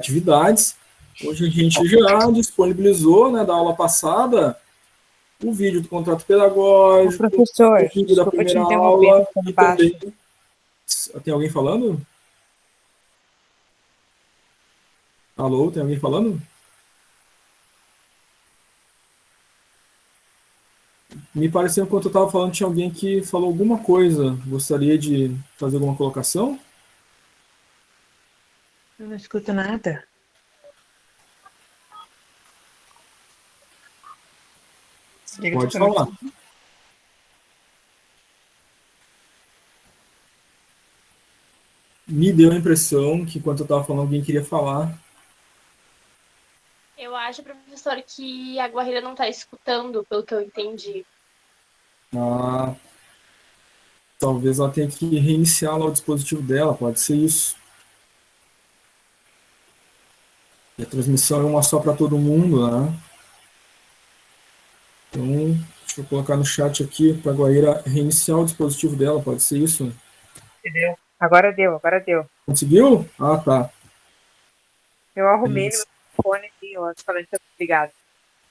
atividades. Hoje a gente já disponibilizou, né, da aula passada, o vídeo do contrato pedagógico, professor, o vídeo da desculpa te primeira interromper, aula tá e baixo. também... Tem alguém falando? Alô, tem alguém falando? Me pareceu que enquanto eu estava falando tinha alguém que falou alguma coisa. Gostaria de fazer alguma colocação? Eu não escuto nada. Liga o Pode telefone falar. aqui. Me deu a impressão que enquanto eu estava falando alguém queria falar. Eu acho, professor, que a Guarreira não está escutando, pelo que eu entendi. Ah, talvez ela tenha que reiniciar lá o dispositivo dela, pode ser isso. E a transmissão é uma só para todo mundo, né? Então, deixa eu colocar no chat aqui para a Guaíra reiniciar o dispositivo dela, pode ser isso? Entendeu? Agora deu. Conseguiu? Ah, tá. Eu arrumei no meu fone aqui, ó, falando que tá ligado.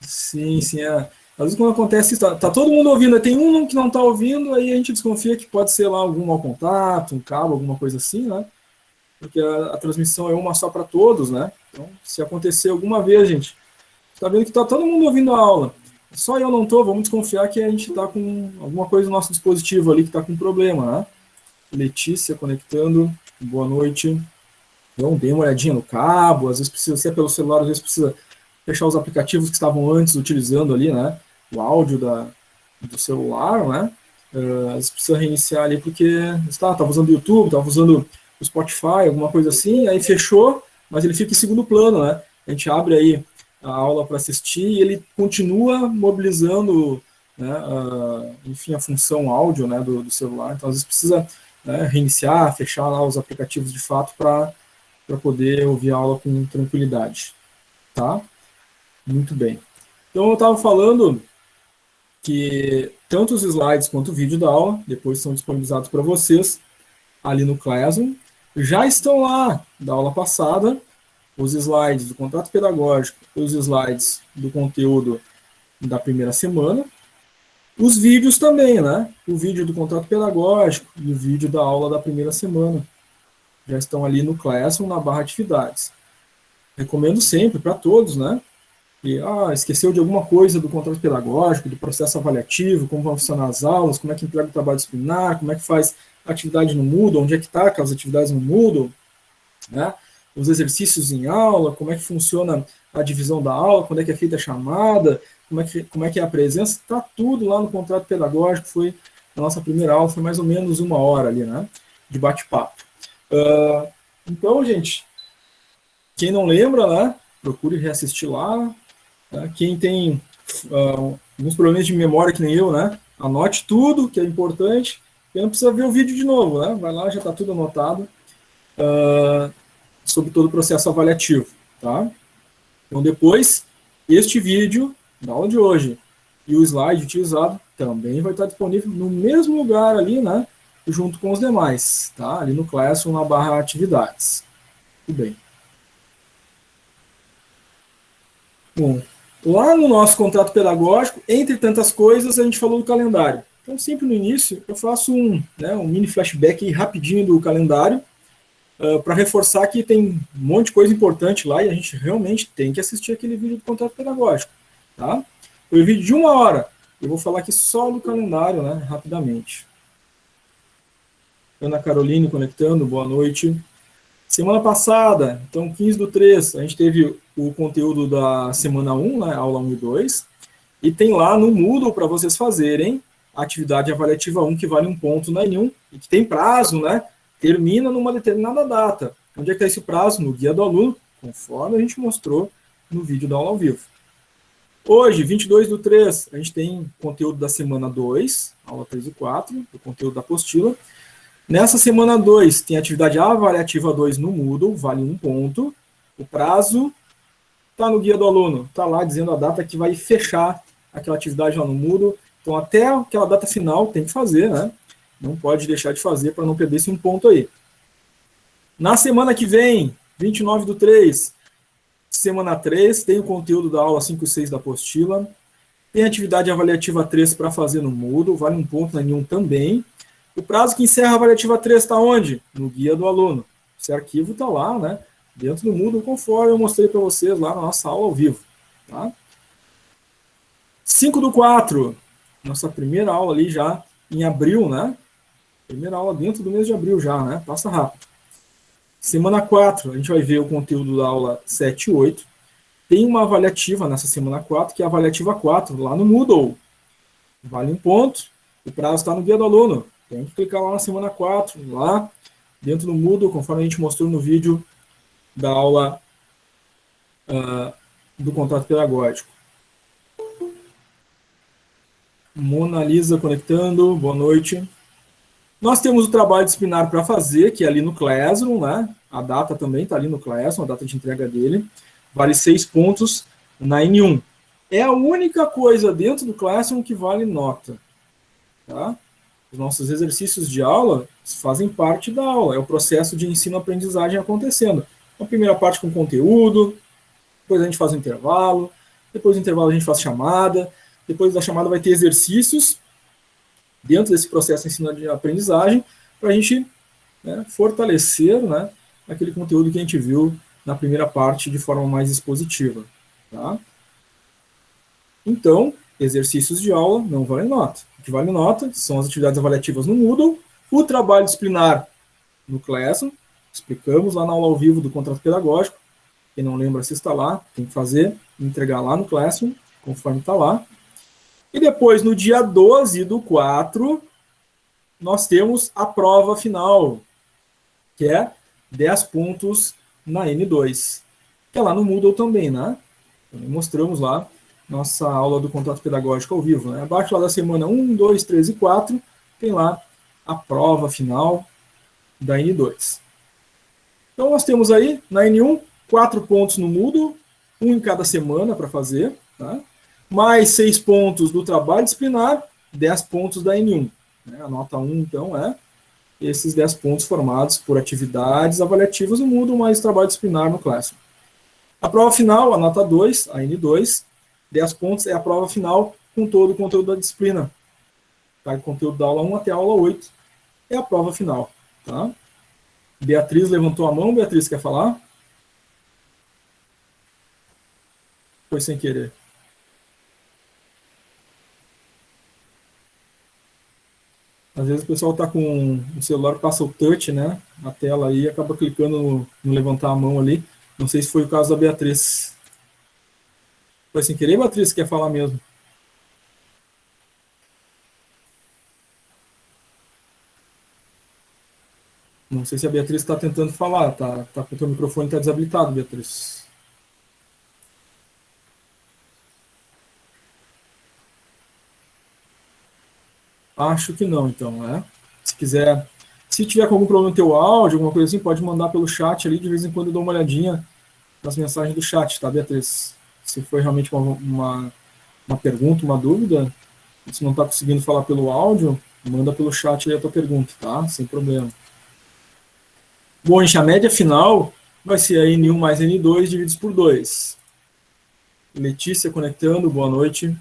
Sim, sim. É. Às vezes quando acontece isso, tá todo mundo ouvindo, tem um que não está ouvindo, aí a gente desconfia que pode ser lá algum mau contato, um cabo, alguma coisa assim, né? Porque a transmissão é uma só para todos, né? Então, se acontecer alguma vez, gente, está vendo que está todo mundo ouvindo a aula, só eu não estou, vamos desconfiar que a gente está com alguma coisa no nosso dispositivo ali que está com problema, né? Letícia conectando, boa noite. Então, dê uma olhadinha no cabo, às vezes precisa ser pelo celular, às vezes precisa fechar os aplicativos que estavam antes utilizando ali, né? O áudio do celular, né? Às vezes precisa reiniciar ali porque estava usando o YouTube, estava usando o Spotify, alguma coisa assim, aí fechou, mas ele fica em segundo plano, né? A gente abre aí a aula para assistir e ele continua mobilizando, né, enfim, a função áudio, né, do celular. Então, às vezes precisa, né, reiniciar, fechar lá os aplicativos de fato para poder ouvir a aula com tranquilidade. Tá? Muito bem. Então, eu estava falando que tanto os slides quanto o vídeo da aula, depois são disponibilizados para vocês ali no Classroom. Já estão lá da aula passada, os slides do contrato pedagógico, os slides do conteúdo da primeira semana, os vídeos também, né? O vídeo do contrato pedagógico e o vídeo da aula da primeira semana. Já estão ali no Classroom, na barra atividades. Recomendo sempre para todos, né? E, esqueceu de alguma coisa do contrato pedagógico, do processo avaliativo, como vão funcionar as aulas, como é que entrega o trabalho disciplinar, como é que faz atividade no Moodle, onde é que está aquelas atividades no Moodle, né? Os exercícios em aula, como é que funciona a divisão da aula, quando é que é feita a chamada, como é que é a presença, está tudo lá no contrato pedagógico, foi a nossa primeira aula, foi mais ou menos 1 hora ali, né, de bate-papo. Então, gente, quem não lembra, né, procure reassistir lá, né? Quem tem alguns problemas de memória que nem eu, né, anote tudo que é importante, e não precisa ver o vídeo de novo, né, vai lá, já está tudo anotado, sobre todo o processo avaliativo, tá? Então, depois, este vídeo da aula de hoje e o slide utilizado também vai estar disponível no mesmo lugar ali, né, junto com os demais, tá? Ali no Classroom, na barra atividades. Tudo bem. Bom, lá no nosso contrato pedagógico, entre tantas coisas, a gente falou do calendário. Então, sempre no início, eu faço um mini flashback rapidinho do calendário, para reforçar que tem um monte de coisa importante lá e a gente realmente tem que assistir aquele vídeo do contrato pedagógico. Tá? Foi um vídeo de 1 hora. Eu vou falar aqui só do calendário, né, rapidamente. Ana Caroline conectando, boa noite. Semana passada, então 15/3, a gente teve o conteúdo da semana 1, né, aula 1 e 2, e tem lá no Moodle para vocês fazerem a atividade avaliativa 1, que vale 1 ponto na N1, e que tem prazo, né, termina numa determinada data. Onde é que está esse prazo? No guia do aluno, conforme a gente mostrou no vídeo da aula ao vivo. Hoje, 22/3, a gente tem conteúdo da semana 2, aula 3 e 4, o conteúdo da apostila. Nessa semana 2, tem atividade avaliativa 2 no Moodle, vale 1 ponto. O prazo está no guia do aluno, está lá dizendo a data que vai fechar aquela atividade lá no Moodle. Então, até aquela data final tem que fazer, né? Não pode deixar de fazer para não perder esse 1 ponto aí. Na semana que vem, 29/3, Semana 3, tem o conteúdo da aula 5 e 6 da apostila. Tem atividade avaliativa 3 para fazer no Moodle, vale um ponto na N1 também. O prazo que encerra a avaliativa 3 está onde? No guia do aluno. Esse arquivo está lá, né? Dentro do Moodle, conforme eu mostrei para vocês lá na nossa aula ao vivo. Tá? 5/4, nossa primeira aula ali já em abril, né? Primeira aula dentro do mês de abril já, né? Passa rápido. Semana 4, a gente vai ver o conteúdo da aula 7 e 8. Tem uma avaliativa nessa semana 4, que é a avaliativa 4, lá no Moodle. Vale um ponto, o prazo está no guia do aluno. Tem que clicar lá na semana 4, lá dentro do Moodle, conforme a gente mostrou no vídeo da aula do contrato pedagógico. Mona Lisa conectando, boa noite. Nós temos o trabalho disciplinar para fazer, que é ali no Classroom, né? A data também está ali no Classroom, a data de entrega dele. Vale 6 pontos na N1. É a única coisa dentro do Classroom que vale nota. Tá? Os nossos exercícios de aula fazem parte da aula, é o processo de ensino-aprendizagem acontecendo. A primeira parte com conteúdo, depois a gente faz o intervalo, depois do intervalo a gente faz chamada, depois da chamada vai ter exercícios dentro desse processo de ensino-aprendizagem para a gente, né, fortalecer, né, aquele conteúdo que a gente viu na primeira parte de forma mais expositiva. Tá? Então, exercícios de aula não valem nota. O que vale nota são as atividades avaliativas no Moodle, o trabalho disciplinar no Classroom, explicamos lá na aula ao vivo do contrato pedagógico, quem não lembra se está lá, tem que fazer, entregar lá no Classroom, conforme está lá. E depois, no dia 12/4, nós temos a prova final, que é 10 pontos na N2, que é lá no Moodle também, né? Mostramos lá nossa aula do contrato pedagógico ao vivo, né? Abaixo lá da semana 1, 2, 3 e 4, tem lá a prova final da N2. Então, nós temos aí, na N1, 4 pontos no Moodle, 1 em cada semana para fazer, tá? Mais 6 pontos do trabalho disciplinar, 10 pontos da N1. Né? A nota 1, então, é esses 10 pontos formados por atividades avaliativas no Moodle, mais trabalho disciplinar no Classroom. A prova final, a nota 2, a N2, 10 pontos é a prova final com todo o conteúdo da disciplina. Tá? O conteúdo da aula 1 até a aula 8 é a prova final. Tá? Beatriz levantou a mão. Beatriz, quer falar? Foi sem querer. Às vezes o pessoal está com o celular, passa o touch, né, na tela aí, e acaba clicando no levantar a mão ali. Não sei se foi o caso da Beatriz. Foi sem querer, Beatriz, quer falar mesmo? Não sei se a Beatriz está tentando falar, tá com o teu microfone está desabilitado, Beatriz. Acho que não, então, né? Se quiser, se tiver com algum problema no teu áudio, alguma coisa assim, pode mandar pelo chat ali, de vez em quando eu dou uma olhadinha nas mensagens do chat, tá, Beatriz? Se foi realmente uma pergunta, uma dúvida, se não está conseguindo falar pelo áudio, manda pelo chat aí a tua pergunta, tá? Sem problema. Bom, gente, a média final vai ser a N1 mais N2 divididos por 2. Letícia conectando, boa noite.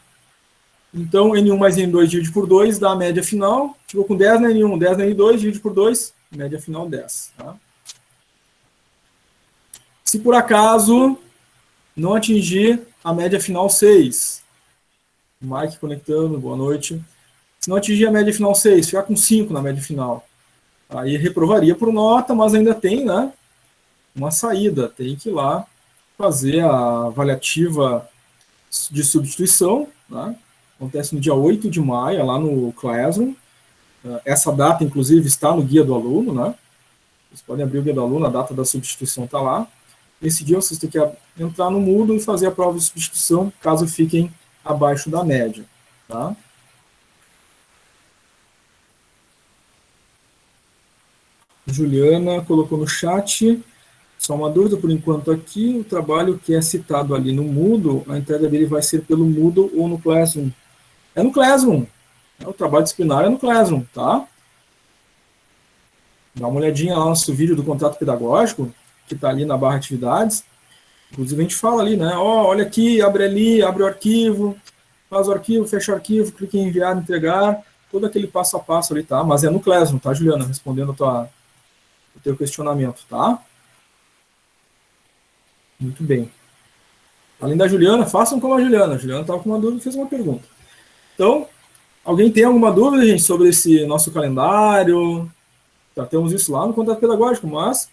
Então, N1 mais N2 dividido por 2 dá a média final. Ficou com 10 na N1, 10 na N2, dividido por 2, média final 10. Tá? Se por acaso não atingir a média final 6, Mike conectando, boa noite. Se não atingir a média final 6, ficar com 5 na média final, aí reprovaria por nota, mas ainda tem, né, uma saída. Tem que ir lá fazer a avaliativa de substituição, né? Acontece no dia 8 de maio, lá no Classroom. Essa data, inclusive, está no guia do aluno, né? Vocês podem abrir o guia do aluno, a data da substituição está lá. Nesse dia, vocês têm que entrar no Moodle e fazer a prova de substituição, caso fiquem abaixo da média, tá? Juliana colocou no chat, só uma dúvida por enquanto aqui, o trabalho que é citado ali no Moodle, a entrega dele vai ser pelo Moodle ou no Classroom? É no Classroom. O trabalho disciplinar é no Classroom, tá? Dá uma olhadinha lá no nosso vídeo do contrato pedagógico, que está ali na barra atividades. Inclusive a gente fala ali, né? Ó, olha aqui, abre o arquivo, faz o arquivo, fecha o arquivo, clica em enviar, entregar, todo aquele passo a passo ali, tá? Mas é no Classroom, tá, Juliana? Respondendo o teu questionamento, tá? Muito bem. Além da Juliana, façam como a Juliana. A Juliana estava com uma dúvida e fez uma pergunta. Então, alguém tem alguma dúvida, gente, sobre esse nosso calendário? Já temos isso lá no contrato pedagógico, mas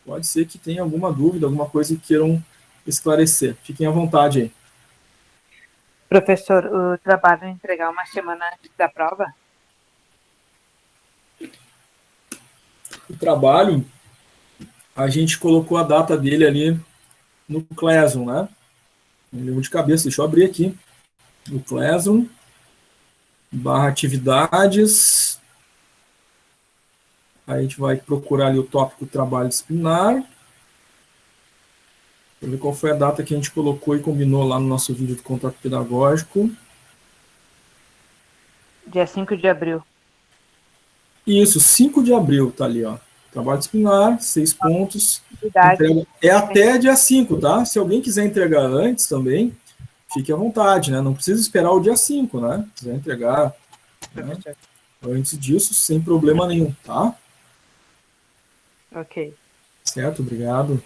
pode ser que tenha alguma dúvida, alguma coisa que queiram esclarecer. Fiquem à vontade aí. Professor, o trabalho é entregar uma semana antes da prova? O trabalho, a gente colocou a data dele ali no Classroom, né? Me lembro de cabeça, deixa eu abrir aqui. O Classroom, /atividades. Aí a gente vai procurar ali o tópico trabalho disciplinar. Para ver qual foi a data que a gente colocou e combinou lá no nosso vídeo do contrato pedagógico. Dia 5 de abril. Isso, 5 de abril, tá ali, ó. Trabalho disciplinar, 6 pontos. Atividade. Entrega, é até dia 5, tá? Se alguém quiser entregar antes também, fique à vontade, né? Não precisa esperar o dia 5, né? Se quiser entregar, né, antes disso, sem problema nenhum, tá? Ok. Certo, obrigado.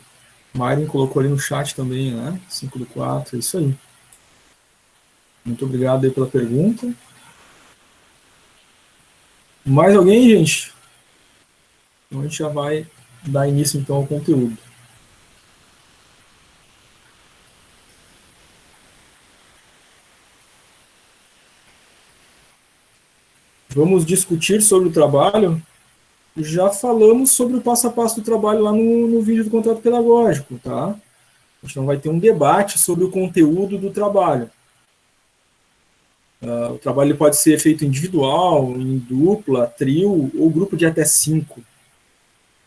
Myron colocou ali no chat também, né? 5/4, é isso aí. Muito obrigado aí pela pergunta. Mais alguém, gente? Então a gente já vai dar início então ao conteúdo. Vamos discutir sobre o trabalho. Já falamos sobre o passo a passo do trabalho lá no vídeo do contrato pedagógico, tá? A gente não vai ter um debate sobre o conteúdo do trabalho. O trabalho ele pode ser feito individual, em dupla, trio ou grupo de até 5.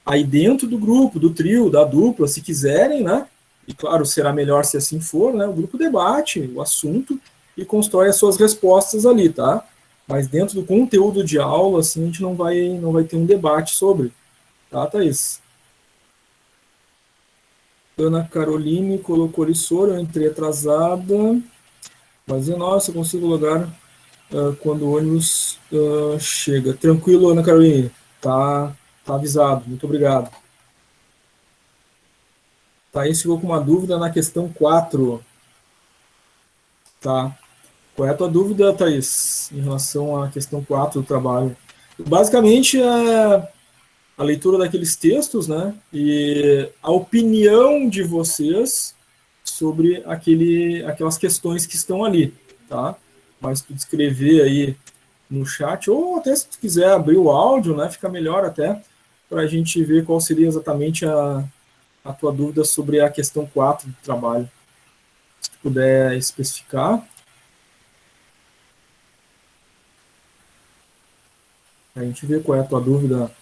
Aí dentro do grupo, do trio, da dupla, se quiserem, né? E claro, será melhor se assim for, né? O grupo debate o assunto e constrói as suas respostas ali, tá? Mas dentro do conteúdo de aula, assim, a gente não vai ter um debate sobre. Tá, Thaís? Ana Caroline colocou ali soro, eu entrei atrasada. Mas, nossa, eu consigo logar quando o ônibus chega. Tranquilo, Ana Caroline. Tá avisado. Muito obrigado. Thaís ficou com uma dúvida na questão 4. Tá. Qual é a tua dúvida, Thaís, em relação à questão 4 do trabalho? Basicamente, é a leitura daqueles textos, né, e a opinião de vocês sobre aquelas questões que estão ali, tá? Mas tu descrever aí no chat, ou até se tu quiser abrir o áudio, né, fica melhor até, para a gente ver qual seria exatamente a tua dúvida sobre a questão 4 do trabalho. Se tu puder especificar. A gente vê qual é a tua dúvida.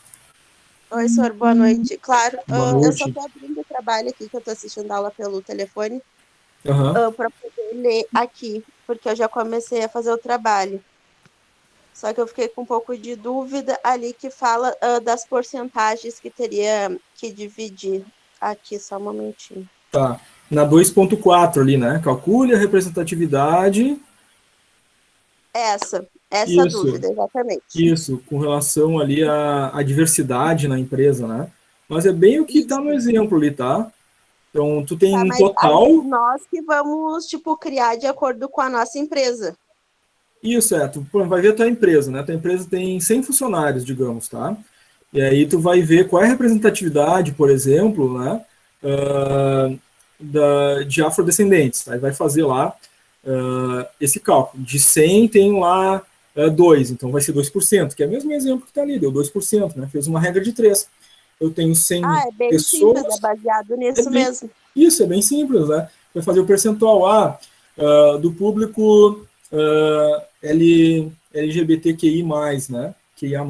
Oi, senhor, boa noite. Claro, Boa eu só noite. estou abrindo o trabalho aqui, que eu estou assistindo a aula pelo telefone, Uhum. para poder ler aqui, porque eu já comecei a fazer o trabalho. Só que eu fiquei com um pouco de dúvida ali que fala das porcentagens que teria que dividir. Aqui, só um momentinho. Tá. Na 2.4 ali, né? Calcule a representatividade. Essa Isso. dúvida, exatamente. Isso, com relação ali à diversidade na empresa, né? Mas é bem o que está no exemplo ali, tá? Então, tu tem Tá, um mas total... aí nós que vamos, tipo, criar de acordo com a nossa empresa. Isso, tu vai ver a tua empresa, né? Tua empresa tem 100 funcionários, digamos, tá? E aí tu vai ver qual é a representatividade, por exemplo, né? De afrodescendentes. Aí vai fazer lá esse cálculo. De 100 tem lá 2, então vai ser 2%, que é o mesmo exemplo que está ali, deu 2%, né? Fez uma regra de 3. Eu tenho 100 Ah, é bem pessoas... simples, é baseado nisso mesmo. Isso, é bem simples, né? Vai fazer o percentual do público LGBTQI+, né? QIA+.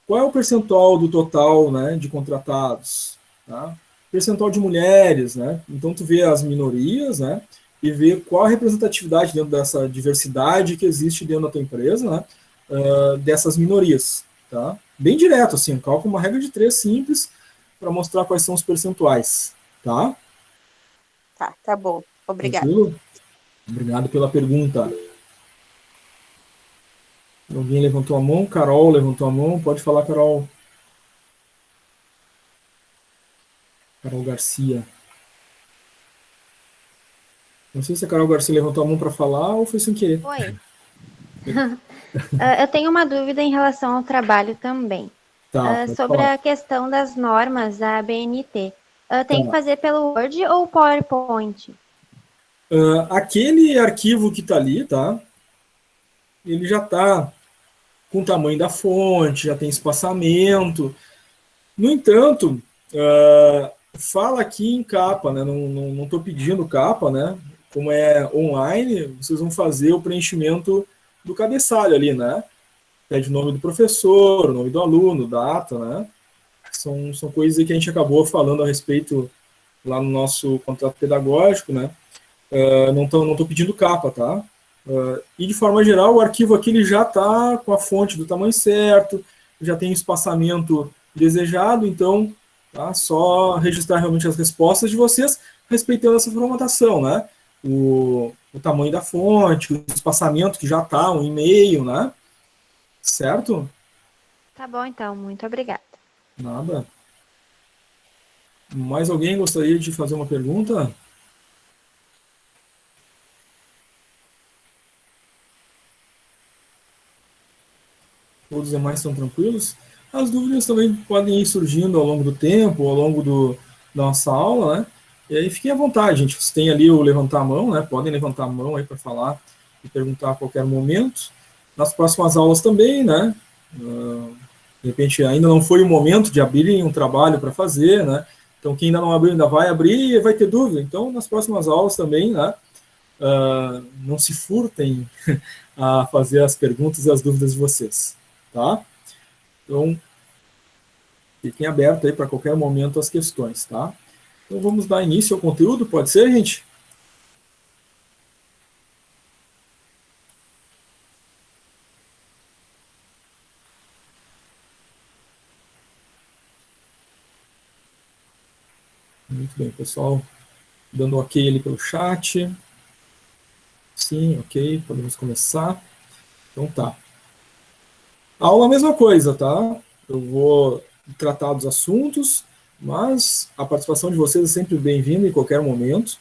Qual é o percentual do total, né, de contratados? Tá? Percentual de mulheres, né? Então tu vê as minorias, né? E vê qual a representatividade dentro dessa diversidade que existe dentro da tua empresa, né? Dessas minorias, tá? Bem direto, assim, cálculo uma regra de 3 simples para mostrar quais são os percentuais, tá? Tá bom. Obrigada. Tranquilo? Obrigado pela pergunta. Alguém levantou a mão? Carol levantou a mão. Pode falar, Carol. Carol Garcia. Não sei se a Carol Garcia levantou a mão para falar ou foi sem querer. Oi. Eu tenho uma dúvida em relação ao trabalho também. Tá, Sobre falar. a questão das normas da BNT. Tem Tá. que fazer pelo Word ou PowerPoint? Aquele arquivo que está ali, tá? Ele já está com o tamanho da fonte, já tem espaçamento. No entanto, fala aqui em capa, né? Não estou pedindo capa, né? Como é online, vocês vão fazer o preenchimento do cabeçalho ali, né? Pede o nome do professor, o nome do aluno, data, né? São coisas que a gente acabou falando a respeito lá no nosso contrato pedagógico, né? Não tô pedindo capa, tá? E de forma geral, o arquivo aqui ele já está com a fonte do tamanho certo, já tem o espaçamento desejado, então tá? Só registrar realmente as respostas de vocês, respeitando essa formatação, né? O tamanho da fonte, o espaçamento que já está, um e-mail, né? Certo? Tá bom, então. Muito obrigada. Nada. Mais alguém gostaria de fazer uma pergunta? Todos os demais estão tranquilos? As dúvidas também podem ir surgindo ao longo do tempo, ao longo da nossa aula, né? E aí fiquem à vontade, gente. Vocês têm ali o levantar a mão, né? Podem levantar a mão aí para falar e perguntar a qualquer momento. Nas próximas aulas também, né? De repente ainda não foi o momento de abrirem um trabalho para fazer, né? Então quem ainda não abriu ainda vai abrir e vai ter dúvida. Então nas próximas aulas também, né? Não se furtem a fazer as perguntas e as dúvidas de vocês, tá? Então fiquem abertos aí para qualquer momento as questões, tá? Então vamos dar início ao conteúdo, pode ser, gente? Muito bem, pessoal. Dando ok ali pelo chat. Sim, ok, podemos começar. Então tá. A aula é a mesma coisa, tá? Eu vou tratar dos assuntos, mas a participação de vocês é sempre bem-vinda em qualquer momento.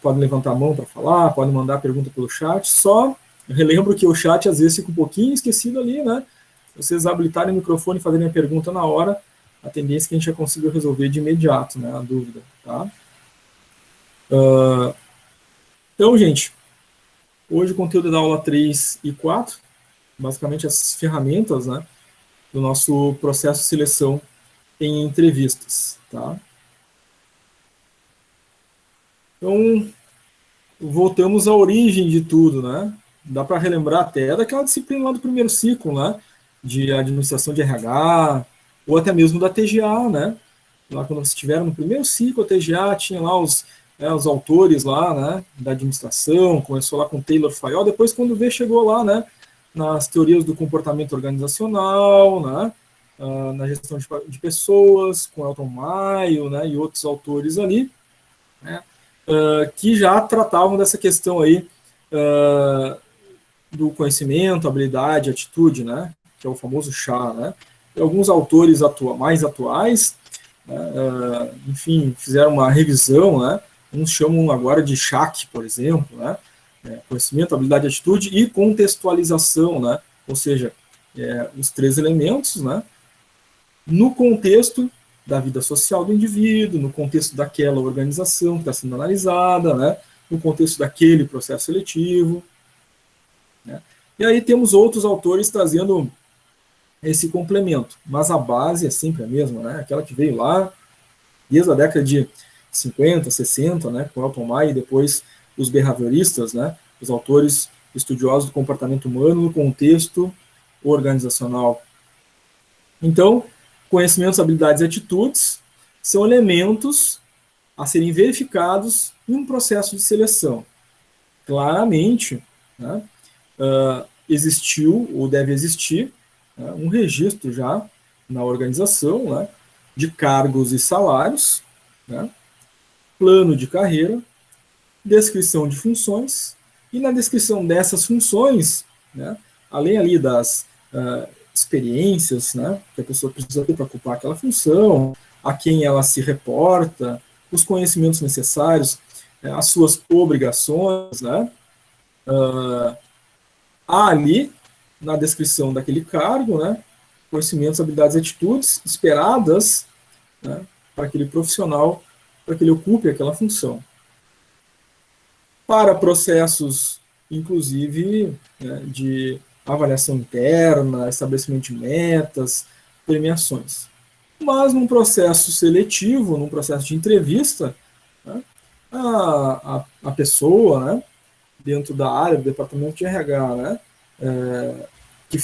Podem levantar a mão para falar, podem mandar pergunta pelo chat. Só relembro que o chat às vezes fica um pouquinho esquecido ali, né? Se vocês habilitarem o microfone e fazerem a pergunta na hora, a tendência é que a gente já consiga resolver de imediato, né, a dúvida, tá? Então, gente, hoje o conteúdo é da aula 3 e 4, basicamente as ferramentas, né, do nosso processo de seleção em entrevistas, tá? Então, voltamos à origem de tudo, né? Dá para relembrar até daquela disciplina lá do primeiro ciclo, né, de administração de RH, ou até mesmo da TGA, né? Lá quando vocês estiveram no primeiro ciclo, a TGA tinha lá os autores lá, né, da administração, começou lá com Taylor Fayol, depois quando chegou lá, né, nas teorias do comportamento organizacional, né, na gestão de pessoas, com Elton Mayo, né, e outros autores ali, né, que já tratavam dessa questão aí do conhecimento, habilidade, atitude, né, que é o famoso chá, né. E alguns autores mais atuais, né, enfim, fizeram uma revisão, né, uns chamam agora de CHAC, por exemplo, né, conhecimento, habilidade, atitude e contextualização, né, ou seja, os 3 elementos, né, no contexto da vida social do indivíduo, no contexto daquela organização que está sendo analisada, né, no contexto daquele processo seletivo, né. E aí temos outros autores trazendo esse complemento, mas a base é sempre a mesma, né? Aquela que veio lá desde a década de 50, 60, né, com Elton Mayo e depois os behavioristas, né, os autores estudiosos do comportamento humano no contexto organizacional. Então, conhecimentos, habilidades e atitudes são elementos a serem verificados em um processo de seleção. Claramente, né, existiu ou deve existir, né, um registro já na organização, né, de cargos e salários, né, plano de carreira, descrição de funções, e na descrição dessas funções, né, além ali das experiências, né, que a pessoa precisa ter para ocupar aquela função, a quem ela se reporta, os conhecimentos necessários, as suas obrigações, né, há ali, na descrição daquele cargo, né, conhecimentos, habilidades e atitudes esperadas, né, para aquele profissional, para que ele ocupe aquela função. Para processos, inclusive, né, de avaliação interna, estabelecimento de metas, premiações. Mas num processo seletivo, num processo de entrevista, né, a pessoa, né, dentro da área do departamento de RH, né, que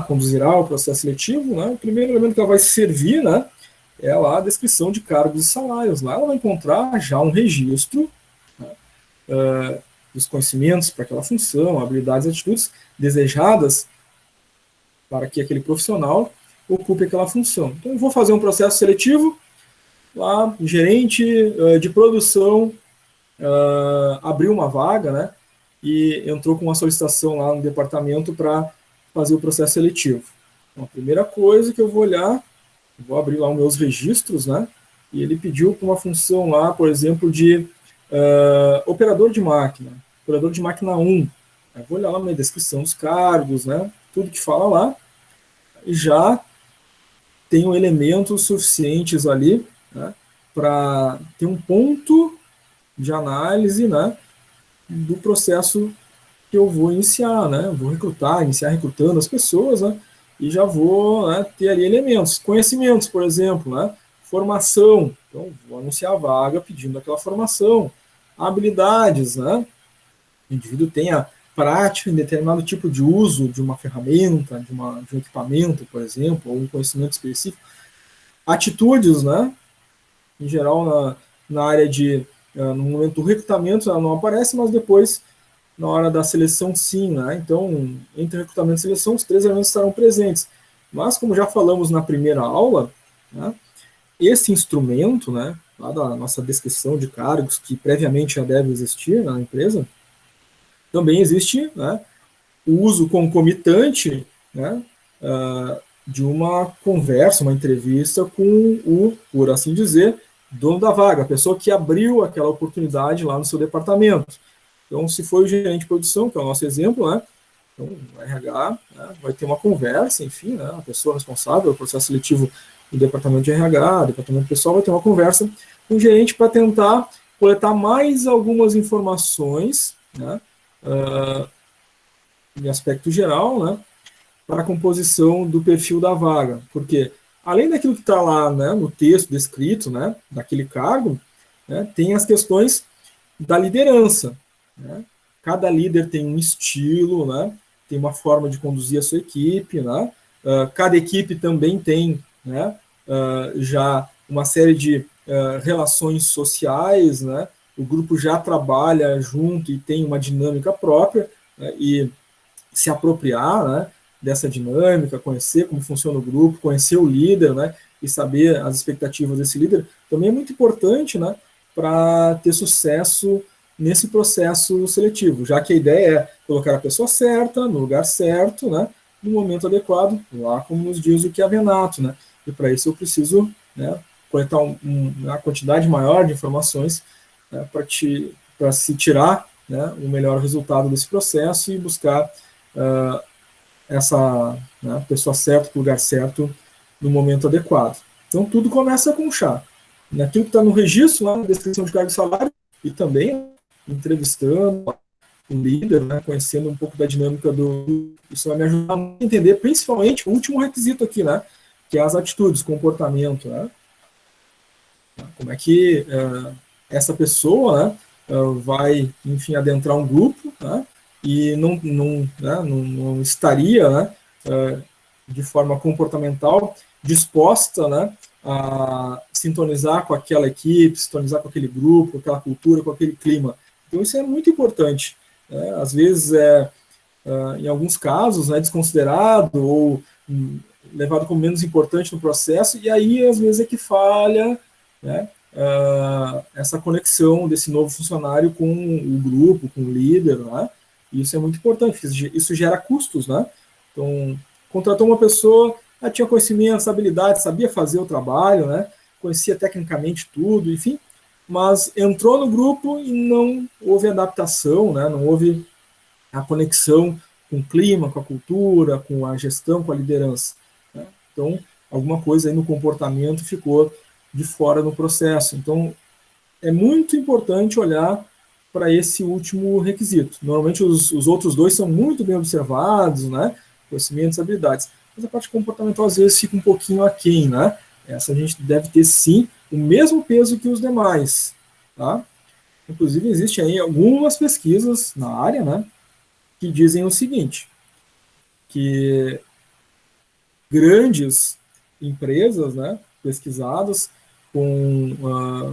conduzirá o processo seletivo, né, o primeiro elemento que ela vai servir, né, é lá a descrição de cargos e salários. Lá ela vai encontrar já um registro, né, dos conhecimentos para aquela função, habilidades e atitudes desejadas para que aquele profissional ocupe aquela função. Então, eu vou fazer um processo seletivo, lá, gerente de produção abriu uma vaga, né, e entrou com uma solicitação lá no departamento para fazer o processo seletivo. Então, a primeira coisa que eu vou olhar, vou abrir lá os meus registros, né, e ele pediu para uma função lá, por exemplo, de operador de máquina 1. Eu vou olhar lá na descrição dos cargos, né, tudo que fala lá, e já tenho elementos suficientes ali, né, para ter um ponto de análise, né, do processo que eu vou iniciar, né, vou iniciar recrutando as pessoas, né, e já vou, né, ter ali elementos, conhecimentos, por exemplo, né, formação, então vou anunciar a vaga pedindo aquela formação, habilidades, né, o indivíduo tenha prática em determinado tipo de uso de uma ferramenta, de um equipamento, por exemplo, ou um conhecimento específico. Atitudes, né? Em geral, na área no momento do recrutamento, ela não aparece, mas depois, na hora da seleção, sim, né? Então, entre recrutamento e seleção, os 3 elementos estarão presentes. Mas, como já falamos na primeira aula, né, esse instrumento, né, lá da nossa descrição de cargos, que previamente já deve existir na empresa, também existe, né, o uso concomitante, né, de uma conversa, uma entrevista com por assim dizer, dono da vaga, a pessoa que abriu aquela oportunidade lá no seu departamento. Então, se for o gerente de produção, que é o nosso exemplo, né, então, o RH, né, vai ter uma conversa, enfim, né, a pessoa responsável pelo processo seletivo do departamento de RH, departamento pessoal, vai ter uma conversa com o gerente para tentar coletar mais algumas informações, né, em aspecto geral, né, para a composição do perfil da vaga, porque além daquilo que está lá, né, no texto descrito, né, daquele cargo, né, tem as questões da liderança, né? Cada líder tem um estilo, né, tem uma forma de conduzir a sua equipe, né, cada equipe também tem, né, já uma série de relações sociais, né, o grupo já trabalha junto e tem uma dinâmica própria, né, e se apropriar, né, dessa dinâmica, conhecer como funciona o grupo, conhecer o líder, né, e saber as expectativas desse líder, também é muito importante, né, para ter sucesso nesse processo seletivo, já que a ideia é colocar a pessoa certa, no lugar certo, né, no momento adequado, lá como nos diz o Chiavenato, né, e para isso eu preciso, né, coletar uma quantidade maior de informações, né, para se tirar, né, o melhor resultado desse processo e buscar essa, né, pessoa certa, no lugar certo, no momento adequado. Então, tudo começa com o chá. Naquilo que está no registro, lá na descrição de cargo e salário, e também entrevistando o líder, né, conhecendo um pouco da dinâmica isso vai me ajudar a entender, principalmente, o último requisito aqui, né, que é as atitudes, comportamento, né, como é que essa pessoa, né, vai, enfim, adentrar um grupo, né, e não estaria, né, de forma comportamental disposta, né, a sintonizar com aquela equipe, sintonizar com aquele grupo, com aquela cultura, com aquele clima. Então isso é muito importante, né? Às vezes em alguns casos, né, desconsiderado ou levado como menos importante no processo, e aí às vezes é que falha, né, essa conexão desse novo funcionário com o grupo, com o líder, né? Isso é muito importante, isso gera custos, né? Então, contratou uma pessoa, tinha conhecimento, habilidade, sabia fazer o trabalho, né? Conhecia tecnicamente tudo, enfim, mas entrou no grupo e não houve adaptação, né? Não houve a conexão com o clima, com a cultura, com a gestão, com a liderança, né? Então, alguma coisa aí no comportamento ficou de fora no processo. Então, é muito importante olhar para esse último requisito. Normalmente, os outros dois são muito bem observados, né? Conhecimentos, habilidades. Mas a parte comportamental, às vezes, fica um pouquinho aquém, né? Essa a gente deve ter, sim, o mesmo peso que os demais, tá? Inclusive, existem aí algumas pesquisas na área, né? Que dizem o seguinte, que grandes empresas, né, pesquisadas, com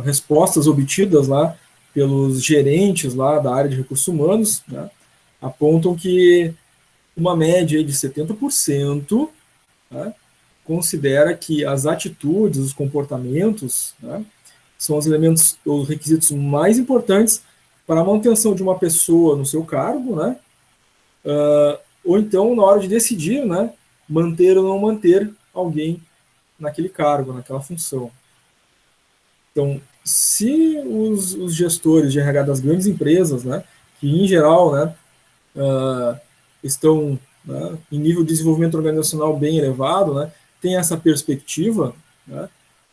respostas obtidas lá pelos gerentes lá da área de recursos humanos, né, apontam que uma média de 70%, né, considera que as atitudes, os comportamentos, né, são os elementos, os requisitos mais importantes para a manutenção de uma pessoa no seu cargo, né, ou então na hora de decidir, né, manter ou não manter alguém naquele cargo, naquela função. Então, se os gestores de RH das grandes empresas, né, que em geral, né, estão, né, em nível de desenvolvimento organizacional bem elevado, né, tem essa perspectiva, né,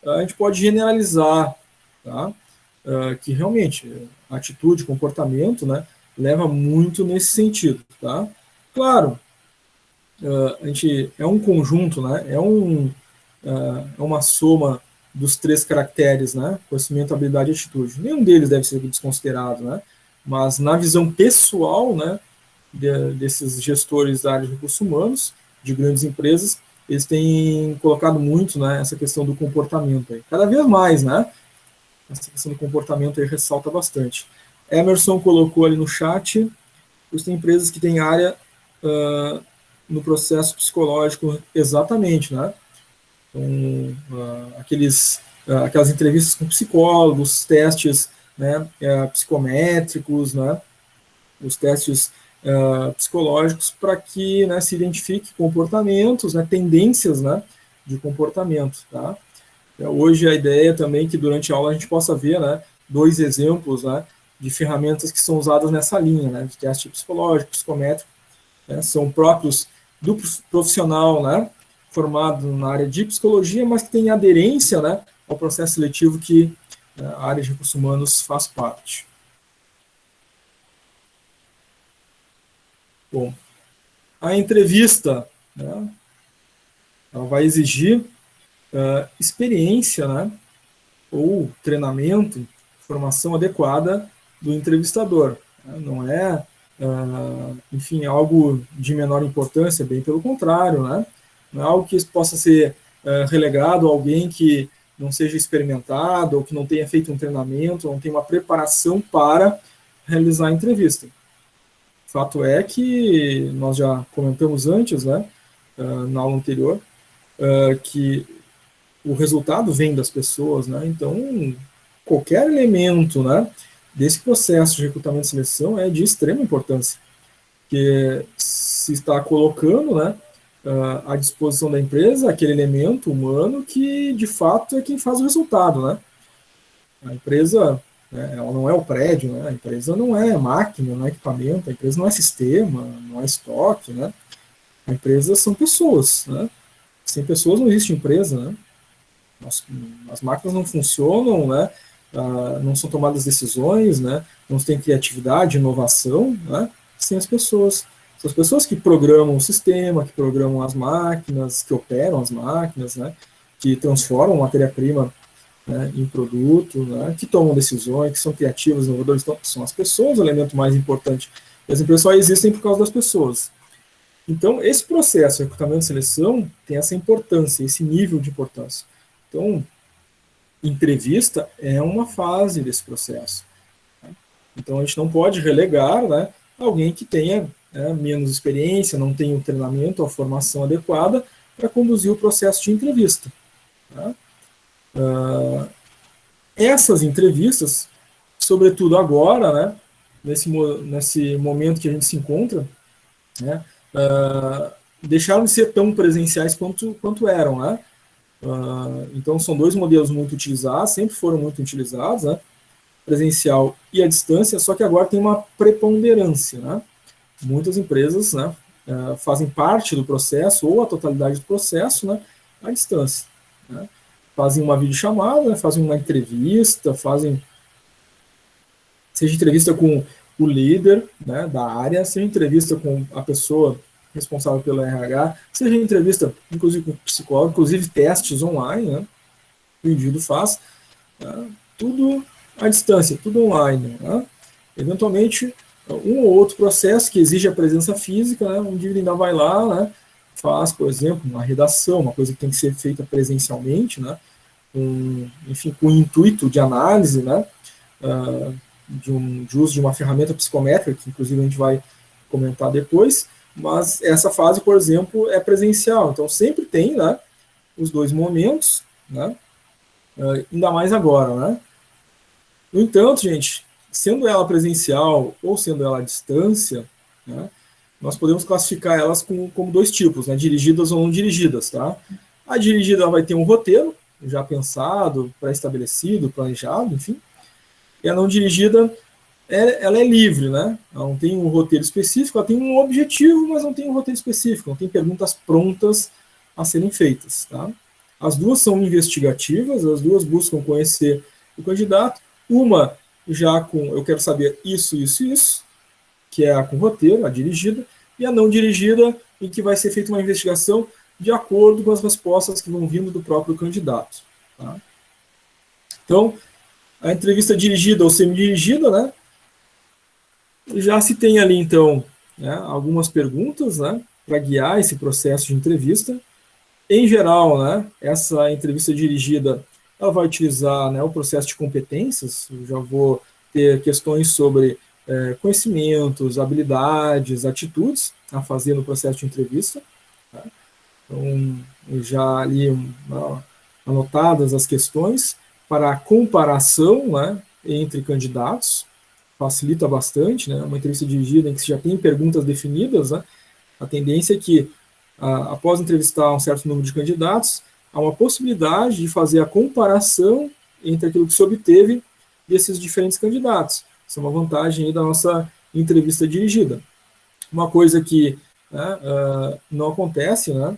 a gente pode generalizar, tá, que realmente a atitude, comportamento, né, leva muito nesse sentido, tá? Claro, a gente é um conjunto, né, é uma soma dos 3 caracteres, né, conhecimento, habilidade e atitude. Nenhum deles deve ser desconsiderado, né, mas na visão pessoal, né, desses gestores da área de recursos humanos, de grandes empresas, eles têm colocado muito, né, essa questão do comportamento aí. Cada vez mais, né, essa questão do comportamento aí ressalta bastante. Emerson colocou ali no chat, tem empresas que têm área no processo psicológico, exatamente, né? Então, aquelas entrevistas com psicólogos, testes, né, psicométricos, né, os testes psicológicos para que, né, se identifique comportamentos, né, tendências, né, de comportamento, tá? Hoje a ideia também é que durante a aula a gente possa ver, né, 2 exemplos, né, de ferramentas que são usadas nessa linha, né, de teste psicológico, psicométrico, né, são próprios do profissional, né, formado na área de psicologia, mas que tem aderência, né, ao processo seletivo que a área de recursos humanos faz parte. Bom, a entrevista, né, ela vai exigir experiência, né, ou treinamento, formação adequada do entrevistador. Né, não é, enfim, algo de menor importância, bem pelo contrário, né, não é algo que possa ser relegado a alguém que não seja experimentado ou que não tenha feito um treinamento, não tenha uma preparação para realizar a entrevista. Fato é que nós já comentamos antes, né, na aula anterior, que o resultado vem das pessoas, né, então qualquer elemento, né, desse processo de recrutamento e seleção é de extrema importância, porque se está colocando, né, à disposição da empresa aquele elemento humano que de fato é quem faz o resultado, né. A empresa, né, ela não é o prédio, né, a empresa não é máquina, não é equipamento, a empresa não é sistema, não é estoque, né, a empresa são pessoas, né, sem pessoas não existe empresa, né, as máquinas não funcionam, né, não são tomadas decisões, né, não tem criatividade, inovação, né, sem as pessoas. São as pessoas que programam o sistema, que programam as máquinas, que operam as máquinas, né, que transformam matéria-prima, né, em produto, né, que tomam decisões, que são criativos, inovadores. Então, são as pessoas o elemento mais importante. E as empresas só existem por causa das pessoas. Então, esse processo de recrutamento e seleção tem essa importância, esse nível de importância. Então, entrevista é uma fase desse processo. Né? Então, a gente não pode relegar, né, alguém que tenha, né, menos experiência, não tenha o treinamento, a formação adequada para conduzir o processo de entrevista. Tá? Essas entrevistas, sobretudo agora, né, nesse momento que a gente se encontra, né, deixaram de ser tão presenciais quanto eram, né? Então são dois modelos muito utilizados, sempre foram muito utilizados, né? Presencial e à distância, só que agora tem uma preponderância, né? Muitas empresas, né, fazem parte do processo ou a totalidade do processo, né, à distância, né? Fazem uma videochamada, né, fazem uma entrevista, seja entrevista com o líder, né, da área, seja entrevista com a pessoa responsável pelo RH, seja entrevista, inclusive, com o psicólogo, inclusive testes online, né, que o indivíduo faz, né, tudo à distância, tudo online, né. Eventualmente, um ou outro processo que exige a presença física, né, o indivíduo ainda vai lá, né, faz, por exemplo, uma redação, uma coisa que tem que ser feita presencialmente, né, enfim, com o intuito de análise, né, de uso de uma ferramenta psicométrica, que inclusive a gente vai comentar depois, mas essa fase, por exemplo, é presencial, então sempre tem, né, os dois momentos, né, ainda mais agora, né. No entanto, gente, sendo ela presencial ou sendo ela à distância, né, nós podemos classificar elas como dois tipos, né, dirigidas ou não dirigidas, tá? A dirigida ela vai ter um roteiro já pensado, pré-estabelecido, planejado, enfim, e a não dirigida, ela é livre, né? Ela não tem um roteiro específico, ela tem um objetivo, mas não tem um roteiro específico, não tem perguntas prontas a serem feitas, tá? As duas são investigativas, as duas buscam conhecer o candidato, uma já com, eu quero saber isso, isso e isso, que é a com roteiro, a dirigida, e a não dirigida, em que vai ser feita uma investigação de acordo com as respostas que vão vindo do próprio candidato, tá? Então, a entrevista dirigida ou semi-dirigida, né, já se tem ali, então, né, algumas perguntas, né, para guiar esse processo de entrevista. Em geral, né, essa entrevista dirigida, ela vai utilizar, né, o processo de competências. Eu já vou ter questões sobre conhecimentos, habilidades, atitudes a fazer no processo de entrevista, tá? Então, já ali anotadas as questões para a comparação, né, entre candidatos, facilita bastante, né, uma entrevista dirigida em que se já tem perguntas definidas, né, a tendência é que, após entrevistar um certo número de candidatos, há uma possibilidade de fazer a comparação entre aquilo que se obteve desses diferentes candidatos. Isso é uma vantagem aí da nossa entrevista dirigida. Uma coisa que, né, não acontece, né,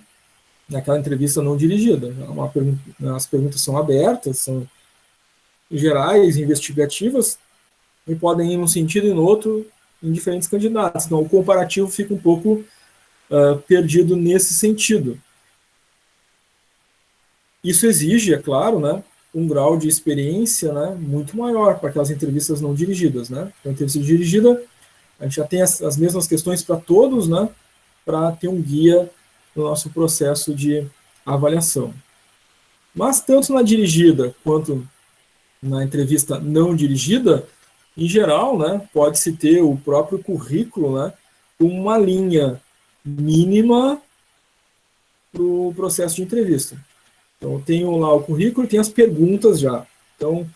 naquela entrevista não dirigida. As perguntas são abertas, são gerais, investigativas, e podem ir num sentido e no outro em diferentes candidatos. Então, o comparativo fica um pouco perdido nesse sentido. Isso exige, é claro, né, um grau de experiência, né, muito maior para aquelas entrevistas não dirigidas, né. Então, a entrevista dirigida, a gente já tem as mesmas questões para todos, né, para ter um guia no nosso processo de avaliação. Mas, tanto na dirigida quanto na entrevista não dirigida, em geral, né, pode-se ter o próprio currículo, né, com uma linha mínima para o processo de entrevista. Então, eu tenho lá o currículo e tem as perguntas já. Então,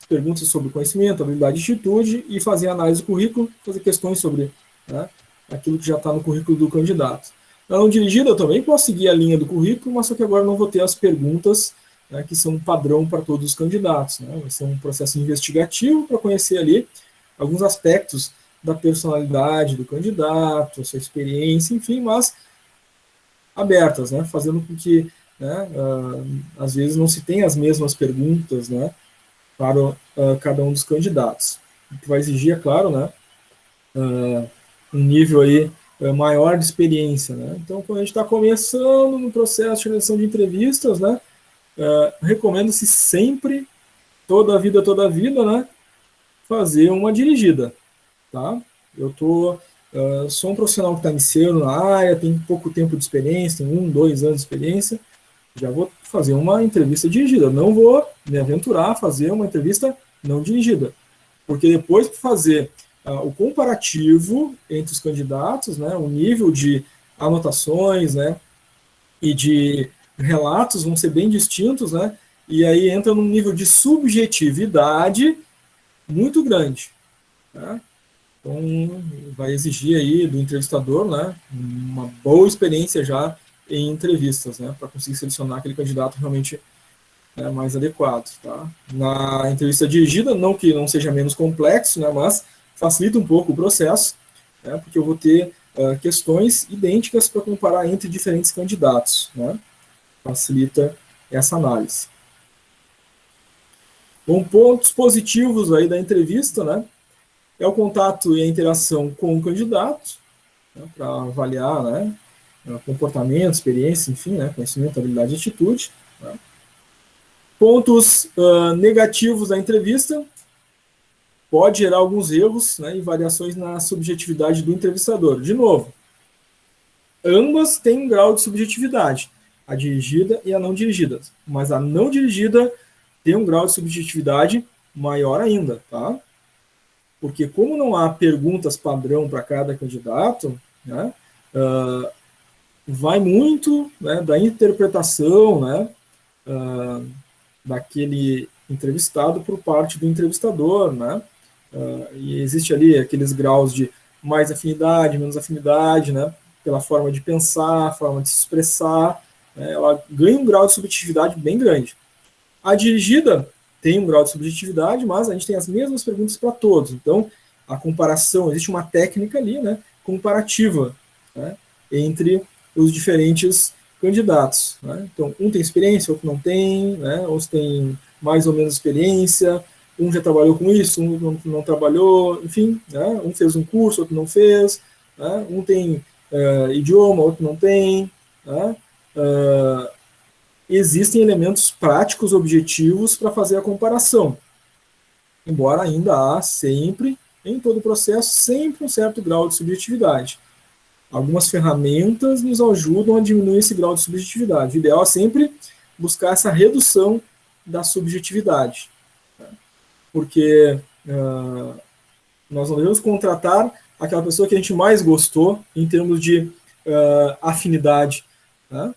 perguntas sobre conhecimento, habilidade e atitude, e fazer análise do currículo, fazer questões sobre, né, aquilo que já está no currículo do candidato. Na não dirigida, eu também posso seguir a linha do currículo, mas só que agora não vou ter as perguntas, né, que são padrão para todos os candidatos, né. Vai ser um processo investigativo para conhecer ali alguns aspectos da personalidade do candidato, a sua experiência, enfim, mas abertas, né, fazendo com que, né, às vezes não se tenha as mesmas perguntas, né, para cada um dos candidatos. O que vai exigir, é claro, né, um nível aí maior de experiência, né. Então, quando a gente está começando no processo de seleção de entrevistas, né, recomenda-se sempre, toda a vida, né, fazer uma dirigida, tá? Eu sou um profissional que está iniciando na área, tem pouco tempo de experiência, tem 1, 2 anos de experiência, já vou fazer uma entrevista dirigida. Não vou me aventurar a fazer uma entrevista não dirigida, porque depois de fazer o comparativo entre os candidatos, né, o nível de anotações, né, e de relatos vão ser bem distintos, né, e aí entra num nível de subjetividade muito grande, né? Então, vai exigir aí do entrevistador, né, uma boa experiência já em entrevistas, né, para conseguir selecionar aquele candidato realmente, né, mais adequado, tá? Na entrevista dirigida, não que não seja menos complexo, né, mas facilita um pouco o processo, né, porque eu vou ter questões idênticas para comparar entre diferentes candidatos, né? Facilita essa análise. Bom, pontos positivos aí da entrevista, né? É o contato e a interação com o candidato, né, para avaliar, né, comportamento, experiência, enfim, né, conhecimento, habilidade e atitude. Né. Pontos negativos da entrevista: pode gerar alguns erros, né, e variações na subjetividade do entrevistador. De novo, ambas têm um grau de subjetividade, a dirigida e a não dirigida, mas a não dirigida tem um grau de subjetividade maior ainda, tá? Porque como não há perguntas padrão para cada candidato, né, vai muito, né, da interpretação, né, daquele entrevistado por parte do entrevistador, né, e existe ali aqueles graus de mais afinidade, menos afinidade, né, pela forma de pensar, forma de se expressar, né, ela ganha um grau de subjetividade bem grande. A dirigida tem um grau de subjetividade, mas a gente tem as mesmas perguntas para todos. Então, a comparação, existe uma técnica ali, né, comparativa, né, entre os diferentes candidatos, né? Então, um tem experiência, outro não tem, né, outros têm mais ou menos experiência, um já trabalhou com isso, um não trabalhou, enfim, né, um fez um curso, outro não fez, né, um tem idioma, outro não tem, né, existem elementos práticos, objetivos para fazer a comparação. Embora ainda há sempre, em todo o processo, sempre um certo grau de subjetividade. Algumas ferramentas nos ajudam a diminuir esse grau de subjetividade. O ideal é sempre buscar essa redução da subjetividade. Porque nós não devemos contratar aquela pessoa que a gente mais gostou em termos de afinidade, né?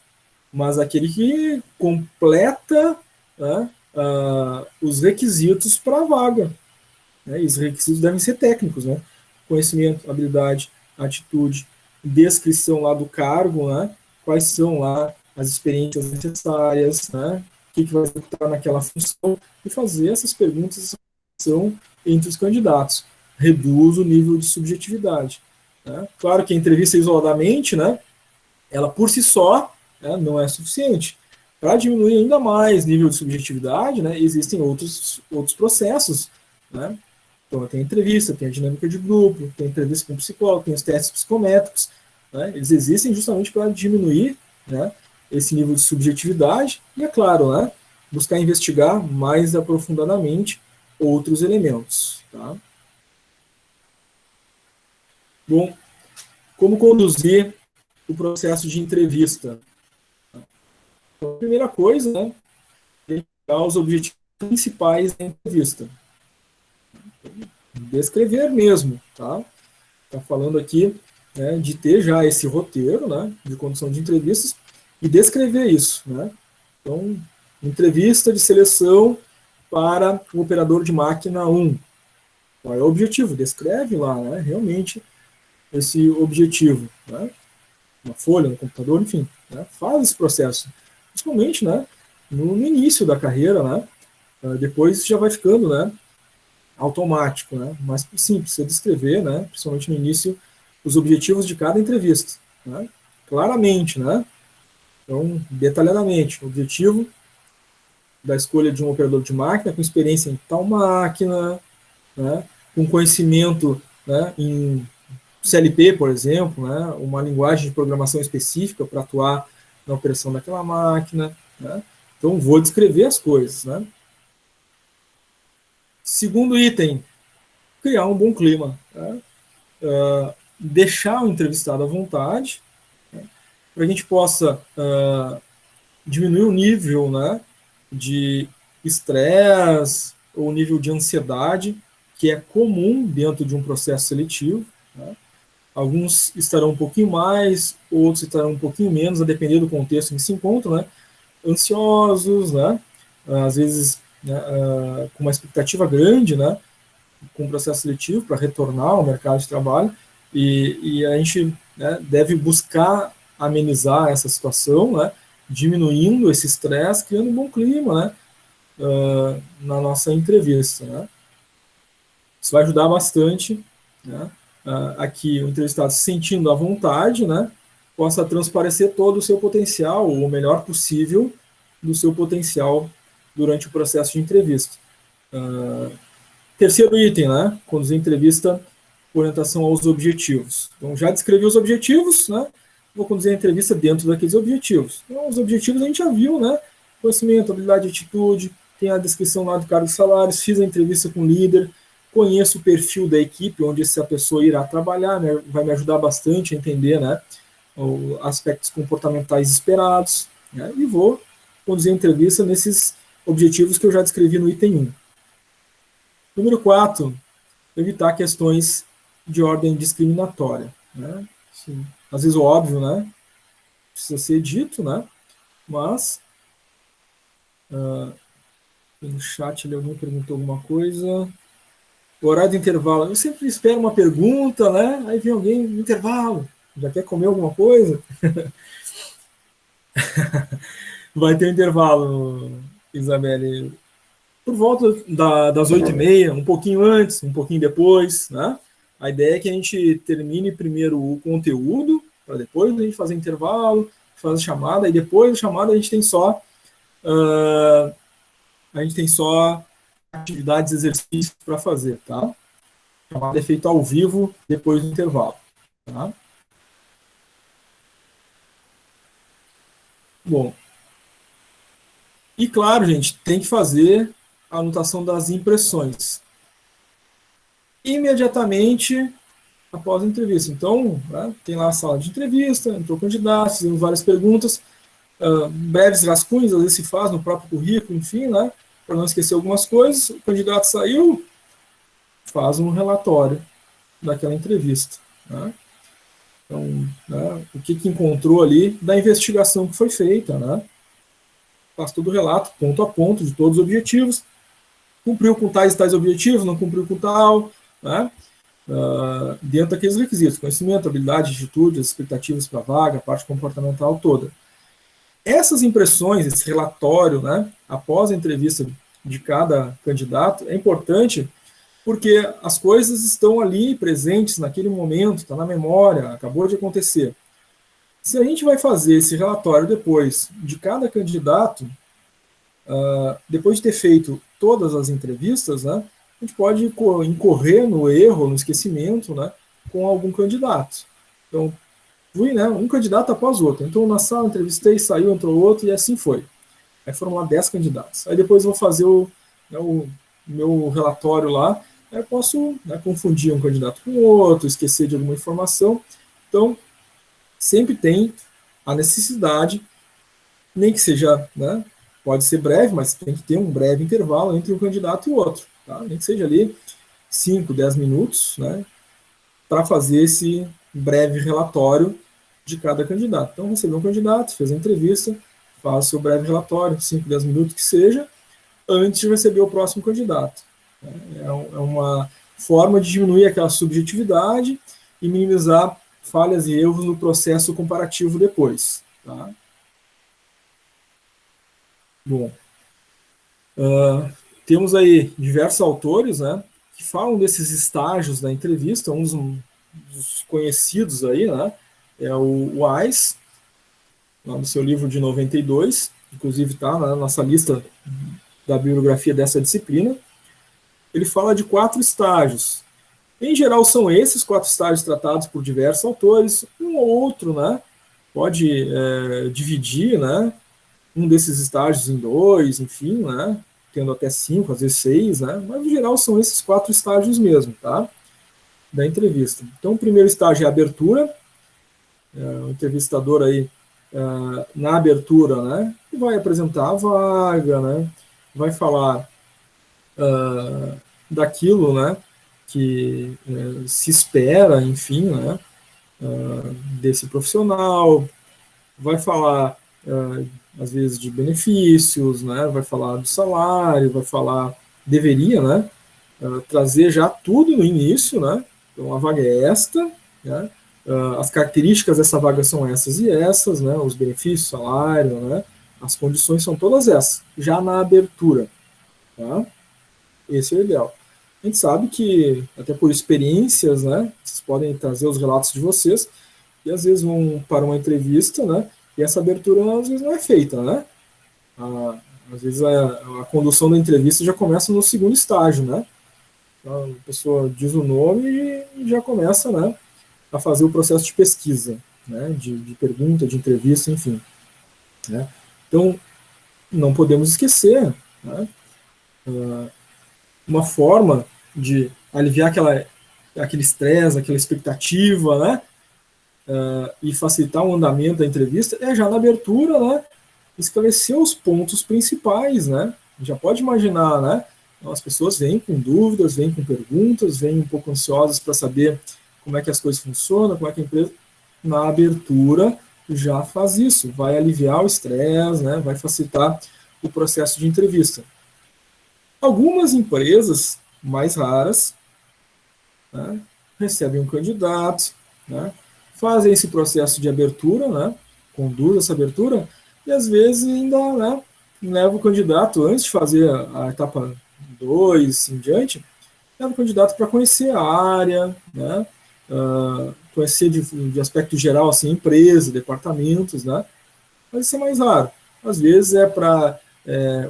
Mas aquele que completa, né, os requisitos para a vaga. Né, e os requisitos devem ser técnicos, né? Conhecimento, habilidade, atitude, descrição lá do cargo, né? Quais são lá as experiências necessárias, né? O que vai executar naquela função, e fazer essas perguntas entre os candidatos. Reduz o nível de subjetividade. Né? Claro que a entrevista isoladamente, né, ela por si só, não é suficiente. Para diminuir ainda mais nível de subjetividade, né, existem outros processos. Né? Então, tem a entrevista, tem a dinâmica de grupo, tem a entrevista com o psicólogo, tem os testes psicométricos. Né? Eles existem justamente para diminuir, né, esse nível de subjetividade e, é claro, né, buscar investigar mais aprofundadamente outros elementos. Tá? Bom, como conduzir o processo de entrevista? Então, a primeira coisa, né, é os objetivos principais da entrevista. Descrever mesmo, tá? Tá falando aqui, né, de ter já esse roteiro, né, de condução de entrevistas e descrever isso, né? Então, entrevista de seleção para o operador de máquina 1. Qual é o objetivo? Descreve lá, né, realmente esse objetivo, né? Uma folha, no computador, enfim, né? Faz esse processo. Principalmente, né, no início da carreira, né? Depois já vai ficando, né, automático, né? Mas sim, precisa descrever, né, principalmente no início, os objetivos de cada entrevista, né? Claramente, né? Então, detalhadamente, o objetivo da escolha de um operador de máquina com experiência em tal máquina, né, com conhecimento, né, em CLP, por exemplo, né, uma linguagem de programação específica para atuar na operação daquela máquina. Né? Então, vou descrever as coisas. Né? Segundo item, criar um bom clima. Né? Deixar o entrevistado à vontade, né, para que a gente possa diminuir o nível, né, de estresse ou nível de ansiedade, que é comum dentro de um processo seletivo. Né? Alguns estarão um pouquinho mais, outros estarão um pouquinho menos, a depender do contexto em que se encontram, né? Ansiosos, né? às vezes, né, com uma expectativa grande, né, com o processo seletivo para retornar ao mercado de trabalho, e a gente, né, deve buscar amenizar essa situação, né, diminuindo esse estresse, criando um bom clima, né, na nossa entrevista, né. Isso vai ajudar bastante, né, a que o entrevistado, se sentindo à vontade, né, possa transparecer todo o seu potencial, ou o melhor possível do seu potencial durante o processo de entrevista. Terceiro item, né, conduzir entrevista com orientação aos objetivos. Então, já descrevi os objetivos, né, vou conduzir a entrevista dentro daqueles objetivos. Então, os objetivos a gente já viu, né, conhecimento, habilidade, atitude, tem a descrição lá do cargo e salários, fiz a entrevista com o líder, conheço o perfil da equipe onde essa pessoa irá trabalhar, né, vai me ajudar bastante a entender, né, aspectos comportamentais esperados, né, e vou conduzir a entrevista nesses objetivos que eu já descrevi no item 1. Número 4, evitar questões de ordem discriminatória, né? Sim, às vezes o óbvio, né, precisa ser dito, né, mas no chat ali alguém perguntou alguma coisa. O horário de intervalo, eu sempre espero uma pergunta, né, aí vem alguém no intervalo, já quer comer alguma coisa? Vai ter um intervalo, Isabelle, por volta das 8h30, um pouquinho antes, um pouquinho depois, né? A ideia é que a gente termine primeiro o conteúdo, para depois a gente fazer intervalo, fazer chamada, e depois da chamada a gente tem só atividades, exercícios para fazer, tá? A chamada é feita ao vivo depois do intervalo, tá? Bom, e claro, gente, tem que fazer a anotação das impressões imediatamente após a entrevista. Então, né, tem lá a sala de entrevista, entrou o candidato, fizemos várias perguntas, breves rascunhos, às vezes se faz no próprio currículo, enfim, né, para não esquecer algumas coisas. O candidato saiu, faz um relatório daquela entrevista, né? Então, né, o que encontrou ali da investigação que foi feita, né? Faz todo o relato, ponto a ponto, de todos os objetivos. Cumpriu com tais e tais objetivos, não cumpriu com tal, né? Dentro daqueles requisitos, conhecimento, habilidade, atitude, as expectativas para a vaga, a parte comportamental toda. Essas impressões, esse relatório, né, após a entrevista de cada candidato, é importante porque as coisas estão ali presentes naquele momento, está na memória, acabou de acontecer. Se a gente vai fazer esse relatório depois de cada candidato, depois de ter feito todas as entrevistas, né, a gente pode incorrer no erro, no esquecimento, né, com algum candidato. Então, fui, né, um candidato após outro. Então, na sala, entrevistei, saiu, entrou outro, e assim foi. Aí foram lá 10 candidatos. Aí depois eu vou fazer o meu relatório lá, aí eu posso, né, confundir um candidato com outro, esquecer de alguma informação. Então, sempre tem a necessidade, nem que seja, né, pode ser breve, mas tem que ter um breve intervalo entre um candidato e o outro, tá? Nem que seja ali 5, 10 minutos, né, para fazer esse breve relatório de cada candidato. Então, recebeu um candidato, fez a entrevista, faz o seu breve relatório, 5, 10 minutos que seja, antes de receber o próximo candidato. É uma forma de diminuir aquela subjetividade e minimizar falhas e erros no processo comparativo depois. Tá? Bom, temos aí diversos autores, né, que falam desses estágios da entrevista. Um dos conhecidos aí, né, é o Wise, lá no seu livro de 92, inclusive está na nossa lista da bibliografia dessa disciplina. Ele fala de 4 estágios. Em geral, são esses 4 estágios tratados por diversos autores. Um ou outro, né, pode dividir, né, um desses estágios em 2, enfim, né, tendo até 5, às vezes 6, né, mas em geral são esses 4 estágios mesmo, tá, da entrevista. Então, o primeiro estágio é a abertura. O entrevistador aí, na abertura, né, vai apresentar a vaga, né, vai falar daquilo, né, que se espera, enfim, né, desse profissional, vai falar às vezes, de benefícios, né? Vai falar do salário, vai falar, deveria, né? Trazer já tudo no início, né? Então, a vaga é esta, né? As características dessa vaga são essas e essas, né? Os benefícios, salário, né? As condições são todas essas, já na abertura, tá? Esse é o ideal. A gente sabe que, até por experiências, né? Vocês podem trazer os relatos de vocês, e às vezes vão para uma entrevista, né? E essa abertura às vezes não é feita, né? Às vezes a condução da entrevista já começa no segundo estágio, né? Então, a pessoa diz o nome e já começa, né, a fazer o processo de pesquisa, né? De pergunta, de entrevista, enfim. Né? Então, não podemos esquecer, né? Uma forma de aliviar aquele estresse, aquela expectativa, né? E facilitar o andamento da entrevista é já na abertura, né? Esclarecer os pontos principais, né? Já pode imaginar, né? As pessoas vêm com dúvidas, vêm com perguntas, vêm um pouco ansiosas para saber como é que as coisas funcionam, como é que a empresa... Na abertura já faz isso, vai aliviar o estresse, né? Vai facilitar o processo de entrevista. Algumas empresas mais raras, né, recebem um candidato, né, fazem esse processo de abertura, né, conduz essa abertura, e às vezes ainda, né, leva o candidato, antes de fazer a etapa 2 em diante, leva o candidato para conhecer a área, né, conhecer de aspecto geral, assim, empresa, departamentos, né, mas isso é mais raro. Às vezes é para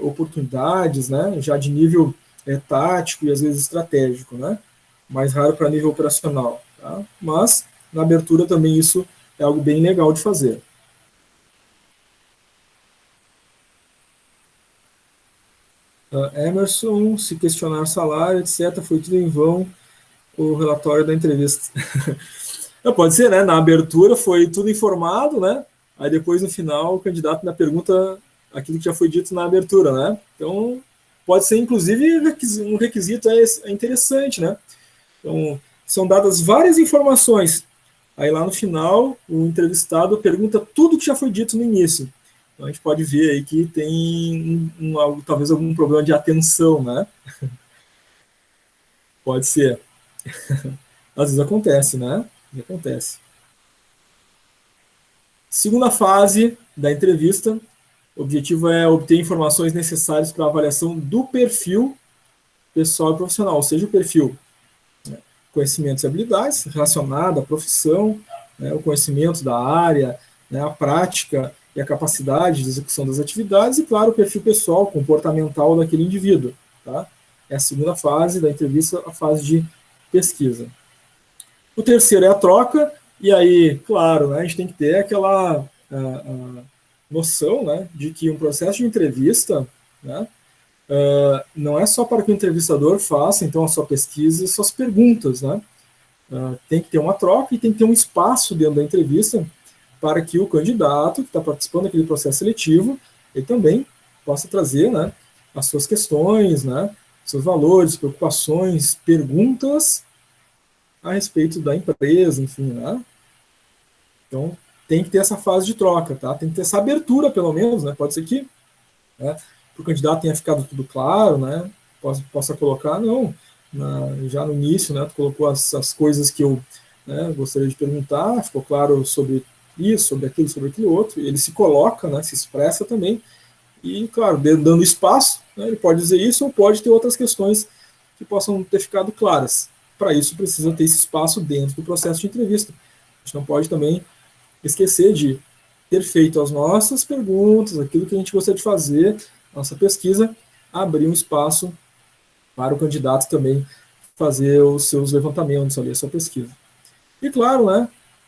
oportunidades, né, já de nível tático e às vezes estratégico, né, mais raro para nível operacional, tá? Mas na abertura também isso é algo bem legal de fazer. Emerson, se questionar salário, etc., foi tudo em vão o relatório da entrevista. Pode ser, né? Na abertura foi tudo informado, né? Aí depois no final o candidato ainda pergunta aquilo que já foi dito na abertura, né? Então pode ser inclusive um requisito interessante, né? Então são dadas várias informações. Aí lá no final o entrevistado pergunta tudo que já foi dito no início. Então a gente pode ver aí que tem talvez algum problema de atenção, né? Pode ser. Às vezes acontece, né? Acontece. Segunda fase da entrevista, o objetivo é obter informações necessárias para a avaliação do perfil pessoal e profissional, ou seja, o perfil, né, conhecimentos e habilidades relacionados à profissão, né, o conhecimento da área, né, a prática e a capacidade de execução das atividades, e, claro, o perfil pessoal, comportamental daquele indivíduo. Tá? É a segunda fase da entrevista, a fase de pesquisa. O terceiro é a troca, e aí, claro, né, a gente tem que ter aquela noção, né, de que um processo de entrevista, né, não é só para que o entrevistador faça, então, a sua pesquisa e suas perguntas, né? Tem que ter uma troca e tem que ter um espaço dentro da entrevista para que o candidato que está participando daquele processo seletivo, ele também possa trazer, né, as suas questões, né, seus valores, preocupações, perguntas a respeito da empresa, enfim, né? Então, tem que ter essa fase de troca, tá? Tem que ter essa abertura, pelo menos, né? Pode ser que, né, para o candidato tenha ficado tudo claro, né? Possa colocar, não, já no início, né? Tu colocou as coisas que eu, né, gostaria de perguntar, ficou claro sobre isso, sobre aquilo outro, e ele se coloca, né? Se expressa também, e, claro, dando espaço, né, ele pode dizer isso ou pode ter outras questões que possam ter ficado claras. Para isso, precisa ter esse espaço dentro do processo de entrevista. A gente não pode também esquecer de ter feito as nossas perguntas, aquilo que a gente gostaria de fazer, nossa pesquisa, abrir um espaço para o candidato também fazer os seus levantamentos ali, a sua pesquisa. E claro, né,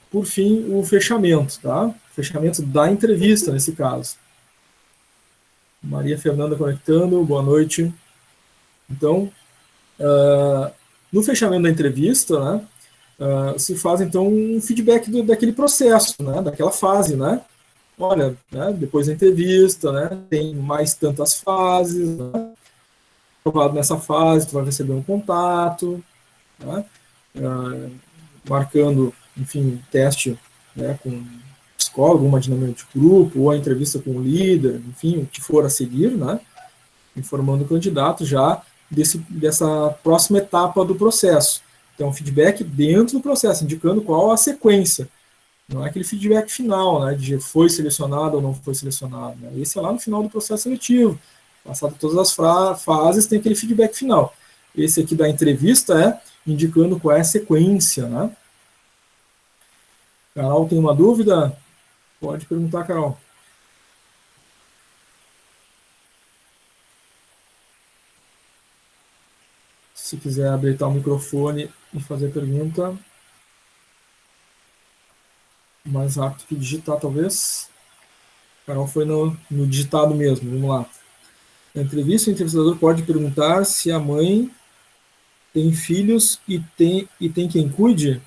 por fim, o fechamento, tá? Fechamento da entrevista, nesse caso. Maria Fernanda conectando, boa noite. Então, no fechamento da entrevista, né, se faz, então, um feedback daquele processo, né, daquela fase, né? Olha, né, depois da entrevista, né, tem mais tantas fases, né? Aprovado nessa fase, tu vai receber um contato, né, marcando, enfim, teste, né, com psicólogo, uma dinâmica de grupo, ou a entrevista com o líder, enfim, o que for a seguir, né? Informando o candidato já dessa próxima etapa do processo. Então, feedback dentro do processo, indicando qual a sequência. Não é aquele feedback final, né, de foi selecionado ou não foi selecionado. Né? Esse é lá no final do processo seletivo. Passado todas as fases, tem aquele feedback final. Esse aqui da entrevista é indicando qual é a sequência. Né? Carol, tem uma dúvida? Pode perguntar, Carol. Se quiser habilitar o microfone e fazer pergunta. Mais rápido que digitar, talvez. Carol foi no digitado mesmo. Vamos lá. Na entrevista, o entrevistador pode perguntar se a mãe tem filhos e tem quem cuide.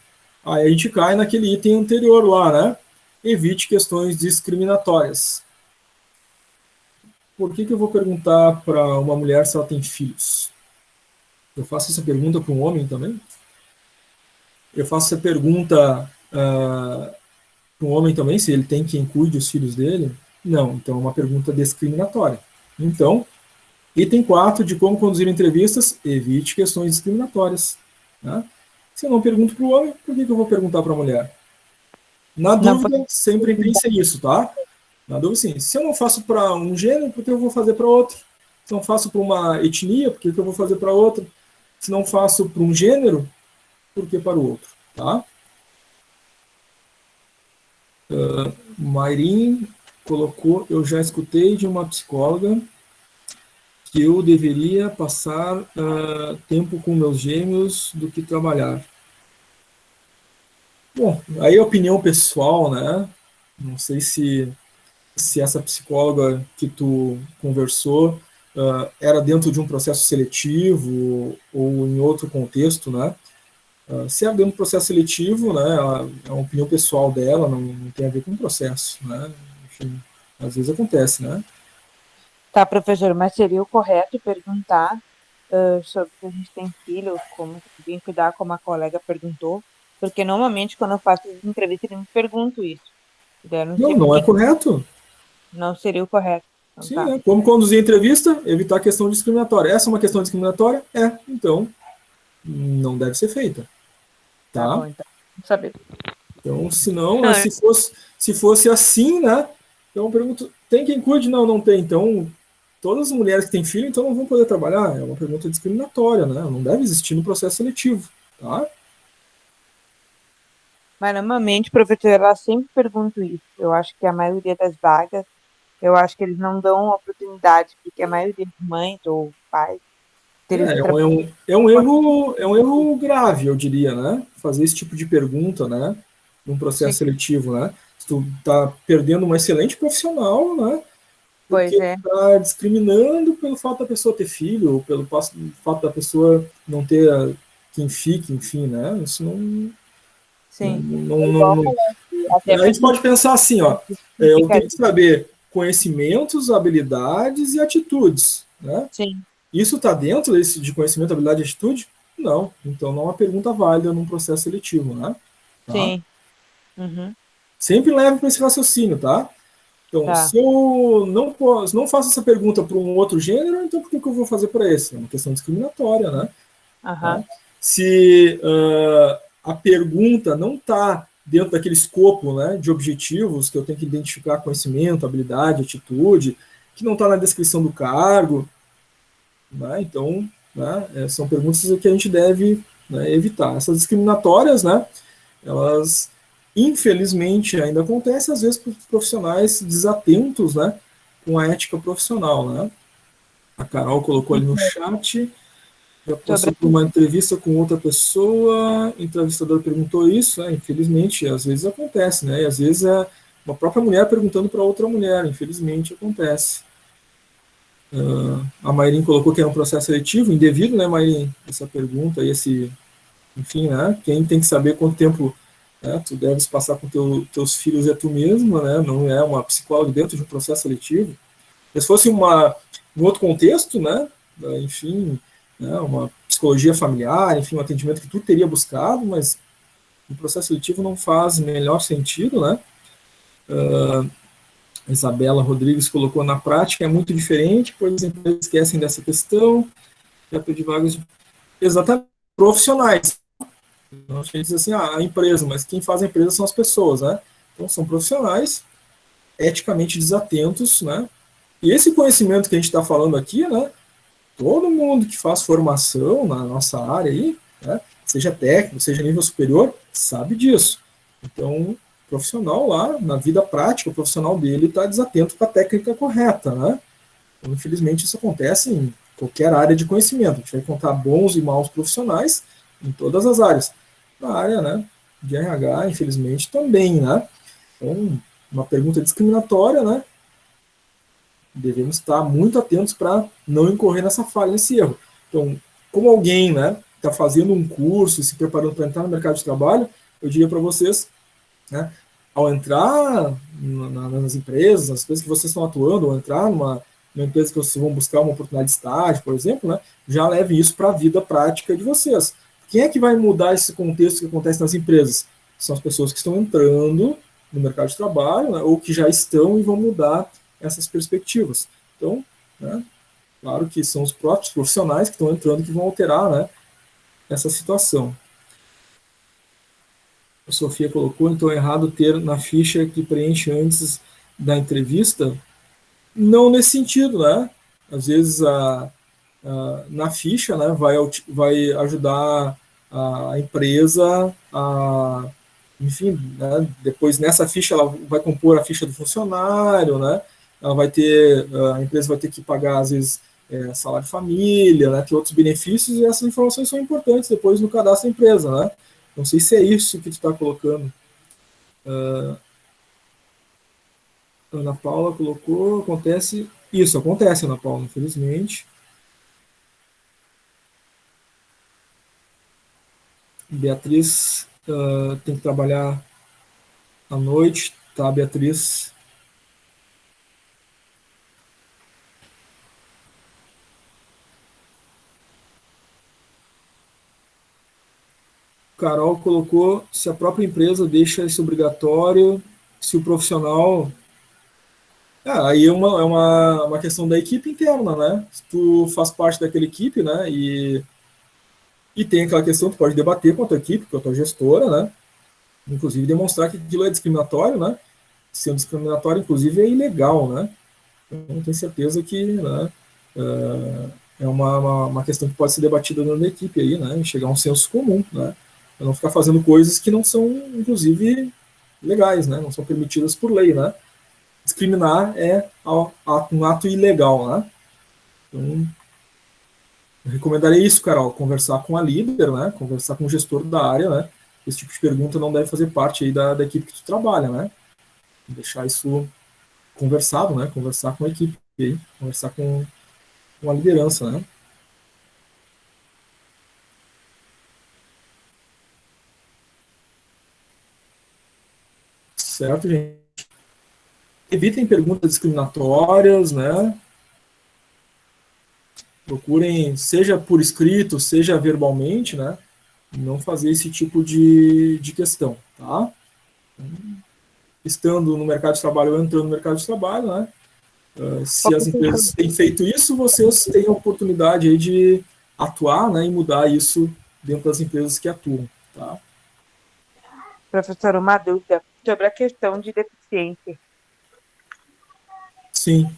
Aí a gente cai naquele item anterior lá, né? Evite questões discriminatórias. Por que eu vou perguntar para uma mulher se ela tem filhos? Eu faço essa pergunta para um homem também? Eu faço essa pergunta para um homem também, se ele tem quem cuide os filhos dele? Não, então é uma pergunta discriminatória. Então, item 4 de como conduzir entrevistas, evite questões discriminatórias. Né? Se eu não pergunto para o homem, por que eu vou perguntar para a mulher? Na dúvida, sempre pense nisso, tá? Na dúvida, sim. Se eu não faço para um gênero, por que eu vou fazer para outro? Se não faço para uma etnia, por que eu vou fazer para outra? Se não faço para um gênero, por que para o outro? Tá? Mairim colocou, eu já escutei de uma psicóloga que eu deveria passar tempo com meus gêmeos do que trabalhar. Bom, aí é opinião pessoal, né? Não sei se essa psicóloga que tu conversou era dentro de um processo seletivo ou em outro contexto, né? Se é dentro do processo seletivo, né, é uma opinião pessoal dela, não tem a ver com o processo, né? Enfim, às vezes acontece, né? Tá, professor, mas seria o correto perguntar sobre se a gente tem filho, como bem cuidar, como a colega perguntou, porque normalmente quando eu faço as entrevistas eu me pergunto isso. Não é correto. Não seria o correto. Então, sim, tá. Né? Como conduzir a entrevista, evitar a questão discriminatória. Essa é uma questão discriminatória? Então não deve ser feita. Tá? Tá bom, então. Vamos saber. Então, se não, né, se fosse assim, né? Então eu pergunto, tem quem cuide? Não tem. Então, todas as mulheres que têm filho, então não vão poder trabalhar. É uma pergunta discriminatória, né? Não deve existir no processo seletivo, tá? Mas normalmente, professor, ela sempre pergunta isso. Eu acho que a maioria das vagas, eu acho que eles não dão oportunidade, porque a maioria das mães ou pais... É um erro grave, eu diria, né? Fazer esse tipo de pergunta, né? Num processo seletivo, né? Tu tá perdendo uma excelente profissional, né? Porque tá discriminando pelo fato da pessoa ter filho, ou pelo fato da pessoa não ter quem fique, enfim, né? Isso não... Sim. A gente pode pensar assim, ó, eu tenho que saber conhecimentos, habilidades e atitudes, né? Sim. Isso está dentro desse de conhecimento, habilidade e atitude? Não. Então não é uma pergunta válida num processo seletivo, né? Tá? Sim. Uhum. Sempre leve para esse raciocínio, tá? Então, se eu não faço essa pergunta para um outro gênero, então por que eu vou fazer para esse? É uma questão discriminatória, né? Tá? Se a pergunta não está dentro daquele escopo, né, de objetivos que eu tenho que identificar conhecimento, habilidade, atitude, que não está na descrição do cargo, né, então, né, são perguntas que a gente deve, né, evitar. Essas discriminatórias, né, elas infelizmente ainda acontecem às vezes por profissionais desatentos, né, com a ética profissional, né. A Carol colocou ali no chat. Já passou por uma entrevista com outra pessoa, o entrevistador perguntou isso, infelizmente, às vezes acontece, né? E às vezes é uma própria mulher perguntando para outra mulher, infelizmente acontece. A Mairim colocou que era um processo seletivo, indevido, né, Mairim? Essa pergunta e enfim, né? Quem tem que saber quanto tempo, né, tu deves passar com teus filhos é tu mesmo, né? Não é uma psicóloga dentro de um processo seletivo. Se fosse um outro contexto, né? Enfim, uma psicologia familiar, enfim, um atendimento que tu teria buscado, mas o processo seletivo não faz melhor sentido, né? A Isabela Rodrigues colocou: na prática é muito diferente, pois as empresas esquecem dessa questão, já de vagas exatamente profissionais. Então, a gente diz assim, a empresa, mas quem faz a empresa são as pessoas, né? Então, são profissionais eticamente desatentos, né? E esse conhecimento que a gente está falando aqui, né? Todo mundo que faz formação na nossa área aí, né? Seja técnico, seja nível superior, sabe disso. Então, o profissional lá, na vida prática, o profissional dele está desatento com a técnica correta, né? Então, infelizmente, isso acontece em qualquer área de conhecimento. A gente vai encontrar bons e maus profissionais em todas as áreas. Na área, né, de RH, infelizmente, também, né? Então, uma pergunta discriminatória, né? Devemos estar muito atentos para não incorrer nessa falha, nesse erro. Então, como alguém, né, está fazendo um curso, se preparando para entrar no mercado de trabalho, eu diria para vocês, né, ao entrar nas empresas, nas empresas que vocês estão atuando, ou entrar numa empresa que vocês vão buscar uma oportunidade de estágio, por exemplo, né, já leve isso para a vida prática de vocês. Quem é que vai mudar esse contexto que acontece nas empresas? São as pessoas que estão entrando no mercado de trabalho, né, ou que já estão e vão mudar essas perspectivas. Então, né, claro que são os próprios profissionais que estão entrando que vão alterar, né, essa situação. A Sofia colocou: então é errado ter na ficha que preenche antes da entrevista? Não nesse sentido, né? Às vezes na ficha, né, vai ajudar a empresa a, enfim, né, depois nessa ficha ela vai compor a ficha do funcionário, né? Ela vai ter, a empresa vai ter que pagar às vezes salário de família, né, ter outros benefícios, e essas informações são importantes depois no cadastro da empresa, né? Não sei se é isso que tu está colocando. Ana Paula colocou: acontece. Isso acontece, Ana Paula, infelizmente. Beatriz tem que trabalhar à noite, tá, Beatriz? Carol colocou: se a própria empresa deixa isso obrigatório, se o profissional... aí é uma questão da equipe interna, né? Se tu faz parte daquela equipe, né, e tem aquela questão, tu pode debater com a tua equipe, com a tua gestora, né? Inclusive demonstrar que aquilo é discriminatório, né? Sendo discriminatório, inclusive, é ilegal, né? Então, tenho certeza que, né, é uma questão que pode ser debatida dentro da equipe aí, né? E chegar a um senso comum, né? Para não ficar fazendo coisas que não são, inclusive, legais, né? Não são permitidas por lei, né? Discriminar é um ato ilegal, né? Então, eu recomendaria isso, Carol: conversar com a líder, né? Conversar com o gestor da área, né? Esse tipo de pergunta não deve fazer parte aí da equipe que tu trabalha, né? Deixar isso conversado, né? Conversar com a equipe, aí, conversar com a liderança, né? Certo, gente? Evitem perguntas discriminatórias, né? Procurem, seja por escrito, seja verbalmente, né, não fazer esse tipo de questão, tá? Estando no mercado de trabalho ou entrando no mercado de trabalho, né, se as empresas têm feito isso, vocês têm a oportunidade aí de atuar, né, e mudar isso dentro das empresas que atuam, tá? Professor, uma dúvida sobre a questão de deficiência. Sim.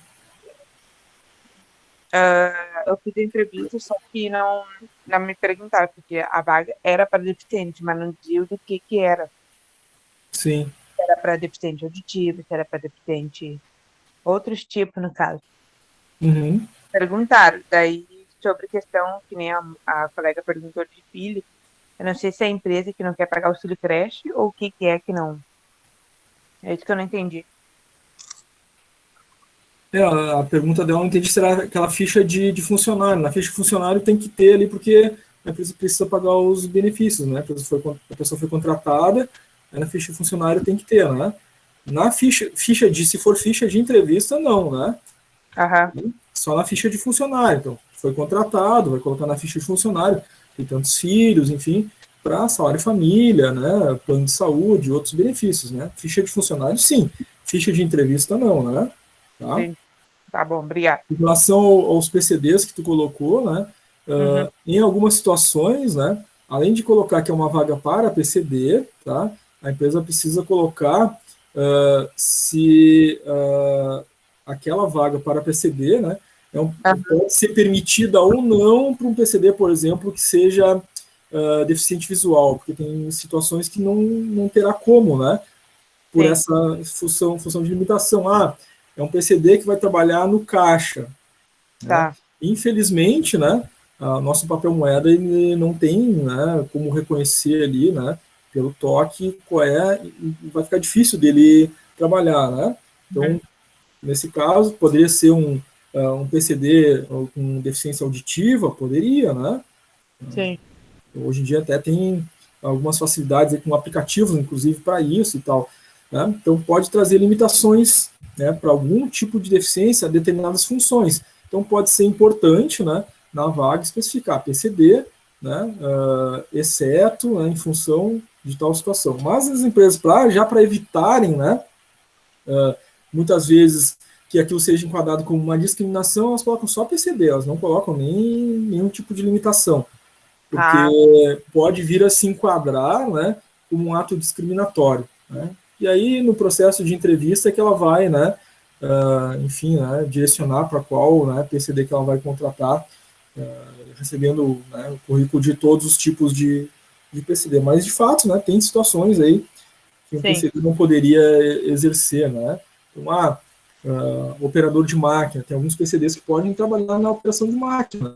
Eu fiz a entrevista, só que não me perguntaram, porque a vaga era para deficiente, mas não dizia do que era. Sim. Se era para deficiente auditivo, se era para deficiente outros tipos, no caso. Uhum. Perguntaram, daí sobre questão, que nem a colega perguntou de filho, eu não sei se é a empresa que não quer pagar o auxílio creche ou o que é que não. É isso que eu não entendi. A pergunta dela, não entendi se era aquela ficha de funcionário. Na ficha de funcionário tem que ter ali, porque a empresa precisa pagar os benefícios, né? A pessoa foi contratada, aí na ficha de funcionário tem que ter, né? Na ficha se for ficha de entrevista, não, né? Uhum. Só na ficha de funcionário. Então, foi contratado, vai colocar na ficha de funcionário, tem tantos filhos, enfim, para salário e família, né? Plano de saúde, outros benefícios, né? Ficha de funcionário, sim. ficha de entrevista não, né? Tá? Sim. Tá bom, obrigado. Em relação aos PCDs que tu colocou, né? Em algumas situações, né? Além de colocar que é uma vaga para PCD, tá? A empresa precisa colocar se aquela vaga para PCD, né? Pode ser permitida ou não para um PCD, por exemplo, que seja deficiente visual, porque tem situações que não terá como, né? Por Sim. essa função de limitação. É um PCD que vai trabalhar no caixa. Tá. Né? Infelizmente, né, nosso papel moeda ele não tem, né, como reconhecer ali, né, pelo toque qual é, e vai ficar difícil dele trabalhar, né? Então, nesse caso, poderia ser um PCD com deficiência auditiva, poderia, né? Sim. Hoje em dia até tem algumas facilidades aí, com aplicativos, inclusive, para isso e tal. Né? Então, pode trazer limitações, né, para algum tipo de deficiência a determinadas funções. Então, pode ser importante, né, na vaga especificar PCD, né, exceto, né, em função de tal situação. Mas as empresas, já para evitarem, né, muitas vezes que aquilo seja enquadrado como uma discriminação, elas colocam só PCD, elas não colocam nenhum tipo de limitação, porque pode vir a se enquadrar, né, como um ato discriminatório, né? E aí, no processo de entrevista, é que ela vai, né, enfim, né, direcionar para qual, né, PCD que ela vai contratar, recebendo, né, o currículo de todos os tipos de PCD. Mas, de fato, né, tem situações aí que o PCD não poderia exercer, né? Então, operador de máquina, tem alguns PCDs que podem trabalhar na operação de máquina,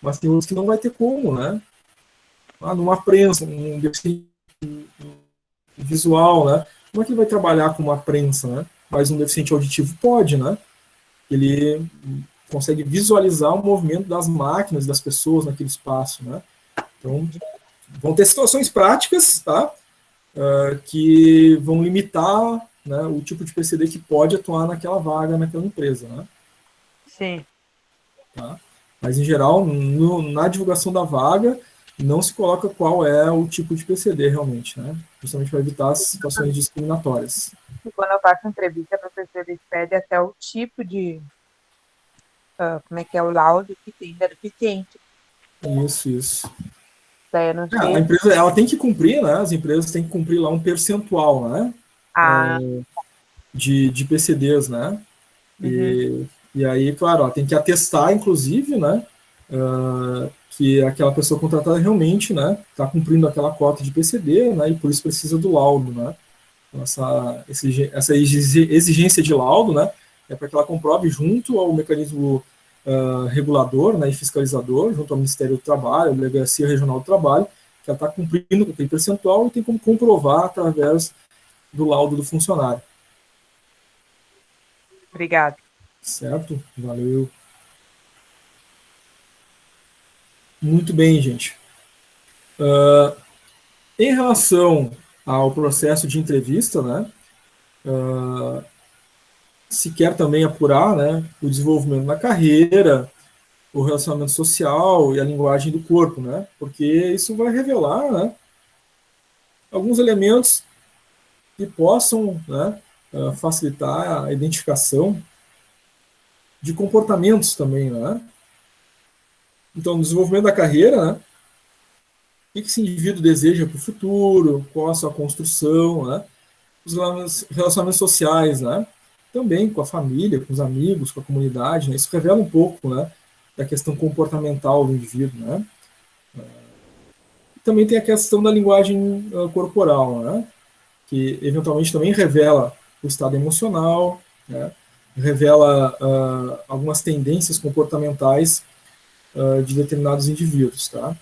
mas tem outros que não vai ter como, né? Numa prensa, um deficiente visual, né? Como é que ele vai trabalhar com uma prensa, né? Mas um deficiente auditivo pode, né? Ele consegue visualizar o movimento das máquinas, das pessoas naquele espaço, né? Então, vão ter situações práticas, tá? Que vão limitar, né, o tipo de PCD que pode atuar naquela vaga, naquela empresa, né? Sim. Tá? Mas, em geral, na divulgação da vaga, não se coloca qual é o tipo de PCD realmente, né? Justamente para evitar as situações discriminatórias. E quando eu faço entrevista, a professora eles pedem até o tipo de, como é que é o laudo que tem da deficiente. Isso. Daí eu não sei. A empresa, ela tem que cumprir, né? As empresas têm que cumprir lá um percentual, né? De PCDs, né? E aí, claro, ela tem que atestar, inclusive, né? Que aquela pessoa contratada realmente, né, está cumprindo aquela cota de PCD, né, e por isso precisa do laudo, né. Então, essa exigência de laudo, né, é para que ela comprove junto ao mecanismo regulador, né, e fiscalizador, junto ao Ministério do Trabalho, à Delegacia Regional do Trabalho, que ela está cumprindo com aquele percentual e tem como comprovar através do laudo do funcionário. Obrigada. Certo? Valeu. Muito bem, gente. Em relação ao processo de entrevista, né, se quer também apurar, né, o desenvolvimento na carreira, o relacionamento social e a linguagem do corpo, né, porque isso vai revelar, né, alguns elementos que possam, né, facilitar a identificação de comportamentos também, né. Então, no desenvolvimento da carreira, né, o que esse indivíduo deseja para o futuro, qual a sua construção, né, os relacionamentos sociais, né, também com a família, com os amigos, com a comunidade, né, isso revela um pouco, né, da questão comportamental do indivíduo, né. Também tem a questão da linguagem corporal, né, que eventualmente também revela o estado emocional, né, revela algumas tendências comportamentais de determinados indivíduos, tá.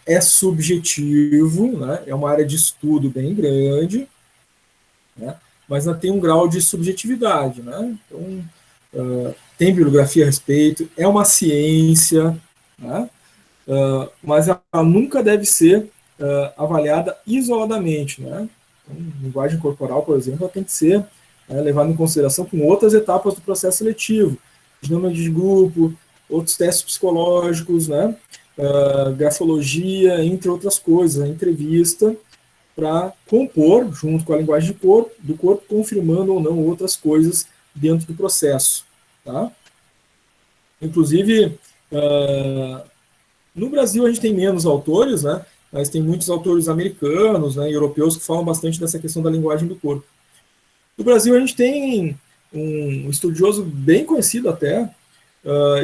É subjetivo, né, é uma área de estudo bem grande, né, mas ainda tem um grau de subjetividade, né, então tem bibliografia a respeito, é uma ciência, né, mas ela nunca deve ser avaliada isoladamente, né. Então, linguagem corporal, por exemplo, ela tem que ser levada em consideração com outras etapas do processo seletivo, dinâmica de grupo, outros testes psicológicos, né, grafologia, entre outras coisas, a entrevista, para compor, junto com a linguagem do corpo, confirmando ou não outras coisas dentro do processo. Tá? Inclusive, no Brasil a gente tem menos autores, né, mas tem muitos autores americanos, né, e europeus que falam bastante dessa questão da linguagem do corpo. No Brasil a gente tem um estudioso bem conhecido até,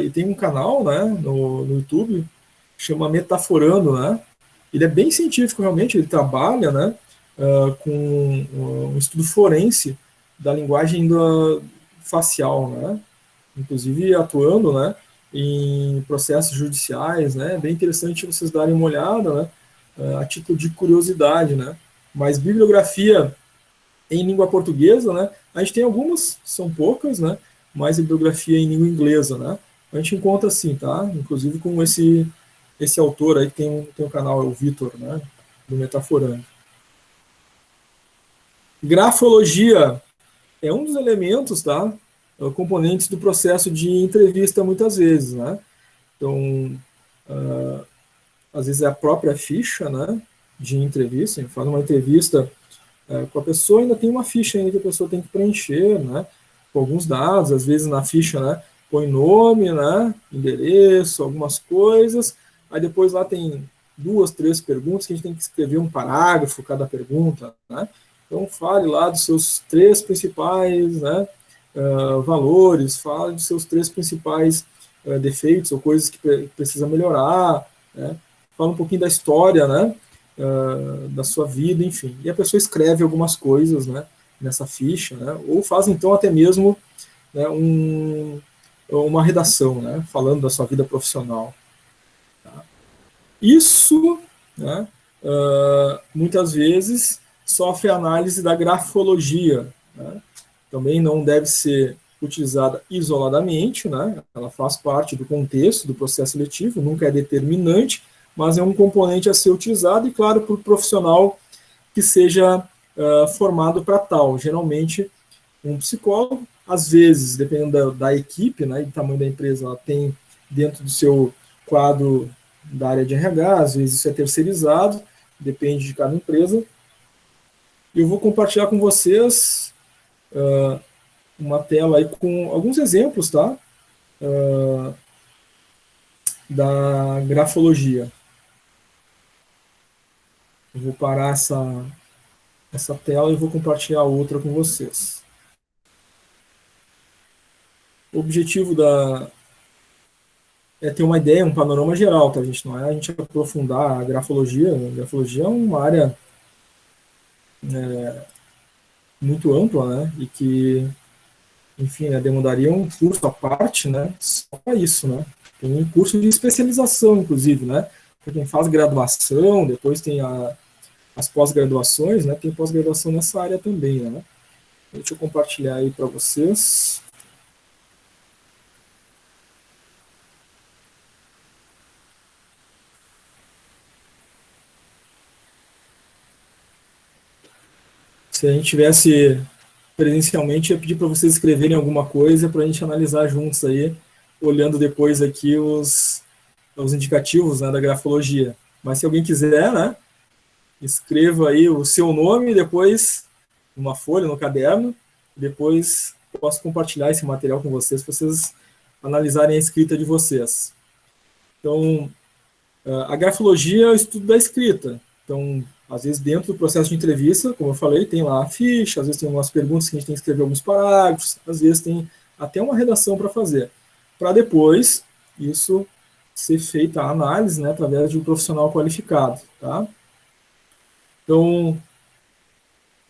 e tem um canal, né, no YouTube, que chama Metaforando, né? Ele é bem científico realmente, ele trabalha, né, com um estudo forense da linguagem facial, né? Inclusive atuando, né, em processos judiciais, né? Bem interessante vocês darem uma olhada, né, a título de curiosidade, né? Mas bibliografia em língua portuguesa, né? A gente tem algumas, são poucas, né? Mas bibliografia em língua inglesa, né? A gente encontra assim, tá? Inclusive com esse autor aí que tem um canal, é o Vitor, né? Do Metaforando. Grafologia é um dos elementos, tá? Componentes do processo de entrevista muitas vezes, né? Então, às vezes é a própria ficha, né? De entrevista, a gente faz uma entrevista com a pessoa, ainda tem uma ficha ainda que a pessoa tem que preencher, né, com alguns dados, às vezes na ficha, né, põe nome, né, endereço, algumas coisas, aí depois lá tem 2, 3 perguntas que a gente tem que escrever um parágrafo cada pergunta, né, então fale lá dos seus 3 principais, né, valores, fale dos seus 3 principais defeitos ou coisas que precisa melhorar, né, fala um pouquinho da história, né, da sua vida, enfim. E a pessoa escreve algumas coisas, né, nessa ficha, né, ou faz então até mesmo, né, uma redação, né, falando da sua vida profissional. Tá? Isso, né, muitas vezes sofre análise da grafologia, né, também não deve ser utilizada isoladamente, né, ela faz parte do contexto do processo seletivo, nunca é determinante, mas é um componente a ser utilizado, e claro, por profissional que seja formado para tal. Geralmente, um psicólogo, às vezes, dependendo da equipe, né, e do tamanho da empresa, ela tem dentro do seu quadro da área de RH, às vezes isso é terceirizado, depende de cada empresa. E eu vou compartilhar com vocês uma tela aí com alguns exemplos, tá? Da grafologia. Eu vou parar essa tela e vou compartilhar outra com vocês. O objetivo é ter uma ideia, um panorama geral, tá, gente? Não é a gente aprofundar a grafologia. A grafologia é uma área muito ampla, né? E que, enfim, né, demandaria um curso à parte, né? Só para isso, né? Tem um curso de especialização, inclusive, né? Para quem faz graduação, depois tem as pós-graduações, né? Tem pós-graduação nessa área também, né? Deixa eu compartilhar aí para vocês. Se a gente tivesse presencialmente, eu ia pedir para vocês escreverem alguma coisa para a gente analisar juntos aí, olhando depois aqui os indicativos, né, da grafologia. Mas se alguém quiser, né, escreva aí o seu nome, depois numa folha, no caderno, depois posso compartilhar esse material com vocês, para vocês analisarem a escrita de vocês. Então, a grafologia é o estudo da escrita. Então, às vezes, dentro do processo de entrevista, como eu falei, tem lá a ficha, às vezes tem umas perguntas que a gente tem que escrever alguns parágrafos, às vezes tem até uma redação para fazer, para depois isso ser feita a análise, né, através de um profissional qualificado. Tá? Então,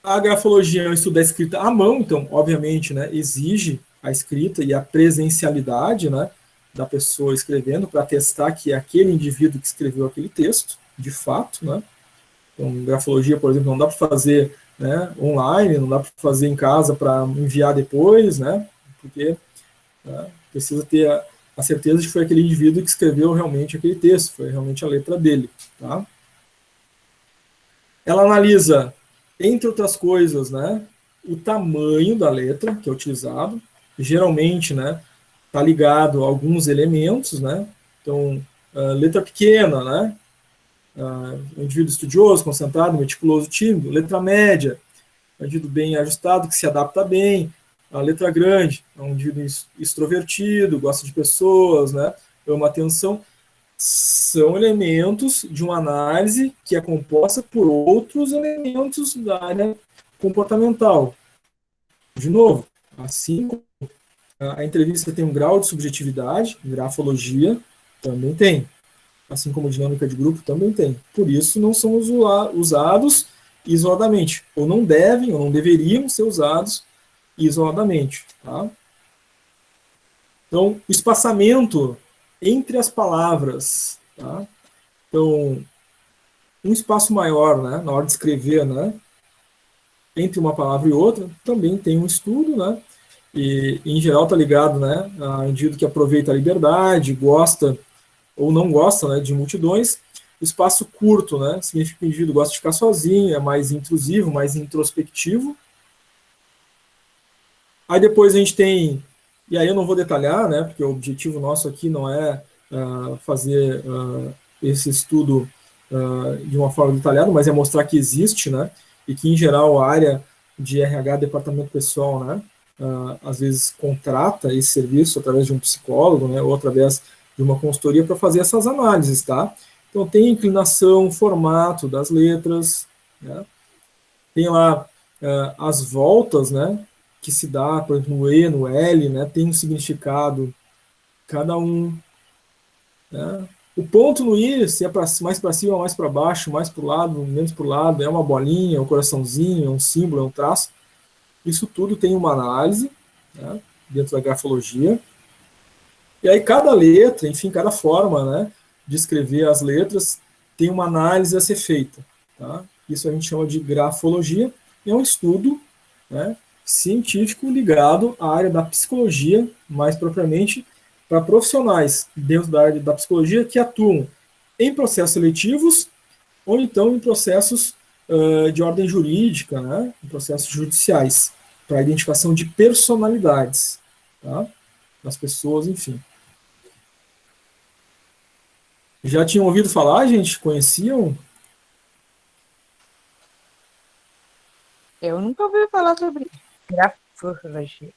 a grafologia é um estudo da escrita à mão, então, obviamente, né, exige a escrita e a presencialidade, né, da pessoa escrevendo, para testar que é aquele indivíduo que escreveu aquele texto, de fato, né. Então, grafologia, por exemplo, não dá para fazer, né, online, não dá para fazer em casa para enviar depois, né, porque precisa ter a certeza de que foi aquele indivíduo que escreveu realmente aquele texto, foi realmente a letra dele. Tá? Ela analisa, entre outras coisas, né, o tamanho da letra que é utilizado, geralmente, né, está ligado a alguns elementos, né, então, letra pequena, né, um indivíduo estudioso, concentrado, meticuloso, tímido. Letra média, um indivíduo bem ajustado, que se adapta bem. A letra grande, é um indivíduo extrovertido, gosta de pessoas, né, ama atenção. São elementos de uma análise que é composta por outros elementos da área comportamental. De novo, assim como a entrevista tem um grau de subjetividade, grafologia também tem, assim como dinâmica de grupo também tem. Por isso, não são usados isoladamente, ou não devem, ou não deveriam ser usados isoladamente. Tá? Então, o espaçamento entre as palavras. Tá? Então, um espaço maior, né, na hora de escrever, né, entre uma palavra e outra, também tem um estudo, né, e em geral está ligado, né, a indivíduo que aproveita a liberdade, gosta ou não gosta, né, de multidões. O espaço curto, né, significa que o indivíduo gosta de ficar sozinho, é mais intrusivo, mais introspectivo. Aí depois a gente tem, e aí eu não vou detalhar, né, porque o objetivo nosso aqui não é fazer esse estudo de uma forma detalhada, mas é mostrar que existe, né, e que em geral a área de RH, departamento pessoal, né, às vezes contrata esse serviço através de um psicólogo, né, ou através de uma consultoria para fazer essas análises, tá? Então tem inclinação, formato das letras, né? Tem lá as voltas, né, que se dá, por exemplo, no E, no L, né, tem um significado cada um, né? O ponto no I, se é mais para cima, mais para baixo, mais para o lado, menos para o lado, é uma bolinha, é um coraçãozinho, é um símbolo, é um traço. Isso tudo tem uma análise, né, dentro da grafologia. E aí cada letra, enfim, cada forma, né, de escrever as letras tem uma análise a ser feita. Tá? Isso a gente chama de grafologia. E é um estudo, né, científico ligado à área da psicologia, mais propriamente para profissionais dentro da área da psicologia que atuam em processos seletivos ou então em processos de ordem jurídica, né, em processos judiciais, para a identificação de personalidades, tá, das pessoas, enfim. Já tinham ouvido falar, gente? Conheciam? Eu nunca ouvi falar sobre grafologia.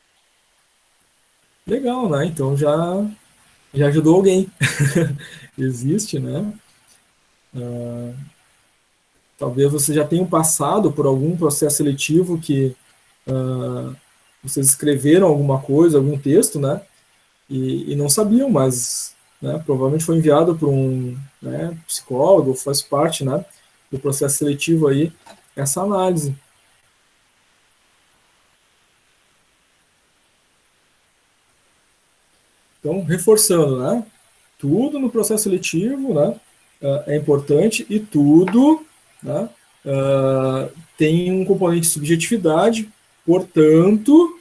Legal, né? Então já ajudou alguém. Existe, né? Talvez você já tenha passado por algum processo seletivo que vocês escreveram alguma coisa, algum texto, né? E não sabiam, mas né, provavelmente foi enviado para um, né, psicólogo, faz parte, né, do processo seletivo aí, essa análise. Então, reforçando, né? Tudo no processo seletivo, né, é importante e tudo, né, tem um componente de subjetividade, portanto,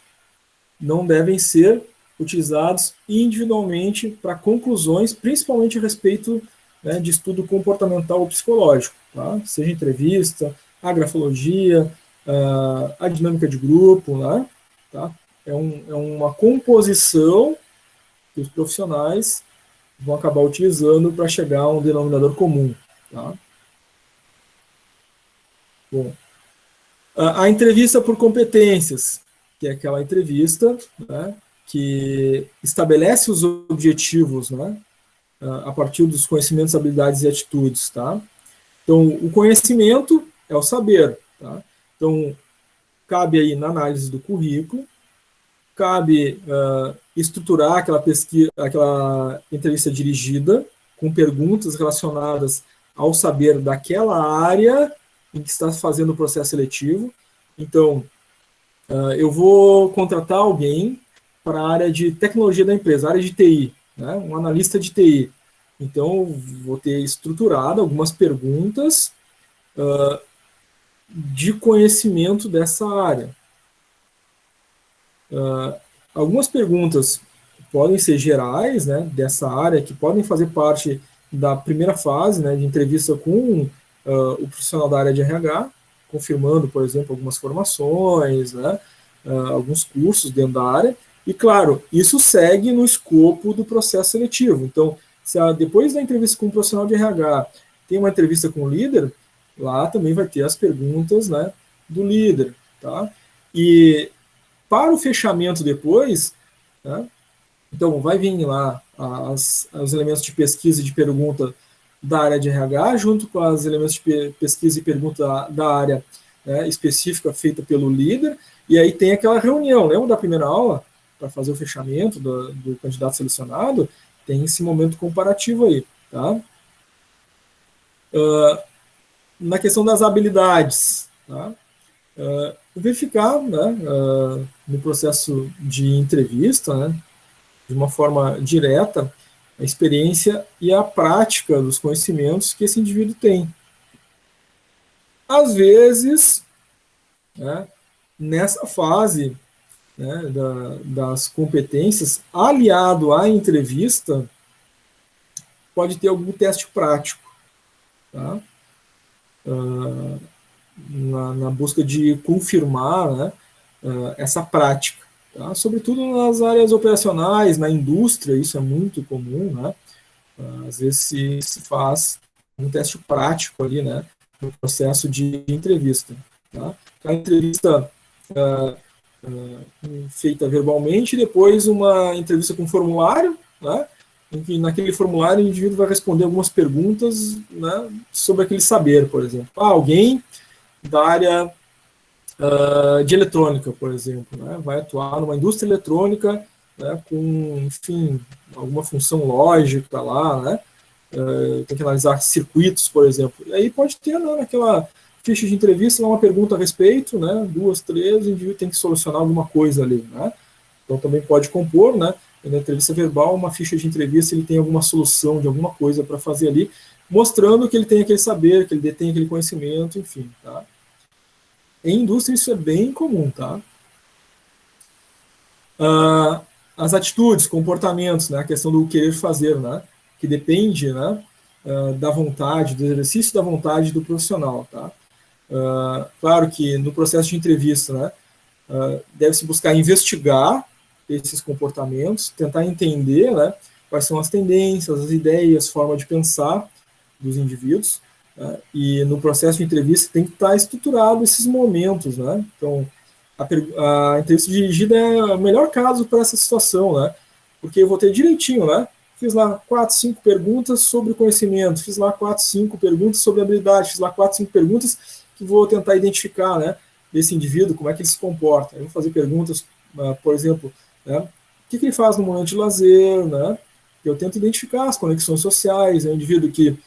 não devem ser utilizados individualmente para conclusões, principalmente a respeito, né, de estudo comportamental ou psicológico, tá? Seja entrevista, a grafologia, a dinâmica de grupo, né? Tá? É uma composição que os profissionais vão acabar utilizando para chegar a um denominador comum. Tá? Bom, a entrevista por competências, que é aquela entrevista, né, que estabelece os objetivos, né, a partir dos conhecimentos, habilidades e atitudes. Tá? Então, o conhecimento é o saber. Tá? Então, cabe aí na análise do currículo, cabe estruturar aquela pesquisa, aquela entrevista dirigida com perguntas relacionadas ao saber daquela área em que está fazendo o processo seletivo. Então, eu vou contratar alguém para a área de tecnologia da empresa, área de TI, né, um analista de TI. Então, vou ter estruturado algumas perguntas de conhecimento dessa área. Algumas perguntas podem ser gerais, né, dessa área, que podem fazer parte da primeira fase, né, de entrevista com o profissional da área de RH, confirmando, por exemplo, algumas formações, né, alguns cursos dentro da área, e, claro, isso segue no escopo do processo seletivo. Então, se depois da entrevista com o profissional de RH tem uma entrevista com o líder, lá também vai ter as perguntas, né, do líder, tá? E para o fechamento depois, né, então vai vir lá os elementos de pesquisa e de pergunta da área de RH, junto com os elementos de pesquisa e pergunta da área, né, específica feita pelo líder, e aí tem aquela reunião, lembra da primeira aula? Para fazer o fechamento do candidato selecionado, tem esse momento comparativo aí, tá? Na questão das habilidades, tá? Verificar, né, no processo de entrevista, né, de uma forma direta, a experiência e a prática dos conhecimentos que esse indivíduo tem. Às vezes, né, nessa fase, né, das competências, aliado à entrevista, pode ter algum teste prático, tá? Na busca de confirmar, né, essa prática, tá? Sobretudo nas áreas operacionais, na indústria, isso é muito comum, né? Às vezes se faz um teste prático ali, né, no processo de entrevista, tá? A entrevista feita verbalmente, e depois uma entrevista com formulário, né, em que naquele formulário o indivíduo vai responder algumas perguntas, né, sobre aquele saber, por exemplo. Alguém da área de eletrônica, por exemplo, né, vai atuar numa indústria eletrônica, né, com, enfim, alguma função lógica lá, né, tem que analisar circuitos, por exemplo. E aí pode ter, né, naquela ficha de entrevista uma pergunta a respeito, né, 2, 3, o indivíduo tem que solucionar alguma coisa ali, né. Então também pode compor, né, na entrevista verbal, uma ficha de entrevista, ele tem alguma solução de alguma coisa para fazer ali, mostrando que ele tem aquele saber, que ele detém aquele conhecimento, enfim, tá. Em indústria isso é bem comum, tá. As atitudes, comportamentos, né, a questão do querer fazer, né, que depende, né, da vontade, do exercício da vontade do profissional, tá. Claro que no processo de entrevista, né, deve-se buscar investigar esses comportamentos, tentar entender, né, quais são as tendências, as ideias, forma de pensar dos indivíduos, né, e no processo de entrevista tem que estar estruturado esses momentos, né. Então, a entrevista dirigida é o melhor caso para essa situação, né, porque eu vou ter direitinho, né, fiz lá 4, 5 perguntas sobre conhecimento, fiz lá 4, 5 perguntas sobre habilidade, fiz lá 4, 5 perguntas que vou tentar identificar, né, desse indivíduo, como é que ele se comporta. Eu vou fazer perguntas, por exemplo, né, o que ele faz no momento de lazer, né, eu tento identificar as conexões sociais, é um indivíduo que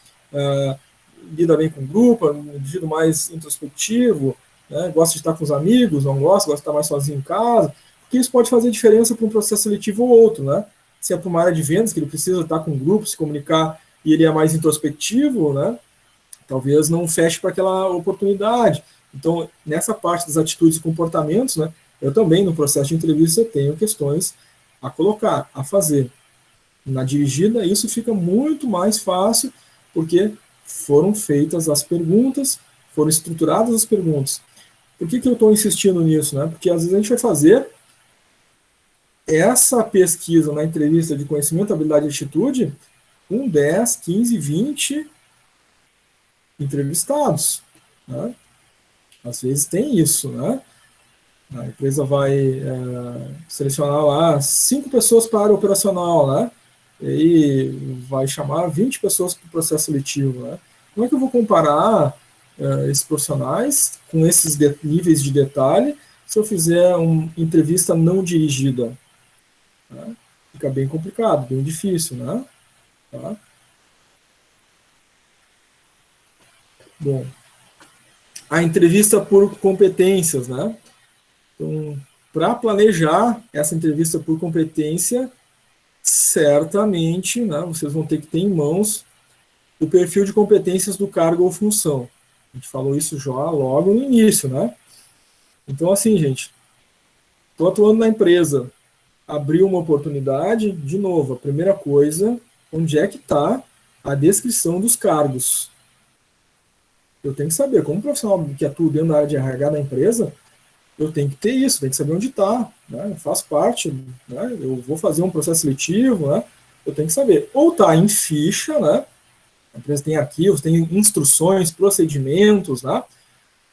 lida bem com o grupo, é um indivíduo mais introspectivo, né, gosta de estar com os amigos, não gosta de estar mais sozinho em casa, porque isso pode fazer diferença para um processo seletivo ou outro, né, se é para uma área de vendas, que ele precisa estar com um grupo, se comunicar, e ele é mais introspectivo, né, talvez não feche para aquela oportunidade. Então, nessa parte das atitudes e comportamentos, né, eu também, no processo de entrevista, tenho questões a colocar, a fazer. Na dirigida, isso fica muito mais fácil, porque foram feitas as perguntas, foram estruturadas as perguntas. Por que eu estou insistindo nisso? Né? Porque às vezes a gente vai fazer essa pesquisa na entrevista de conhecimento, habilidade e atitude com 10, 15, 20 entrevistados. Né? Às vezes tem isso, né? A empresa vai selecionar lá 5 pessoas para a área operacional, né? E aí vai chamar 20 pessoas para o processo seletivo, né? Como é que eu vou comparar esses profissionais com esses níveis de detalhe se eu fizer uma entrevista não dirigida? Né? Fica bem complicado, bem difícil, né? Tá? Bom, a entrevista por competências, né? Então, para planejar essa entrevista por competência, certamente, né, vocês vão ter que ter em mãos o perfil de competências do cargo ou função. A gente falou isso já logo no início, né? Então, assim, gente, estou atuando na empresa, abriu uma oportunidade, de novo, a primeira coisa, onde é que está a descrição dos cargos? Eu tenho que saber, como profissional que atua dentro da área de RH da empresa, eu tenho que ter isso, tenho que saber onde está, né? Faz parte, né? Eu vou fazer um processo seletivo, né? Eu tenho que saber. Ou está em ficha, né? A empresa tem arquivos, tem instruções, procedimentos, né,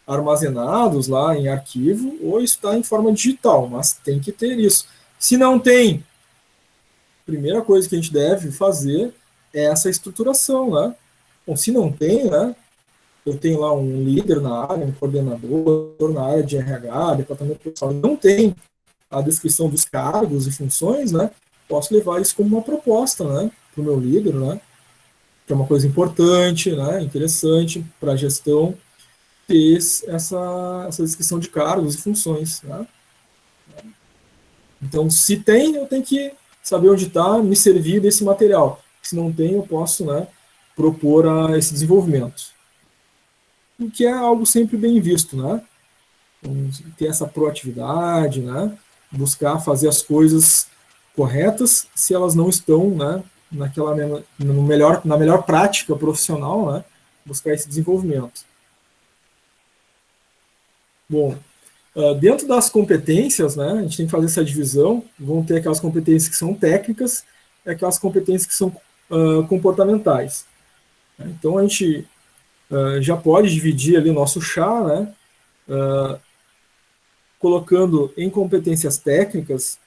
armazenados lá em arquivo, ou está em forma digital, mas tem que ter isso. Se não tem, a primeira coisa que a gente deve fazer é essa estruturação, né? Bom, se não tem, né, eu tenho lá um líder na área, um coordenador na área de RH, departamento pessoal, não tem a descrição dos cargos e funções, né, posso levar isso como uma proposta, né, para o meu líder, né, que é uma coisa importante, né, interessante para a gestão ter essa descrição de cargos e funções, né. Então, se tem, eu tenho que saber onde está, me servir desse material. Se não tem, eu posso, né, propor esse desenvolvimento. O que é algo sempre bem visto, né? Então, ter essa proatividade, né? Buscar fazer as coisas corretas se elas não estão, né, na melhor prática profissional, né? Buscar esse desenvolvimento. Bom, dentro das competências, né, a gente tem que fazer essa divisão. Vão ter aquelas competências que são técnicas e aquelas competências que são comportamentais. Então, a gente já pode dividir ali o nosso chá, né, colocando em competências técnicas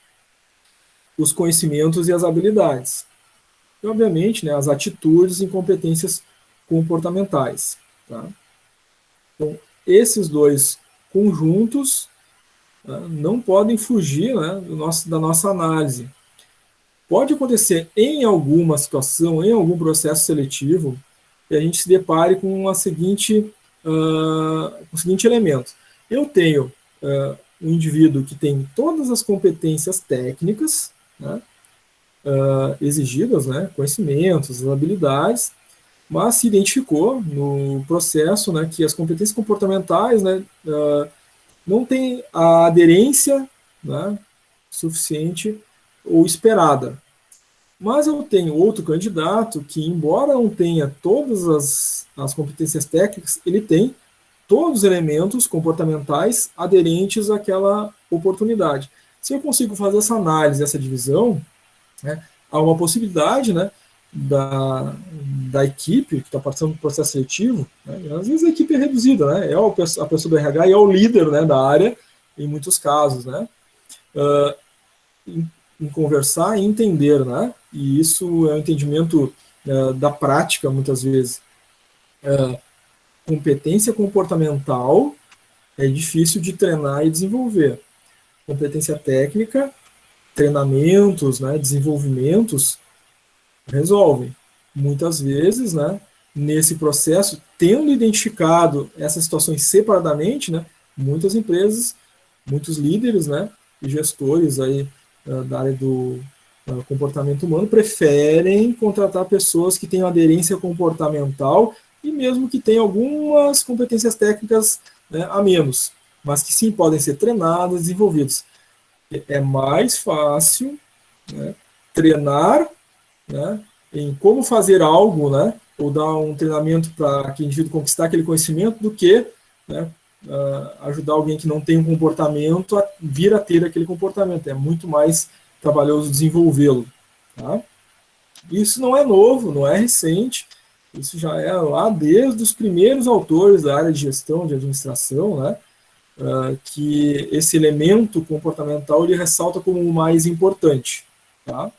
os conhecimentos e as habilidades. E, obviamente, né, as atitudes em competências comportamentais. Tá? Então, esses dois conjuntos não podem fugir, né, da nossa análise. Pode acontecer em alguma situação, em algum processo seletivo, que a gente se depare com o seguinte elemento. Eu tenho um indivíduo que tem todas as competências técnicas, né, exigidas, né, conhecimentos, habilidades, mas se identificou no processo, né, que as competências comportamentais, né, não têm a aderência, né, suficiente ou esperada. Mas eu tenho outro candidato que, embora não tenha todas as competências técnicas, ele tem todos os elementos comportamentais aderentes àquela oportunidade. Se eu consigo fazer essa análise, essa divisão, né, há uma possibilidade, né, da equipe que está participando do processo seletivo, né, às vezes a equipe é reduzida, né, é a pessoa do RH e é o líder, né, da área, em muitos casos, né, em conversar e entender, né, e isso é um entendimento da prática, muitas vezes. Competência comportamental é difícil de treinar e desenvolver. Competência técnica, treinamentos, né, desenvolvimentos, resolvem. Muitas vezes, né, nesse processo, tendo identificado essas situações separadamente, né, muitas empresas, muitos líderes, né, e gestores aí da área do comportamento humano preferem contratar pessoas que tenham aderência comportamental e mesmo que tenham algumas competências técnicas, né, a menos, mas que sim podem ser treinadas, desenvolvidas. É mais fácil, né, treinar, né, em como fazer algo, né, ou dar um treinamento para aquele indivíduo conquistar aquele conhecimento, do que, né, ajudar alguém que não tem um comportamento a vir a ter aquele comportamento. É muito mais trabalhoso desenvolvê-lo. Tá? Isso não é novo, não é recente, isso já é lá desde os primeiros autores da área de gestão, de administração, né, que esse elemento comportamental ele ressalta como o mais importante. Tá?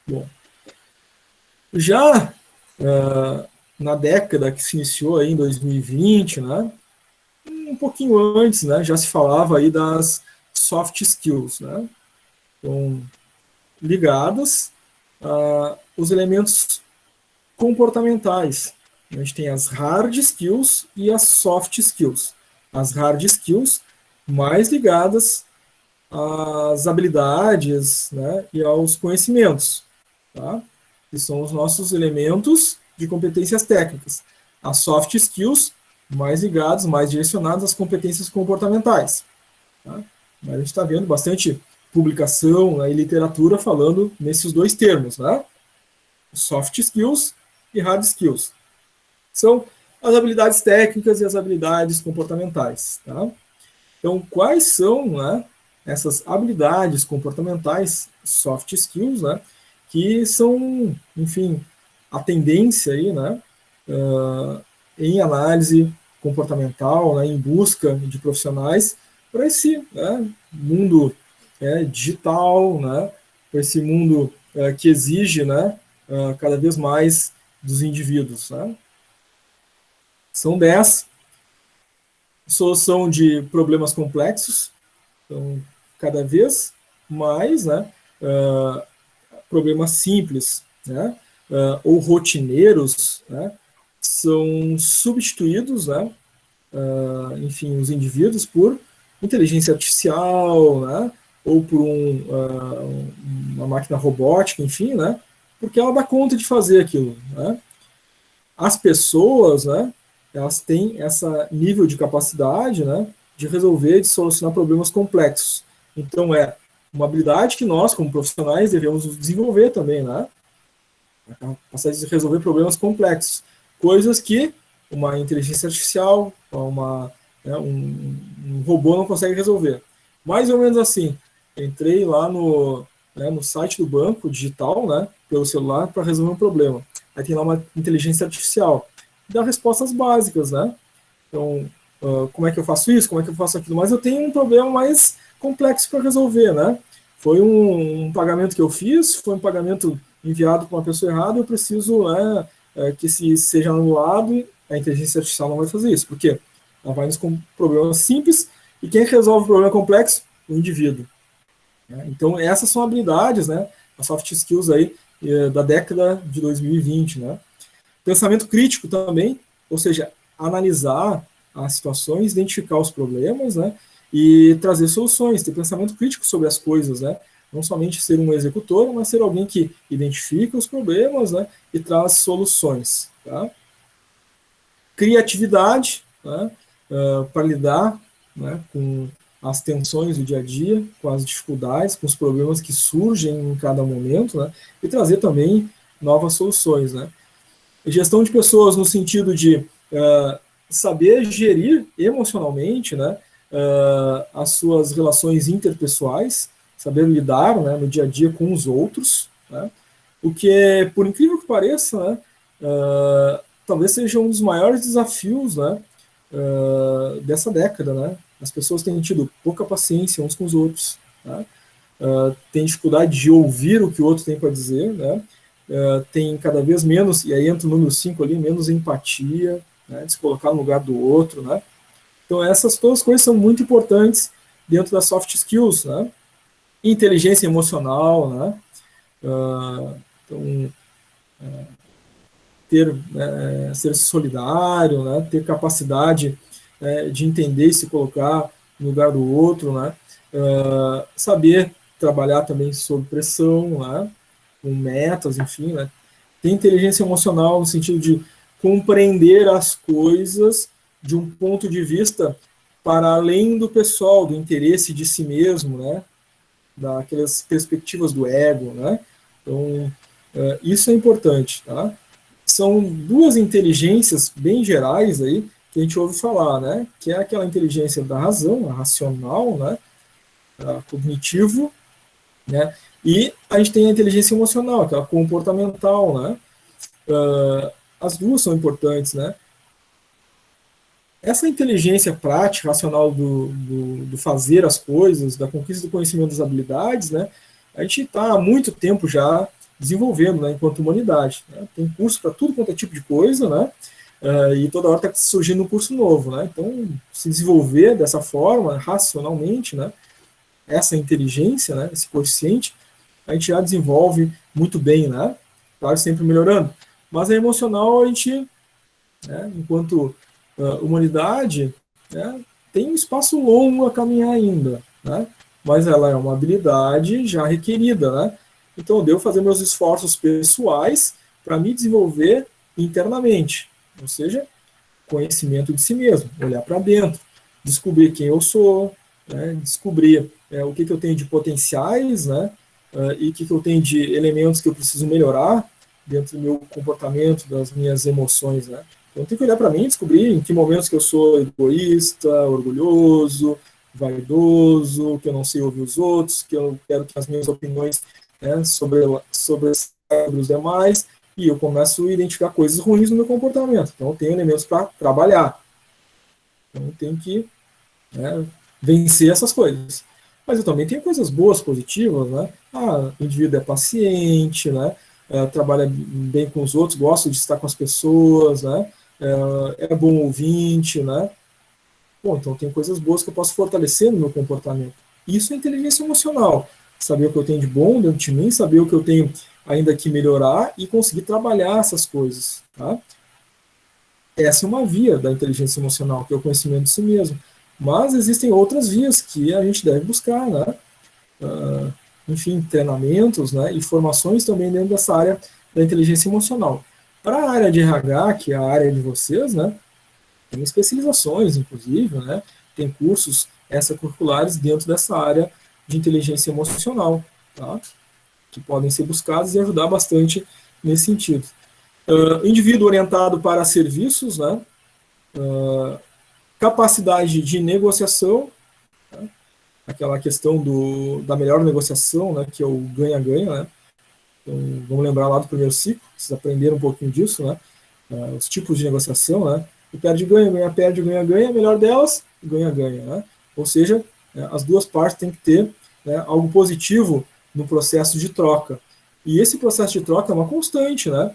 Bom, já na década que se iniciou aí em 2020, né, um pouquinho antes, né, já se falava aí das soft skills, né, então, ligadas os elementos comportamentais. A gente tem as hard skills e as soft skills. As hard skills mais ligadas às habilidades, né, e aos conhecimentos, tá? Que são os nossos elementos de competências técnicas. As soft skills mais ligadas, mais direcionadas às competências comportamentais. Tá? A gente está vendo bastante publicação, né, e literatura falando nesses dois termos, né? Soft skills e hard skills. São as habilidades técnicas e as habilidades comportamentais. Tá? Então, quais são, né, essas habilidades comportamentais, soft skills, né, que são, enfim, a tendência aí, né, em análise comportamental, né, em busca de profissionais para esse, né, mundo digital, né, para esse mundo que exige, né, cada vez mais dos indivíduos. Né. São 10. Solução de problemas complexos, então, cada vez mais, né, problemas simples, né, ou rotineiros, né, são substituídos, né, enfim, os indivíduos por inteligência artificial, né, ou por uma máquina robótica, enfim, né, porque ela dá conta de fazer aquilo. Né. As pessoas, né, elas têm esse nível de capacidade, né, de resolver, de solucionar problemas complexos. Então, é uma habilidade que nós, como profissionais, devemos desenvolver também, né? A capacidade de resolver problemas complexos. Coisas que uma inteligência artificial, um robô não consegue resolver. Mais ou menos assim. Entrei lá no site do banco digital, né, pelo celular, para resolver um problema. Aí tem lá uma inteligência artificial. Dá respostas básicas, né? Então, como é que eu faço isso? Como é que eu faço aquilo? Mas eu tenho um problema mais complexo para resolver, né? Foi um pagamento que eu fiz, foi um pagamento enviado para uma pessoa errada, eu preciso, né, que se seja anulado, a inteligência artificial não vai fazer isso. Por quê? Ela vai nos com problemas simples, e quem resolve o problema complexo? O indivíduo. Né? Então, essas são habilidades, né, as soft skills aí, da década de 2020, né? Pensamento crítico também, ou seja, analisar as situações, identificar os problemas, né, e trazer soluções, ter pensamento crítico sobre as coisas, né, não somente ser um executor, mas ser alguém que identifica os problemas, né, e traz soluções. Tá? Criatividade, né, para lidar, né, com as tensões do dia a dia, com as dificuldades, com os problemas que surgem em cada momento, né, e trazer também novas soluções, né. Gestão de pessoas no sentido de saber gerir emocionalmente, né, as suas relações interpessoais, saber lidar, né, no dia a dia com os outros, né, o que é, por incrível que pareça, né, talvez seja um dos maiores desafios, né, dessa década. Né. As pessoas têm tido pouca paciência uns com os outros, né, têm dificuldade de ouvir o que o outro tem para dizer, né, tem cada vez menos, e aí entra o número 5 ali, menos empatia, né, de se colocar no lugar do outro, né. Então essas todas as coisas são muito importantes dentro das soft skills, né. Inteligência emocional, né, então, ser solidário, né, ter capacidade de entender e se colocar no lugar do outro, né, saber trabalhar também sob pressão, né, com metas, enfim, né? Tem inteligência emocional no sentido de compreender as coisas de um ponto de vista para além do pessoal, do interesse de si mesmo, né? Daquelas perspectivas do ego, né? Então, isso é importante, tá? São duas inteligências bem gerais aí que a gente ouve falar, né? Que é aquela inteligência da razão, a racional, né? A cognitivo, né? E a gente tem a inteligência emocional, aquela comportamental, né? As duas são importantes, né? Essa inteligência prática, racional do fazer as coisas, da conquista do conhecimento das habilidades, né? A gente está há muito tempo já desenvolvendo, né, enquanto humanidade. Né? Tem curso para tudo quanto é tipo de coisa, né? E toda hora está surgindo um curso novo, né? Então, se desenvolver dessa forma, racionalmente, né? Essa inteligência, né? Esse quociente, a gente já desenvolve muito bem, né? Claro, sempre melhorando. Mas a emocional, a gente, né, enquanto humanidade, né, tem um espaço longo a caminhar ainda, né? Mas ela é uma habilidade já requerida, né? Então, eu devo fazer meus esforços pessoais para me desenvolver internamente, ou seja, conhecimento de si mesmo, olhar para dentro, descobrir quem eu sou, né, descobrir o que eu tenho de potenciais, né, e o que eu tenho de elementos que eu preciso melhorar dentro do meu comportamento, das minhas emoções, né. Então, eu tenho que olhar para mim e descobrir em que momentos que eu sou egoísta, orgulhoso, vaidoso, que eu não sei ouvir os outros, que eu quero que as minhas opiniões, né, sobre os demais, e eu começo a identificar coisas ruins no meu comportamento. Então, eu tenho elementos para trabalhar. Então, eu tenho que, né, vencer essas coisas. Mas eu também tenho coisas boas, positivas, né? O indivíduo é paciente, né? Trabalha bem com os outros, gosta de estar com as pessoas, né? É bom ouvinte, né? Bom, então tem coisas boas que eu posso fortalecer no meu comportamento. Isso é inteligência emocional. Saber o que eu tenho de bom dentro de mim, saber o que eu tenho ainda que melhorar e conseguir trabalhar essas coisas, tá? Essa é uma via da inteligência emocional, que é o conhecimento de si mesmo. Mas existem outras vias que a gente deve buscar, né? Enfim, treinamentos, né? E formações também dentro dessa área da inteligência emocional. Para a área de RH, que é a área de vocês, né? Tem especializações, inclusive, né? Tem cursos extracurriculares dentro dessa área de inteligência emocional, tá? Que podem ser buscados e ajudar bastante nesse sentido. Indivíduo orientado para serviços, né? Capacidade de negociação, né? Aquela questão da melhor negociação, né? Que é o ganha-ganha, né? Então, vamos lembrar lá do primeiro ciclo, vocês aprenderam um pouquinho disso, né? Os tipos de negociação, né? O perde-ganha, ganha-perde, ganha-ganha, a melhor delas, ganha-ganha, né? Ou seja, as duas partes têm que ter, né, algo positivo no processo de troca. E esse processo de troca é uma constante, né?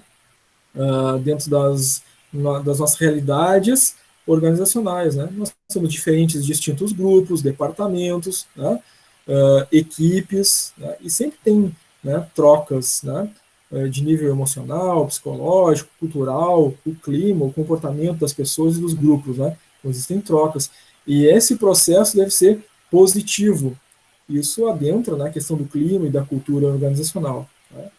Dentro das nossas realidades organizacionais, né? Nós temos diferentes, distintos grupos, departamentos, né? Equipes, né? E sempre tem, né, trocas, né, de nível emocional, psicológico, cultural, o clima, o comportamento das pessoas e dos grupos, né? Então, existem trocas. E esse processo deve ser positivo. Isso adentra na questão do clima e da cultura organizacional, né?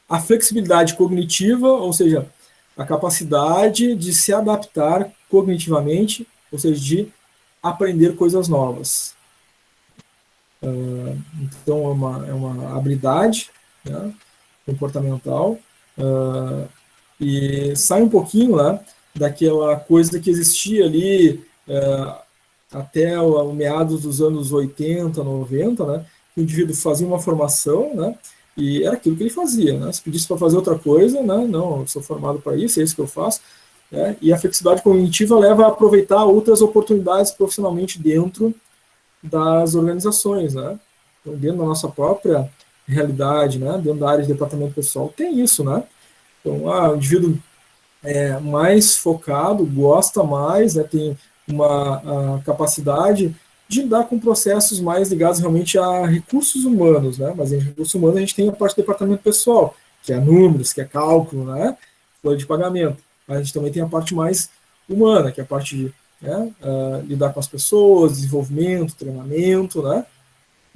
A flexibilidade cognitiva, ou seja, a capacidade de se adaptar cognitivamente, ou seja, de aprender coisas novas. Então, é uma habilidade, né, comportamental, e sai um pouquinho, né, daquela coisa que existia ali até o meados dos anos 80, 90, né, que o indivíduo fazia uma formação, né, e era aquilo que ele fazia, né, se pedisse para fazer outra coisa, né, não, eu sou formado para isso, é isso que eu faço, né, e a flexibilidade cognitiva leva a aproveitar outras oportunidades profissionalmente dentro das organizações, né? Então, dentro da nossa própria realidade, né? Dentro da área de departamento pessoal, tem isso, né? Então, o indivíduo é mais focado, gosta mais, né? Tem uma capacidade de lidar com processos mais ligados realmente a recursos humanos, né? Mas em recursos humanos a gente tem a parte do departamento pessoal, que é números, que é cálculo, né? Folha de pagamento. Mas a gente também tem a parte mais humana, que é a parte de, né, lidar com as pessoas, desenvolvimento, treinamento, né?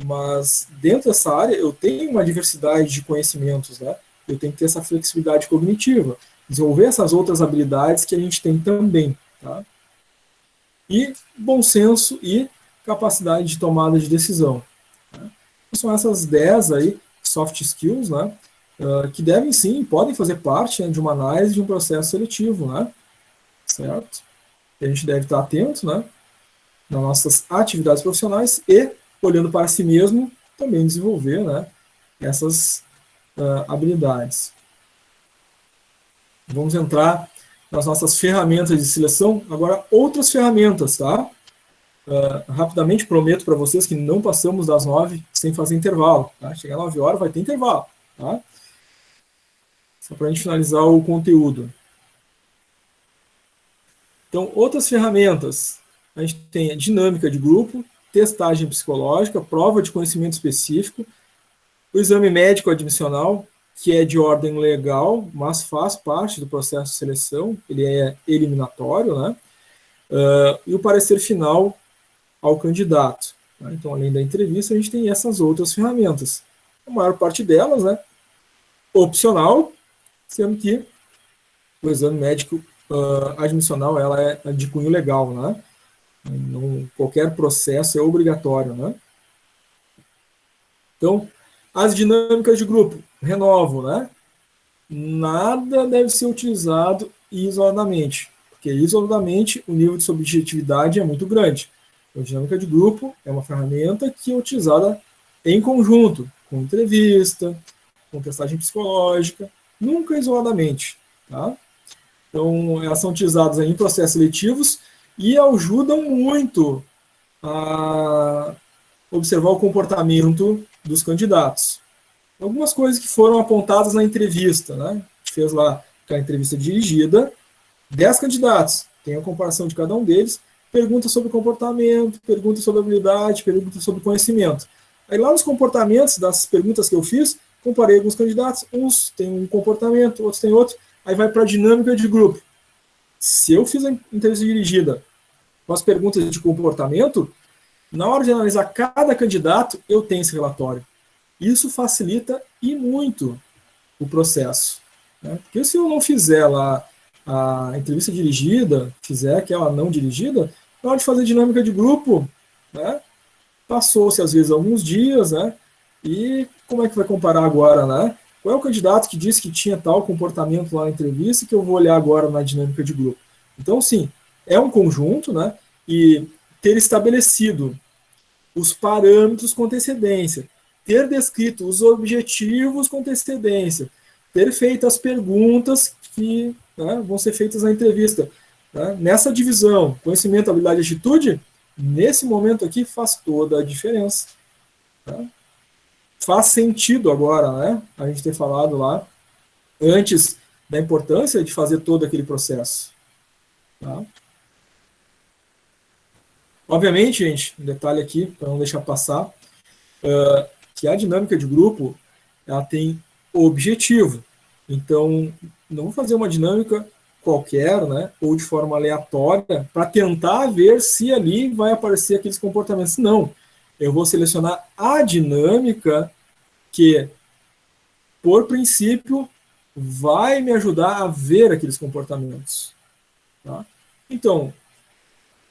Mas dentro dessa área eu tenho uma diversidade de conhecimentos, né? Eu tenho que ter essa flexibilidade cognitiva, desenvolver essas outras habilidades que a gente tem também, tá? E bom senso e capacidade de tomada de decisão, né? São essas 10 aí soft skills, né? Que devem sim, podem fazer parte, né, de uma análise de um processo seletivo, né? Certo? A gente deve estar atento, né, nas nossas atividades profissionais e, olhando para si mesmo, também desenvolver, né, essas habilidades. Vamos entrar nas nossas ferramentas de seleção. Agora, outras ferramentas, tá? Rapidamente, prometo para vocês que não passamos das 9 sem fazer intervalo, tá? Chegar às 9 horas vai ter intervalo, tá? Só para a gente finalizar o conteúdo. Então, outras ferramentas, a gente tem a dinâmica de grupo, testagem psicológica, prova de conhecimento específico, o exame médico admissional, que é de ordem legal, mas faz parte do processo de seleção, ele é eliminatório, né? E o parecer final ao candidato, né? Então, além da entrevista, a gente tem essas outras ferramentas. A maior parte delas, né, opcional, sendo que o exame médico admissional ela é de cunho legal, né? Não, qualquer processo é obrigatório, né? Então, as dinâmicas de grupo, renovo, né? Nada deve ser utilizado isoladamente, porque isoladamente o nível de subjetividade é muito grande. Então, a dinâmica de grupo é uma ferramenta que é utilizada em conjunto, com entrevista, com testagem psicológica, nunca isoladamente, tá? Então, elas são utilizadas aí em processos seletivos e ajudam muito a observar o comportamento dos candidatos. Algumas coisas que foram apontadas na entrevista, né? A gente fez lá a entrevista dirigida, 10 candidatos, tem a comparação de cada um deles, pergunta sobre comportamento, pergunta sobre habilidade, pergunta sobre conhecimento. Aí lá nos comportamentos das perguntas que eu fiz, comparei alguns candidatos, uns têm um comportamento, outros têm outro, aí vai para a dinâmica de grupo. Se eu fiz a entrevista dirigida com as perguntas de comportamento, na hora de analisar cada candidato, eu tenho esse relatório. Isso facilita e muito o processo, né? Porque se eu não fizer lá a entrevista dirigida, fizer aquela não dirigida, na hora de fazer dinâmica de grupo, né, passou-se às vezes alguns dias, né, e como é que vai comparar agora, né? Qual é o candidato que disse que tinha tal comportamento lá na entrevista que eu vou olhar agora na dinâmica de grupo? Então, sim, é um conjunto, né, e ter estabelecido os parâmetros com antecedência, ter descrito os objetivos com antecedência, ter feito as perguntas que, né, vão ser feitas na entrevista. Né? Nessa divisão, conhecimento, habilidade e atitude, nesse momento aqui faz toda a diferença. Tá? Faz sentido agora, né, a gente ter falado lá, antes da importância de fazer todo aquele processo. Tá? Obviamente, gente, um detalhe aqui, para não deixar passar, que a dinâmica de grupo, ela tem objetivo. Então, não vou fazer uma dinâmica qualquer, né, ou de forma aleatória, para tentar ver se ali vai aparecer aqueles comportamentos. Não, eu vou selecionar a dinâmica que, por princípio, vai me ajudar a ver aqueles comportamentos. Tá? Então,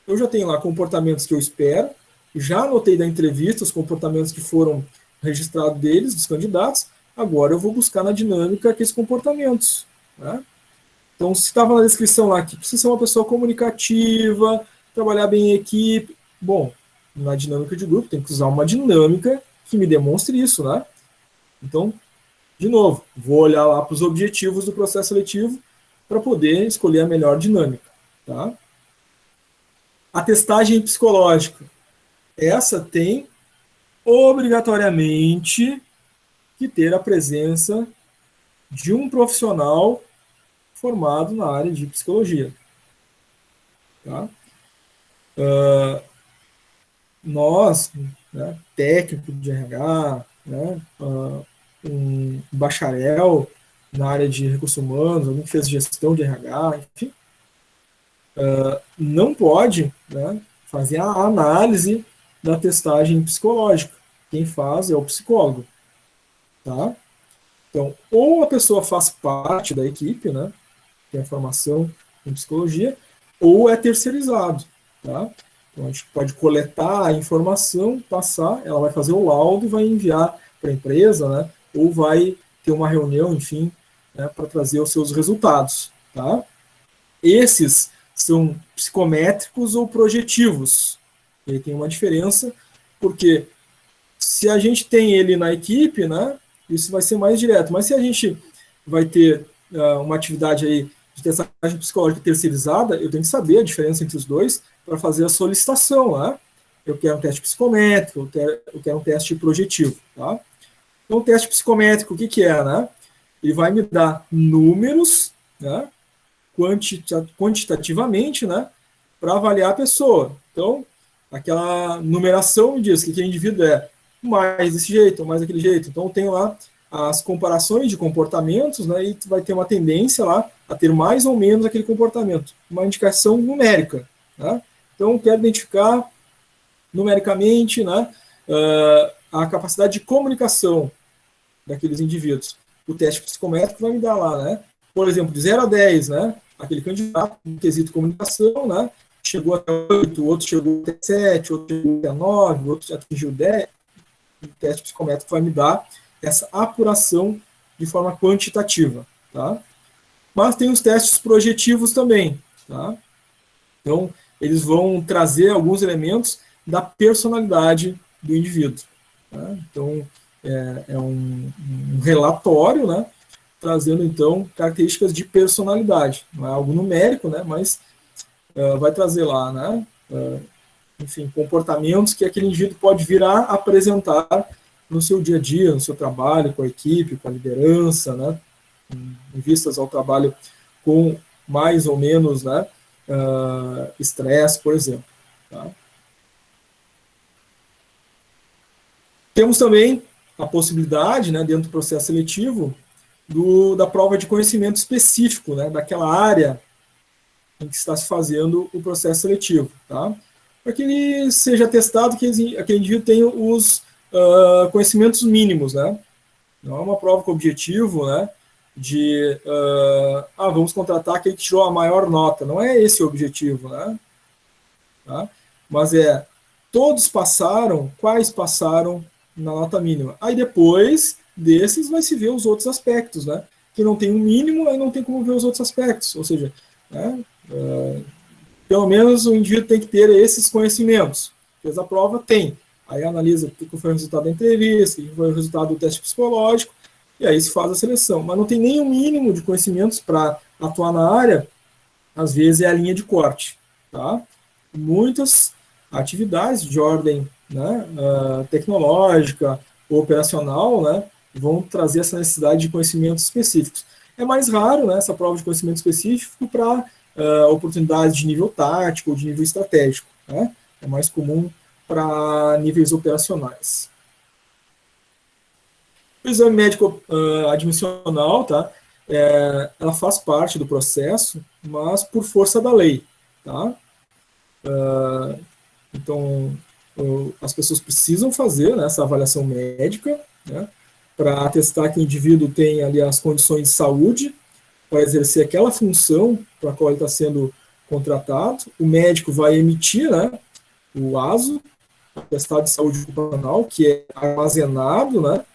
eu já tenho lá comportamentos que eu espero, já anotei da entrevista os comportamentos que foram registrados deles, dos candidatos, agora eu vou buscar na dinâmica aqueles comportamentos. Né? Então, se estava na descrição lá que precisa ser uma pessoa comunicativa, trabalhar bem em equipe, bom, na dinâmica de grupo tem que usar uma dinâmica que me demonstre isso, né? Então, de novo, vou olhar lá para os objetivos do processo seletivo para poder escolher a melhor dinâmica. Tá? A testagem psicológica. Essa tem obrigatoriamente que ter a presença de um profissional formado na área de psicologia. Tá? Nós, né, técnico de RH, né, um bacharel na área de recursos humanos, alguém que fez gestão de RH, enfim, não pode, né, fazer a análise da testagem psicológica. Quem faz é o psicólogo. Tá? Então, ou a pessoa faz parte da equipe, né, tem a formação em psicologia, ou é terceirizado. Tá? Então, a gente pode coletar a informação, passar, ela vai fazer o laudo e vai enviar para a empresa, né, ou vai ter uma reunião, enfim, né, para trazer os seus resultados. Tá? Esses são psicométricos ou projetivos. E aí tem uma diferença, porque se a gente tem ele na equipe, né, isso vai ser mais direto. Mas se a gente vai ter uma atividade aí de testagem psicológica terceirizada, eu tenho que saber a diferença entre os dois para fazer a solicitação. Né? Eu quero um teste psicométrico, eu quero um teste projetivo. Tá? Então, o teste psicométrico, o que é? Né? Ele vai me dar números, né, quantitativamente, né, para avaliar a pessoa. Então, aquela numeração me diz que aquele indivíduo é mais desse jeito, ou mais daquele jeito. Então, eu tenho lá as comparações de comportamentos, né, e vai ter uma tendência lá a ter mais ou menos aquele comportamento. Uma indicação numérica. Né? Então, eu quero identificar numericamente, né, a capacidade de comunicação daqueles indivíduos. O teste psicométrico vai me dar lá, né, por exemplo, de 0 a 10, né, aquele candidato no quesito comunicação, né, chegou até 8, o outro chegou até 7, outro chegou até 9, o outro atingiu 10. O teste psicométrico vai me dar essa apuração de forma quantitativa. Tá? Mas tem os testes projetivos também. Tá? Então, eles vão trazer alguns elementos da personalidade do indivíduo. Tá? Então, é um relatório, né, trazendo, então, características de personalidade. Não é algo numérico, né, mas vai trazer lá, né, enfim, comportamentos que aquele indivíduo pode vir a apresentar no seu dia a dia, no seu trabalho, com a equipe, com a liderança, né, em vistas ao trabalho com mais ou menos, né, estresse, por exemplo. Tá? Temos também a possibilidade, né, dentro do processo seletivo, da prova de conhecimento específico, né, daquela área em que está se fazendo o processo seletivo, tá? Para que ele seja testado, que aquele indivíduo tenha os conhecimentos mínimos, né? Não é uma prova com objetivo, né, de, vamos contratar aquele que tirou a maior nota. Não é esse o objetivo, né? Tá? Mas todos passaram, quais passaram na nota mínima. Aí depois desses vai se ver os outros aspectos, né? Que não tem um mínimo, aí não tem como ver os outros aspectos. Ou seja, né, pelo menos o indivíduo tem que ter esses conhecimentos. Fez a prova, tem. Aí analisa o que foi o resultado da entrevista, o que foi o resultado do teste psicológico, e aí se faz a seleção. Mas não tem nem um mínimo de conhecimentos para atuar na área, às vezes é a linha de corte. Tá? Muitas atividades de ordem, né, tecnológica, operacional, né, vão trazer essa necessidade de conhecimentos específicos. É mais raro, né, essa prova de conhecimento específico para oportunidades de nível tático ou de nível estratégico. Né? É mais comum para níveis operacionais. O exame médico admissional, tá? Ela faz parte do processo, mas por força da lei. Tá? Então, as pessoas precisam fazer, né, essa avaliação médica, né, para atestar que o indivíduo tem ali as condições de saúde para exercer aquela função para a qual ele está sendo contratado. O médico vai emitir, né, o ASO, atestado de saúde ocupacional, que é armazenado, né,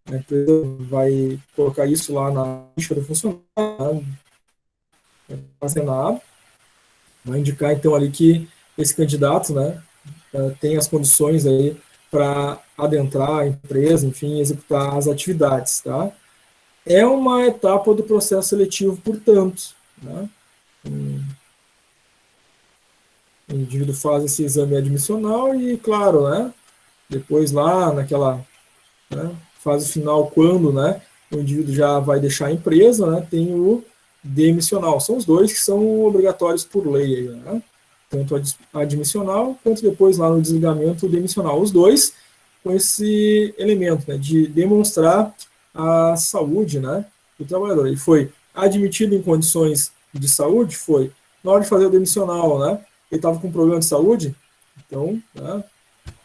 a empresa vai colocar isso lá na ficha do funcionário, armazenado, vai indicar então ali que esse candidato, né, tem as condições aí para adentrar a empresa, enfim, executar as atividades, tá? É uma etapa do processo seletivo, portanto, né? O indivíduo faz esse exame admissional e, claro, né, depois lá naquela, né, fase final, quando, né, o indivíduo já vai deixar a empresa, né, tem o demissional. São os dois que são obrigatórios por lei, aí, né? Tanto a admissional, quanto depois lá no desligamento o demissional. Os dois com esse elemento, né, de demonstrar a saúde, né, do trabalhador. Ele foi admitido em condições de saúde, foi. Na hora de fazer o demissional, né, ele estava com problema de saúde, então, né,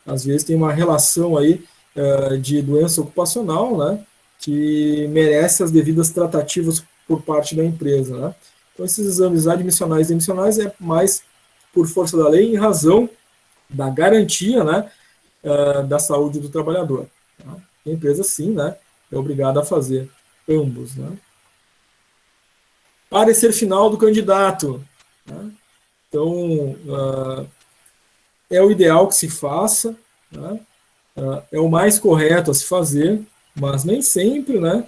às vezes tem uma relação aí de doença ocupacional, né, que merece as devidas tratativas por parte da empresa, né. Então, esses exames admissionais e demissionais é mais por força da lei, em razão da garantia, né, da saúde do trabalhador. Tá? A empresa, sim, né, é obrigada a fazer ambos. Né? Parecer final do candidato. Né? Então, é o ideal que se faça, né? É o mais correto a se fazer, mas nem sempre, né,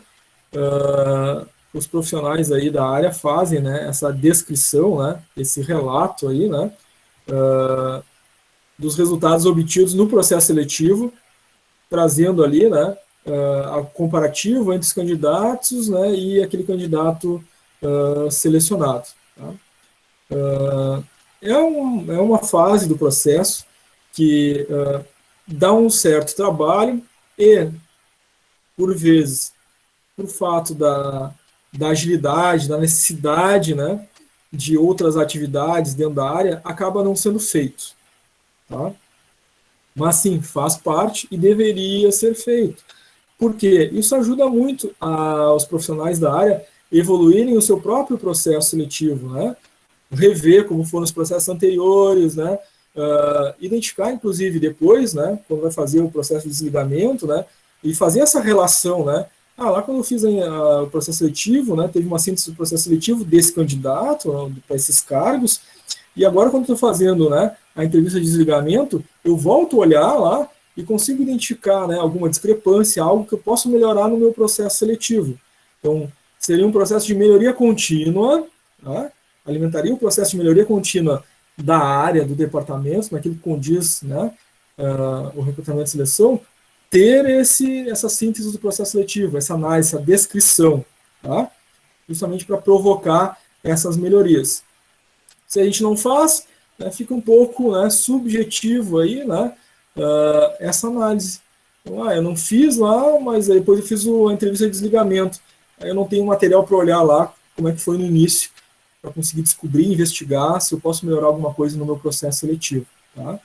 os profissionais aí da área fazem, né, essa descrição, né, esse relato aí, né, dos resultados obtidos no processo seletivo, trazendo ali, né, a comparativo entre os candidatos, né, e aquele candidato selecionado. Tá? É uma fase do processo que dá um certo trabalho e, por vezes, por fato da agilidade, da necessidade, né, de outras atividades dentro da área, acaba não sendo feito. Tá? Mas, sim, faz parte e deveria ser feito. Por quê? Isso ajuda muito os profissionais da área evoluírem o seu próprio processo seletivo, né? Rever como foram os processos anteriores, né? Identificar, inclusive, depois, né, quando vai fazer o processo de desligamento, né, e fazer essa relação, né? Lá quando eu fiz o processo seletivo, né, teve uma síntese do processo seletivo desse candidato, para esses cargos, e agora quando estou fazendo, né, a entrevista de desligamento, eu volto a olhar lá e consigo identificar, né, alguma discrepância, algo que eu posso melhorar no meu processo seletivo. Então, seria um processo de melhoria contínua, tá? Alimentaria o processo de melhoria contínua da área, do departamento, naquilo que condiz, né, o recrutamento e seleção, ter essa síntese do processo seletivo, essa análise, essa descrição, tá? Justamente para provocar essas melhorias. Se a gente não faz, né, fica um pouco, né, subjetivo aí, né, essa análise. Então, eu não fiz lá, mas depois eu fiz a entrevista de desligamento. Aí eu não tenho material para olhar lá como é que foi no início, para conseguir descobrir, investigar se eu posso melhorar alguma coisa no meu processo seletivo. Tá?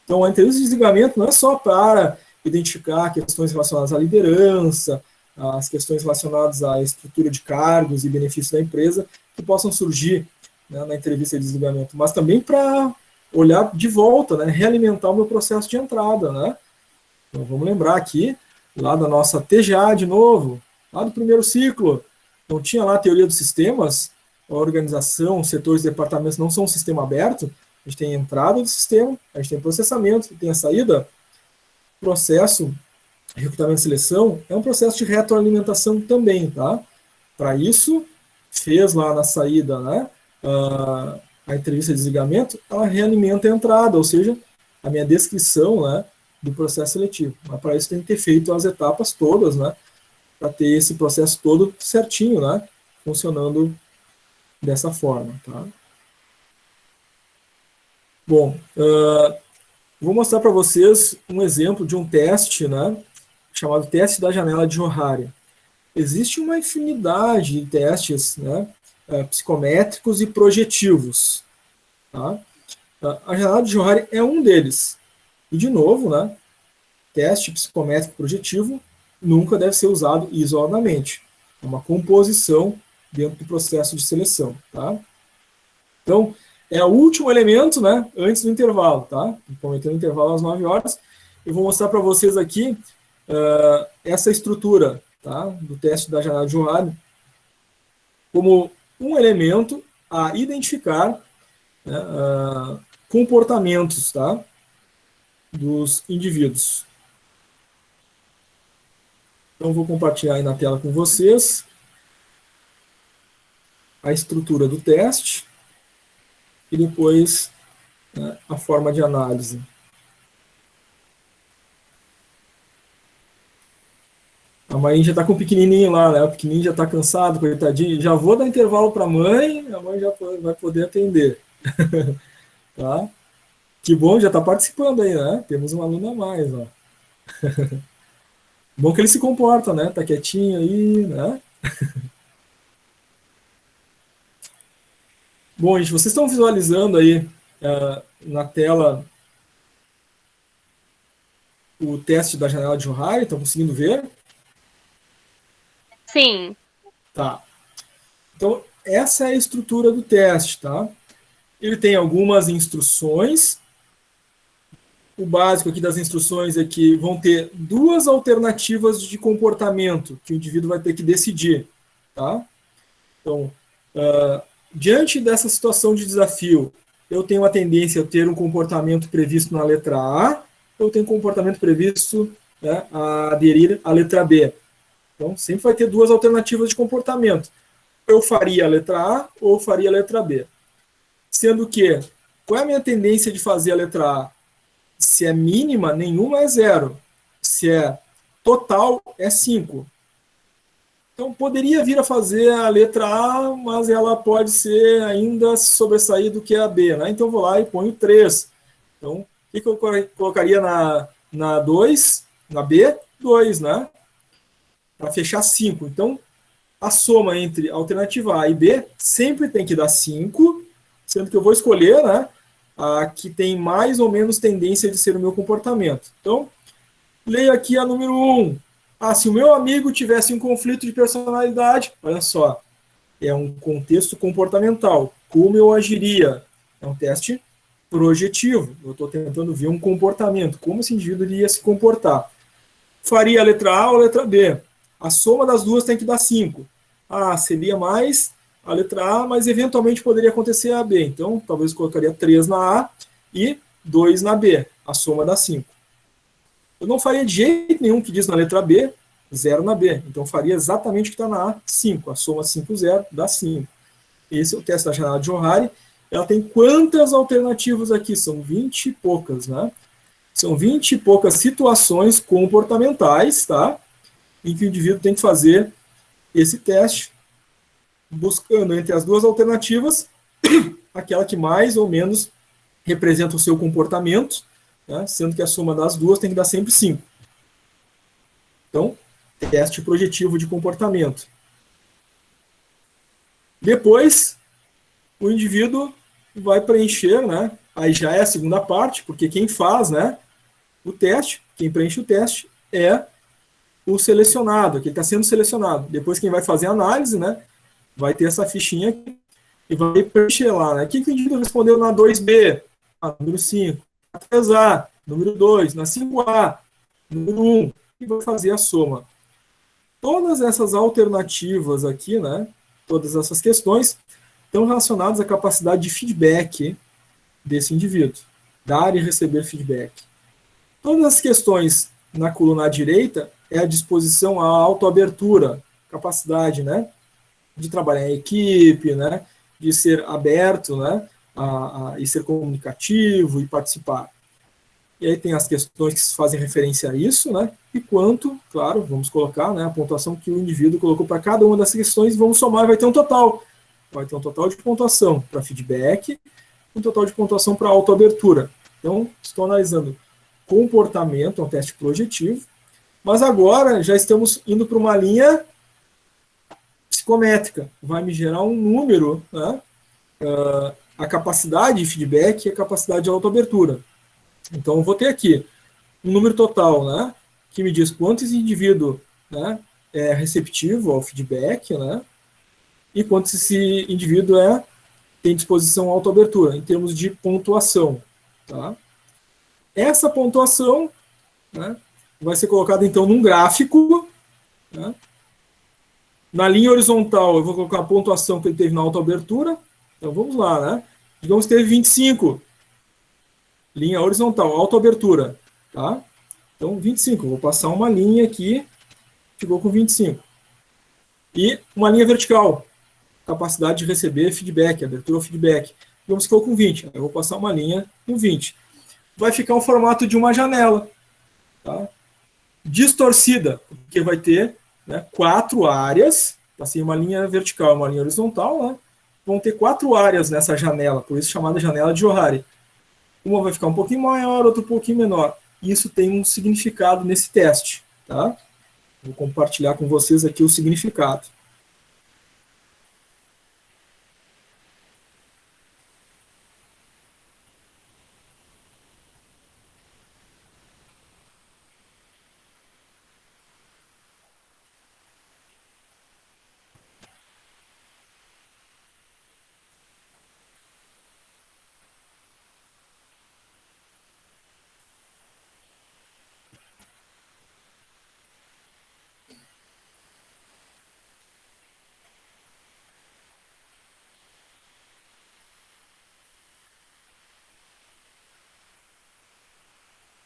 Então, a entrevista de desligamento não é só para identificar questões relacionadas à liderança, as questões relacionadas à estrutura de cargos e benefícios da empresa que possam surgir, né, na entrevista de desligamento, mas também para olhar de volta, né, realimentar o meu processo de entrada. Né? Então, vamos lembrar aqui, lá da nossa TGA de novo, lá do primeiro ciclo, não tinha lá a teoria dos sistemas, a organização, setores e departamentos não são um sistema aberto, a gente tem a entrada do sistema, a gente tem processamento, tem a saída. Processo, recrutamento e seleção, é um processo de retroalimentação também, tá? Para isso, fez lá na saída, né, a entrevista de desligamento, ela realimenta a entrada, ou seja, a minha descrição, né, do processo seletivo. Mas para isso tem que ter feito as etapas todas, né, para ter esse processo todo certinho, né, funcionando dessa forma, tá? Bom, vou mostrar para vocês um exemplo de um teste, né, chamado teste da janela de Johari. Existe uma infinidade de testes, né, psicométricos e projetivos. Tá? A janela de Johari é um deles. E, de novo, né, teste psicométrico projetivo nunca deve ser usado isoladamente. É uma composição dentro do processo de seleção. Tá? Então, é o último elemento, né, antes do intervalo. Tá? Prometendo o intervalo às 9 horas. Eu vou mostrar para vocês aqui essa estrutura, tá, do teste da janela de Johari como um elemento a identificar, né, comportamentos, tá, dos indivíduos. Então, vou compartilhar aí na tela com vocês a estrutura do teste e depois, né, a forma de análise. A mãe já está com o pequenininho lá, né? O pequenininho já está cansado, coitadinho. Já vou dar intervalo para a mãe já vai poder atender. Tá? Que bom, já está participando aí, né? Temos uma aluna a mais, ó. Bom que ele se comporta, né? Tá quietinho aí, né? Bom, gente, vocês estão visualizando aí na tela o teste da janela de Johari? Estão conseguindo ver? Sim. Tá. Então, essa é a estrutura do teste, tá? Ele tem algumas instruções. O básico aqui das instruções é que vão ter duas alternativas de comportamento que o indivíduo vai ter que decidir, tá? Então, diante dessa situação de desafio, eu tenho a tendência a ter um comportamento previsto na letra A, eu tenho um comportamento previsto, né, a aderir à letra B. Então, sempre vai ter duas alternativas de comportamento. Eu faria a letra A ou eu faria a letra B. Sendo que, qual é a minha tendência de fazer a letra A? Se é mínima, nenhuma é 0. Se é total, é 5. Então, poderia vir a fazer a letra A, mas ela pode ser ainda sobressair do que a B. Né? Então, vou lá e ponho 3. Então, o que eu colocaria na 2? Na B? 2, né? Para fechar 5. Então, a soma entre a alternativa A e B sempre tem que dar 5, sendo que eu vou escolher, né, a que tem mais ou menos tendência de ser o meu comportamento. Então, leio aqui a número 1. Se o meu amigo tivesse um conflito de personalidade, olha só, é um contexto comportamental. Como eu agiria? É um teste projetivo. Eu estou tentando ver um comportamento, como esse indivíduo iria se comportar. Faria a letra A ou a letra B? A soma das duas tem que dar 5. Seria mais a letra A, mas eventualmente poderia acontecer a B. Então, talvez eu colocaria 3 na A e 2 na B. A soma dá 5. Eu não faria de jeito nenhum que diz na letra B, 0 na B. Então, faria exatamente o que está na A, 5. A soma 5, 0, dá 5. Esse é o teste da janela de Johari. Ela tem quantas alternativas aqui? São 20 e poucas, né? São 20 e poucas situações comportamentais, tá? Em que o indivíduo tem que fazer esse teste, buscando entre as duas alternativas aquela que mais ou menos representa o seu comportamento, né? Sendo que a soma das duas tem que dar sempre 5. Então, teste projetivo de comportamento. Depois, o indivíduo vai preencher, né? Aí já é a segunda parte, porque quem faz, né, o teste, quem preenche o teste é o selecionado, que está sendo selecionado. Depois quem vai fazer a análise, né, vai ter essa fichinha aqui e vai preencher lá, né? O que o indivíduo respondeu na 2B? Número 5. Na 3A, número 2. Na 5A, número 1. E vai fazer a soma. Todas essas alternativas aqui, né, todas essas questões, estão relacionadas à capacidade de feedback desse indivíduo. Dar e receber feedback. Todas as questões na coluna à direita é a disposição à autoabertura, capacidade, né, de trabalhar em equipe, né, de ser aberto, né, e ser comunicativo e participar. E aí tem as questões que fazem referência a isso, né, e quanto, claro, vamos colocar, né, a pontuação que o indivíduo colocou para cada uma dessas questões, vamos somar, vai ter um total. Vai ter um total de pontuação para feedback, um total de pontuação para autoabertura. Então, estou analisando comportamento, é um teste projetivo, mas agora já estamos indo para uma linha psicométrica. Vai me gerar um número, né, a capacidade de feedback e a capacidade de autoabertura. Então, eu vou ter aqui um número total, né, que me diz quanto esse indivíduo, né, é receptivo ao feedback, né, e quanto esse indivíduo tem disposição à autoabertura, em termos de pontuação. Tá? Essa pontuação, né, vai ser colocada, então, num gráfico. Né? Na linha horizontal, eu vou colocar a pontuação que ele teve na autoabertura. Então, vamos lá. Né? Digamos que teve 25. Linha horizontal, autoabertura. Tá? Então, 25. Eu vou passar uma linha aqui, ficou com 25. E uma linha vertical, capacidade de receber feedback, abertura ao feedback. Digamos que ficou com 20. Eu vou passar uma linha no 20. Vai ficar o formato de uma janela. Tá? Distorcida, porque vai ter, né, 4 áreas, passei uma linha vertical e uma linha horizontal, né? Vão ter 4 áreas nessa janela, por isso chamada janela de Johari. Uma vai ficar um pouquinho maior, outra um pouquinho menor. Isso tem um significado nesse teste. Tá? Vou compartilhar com vocês aqui o significado.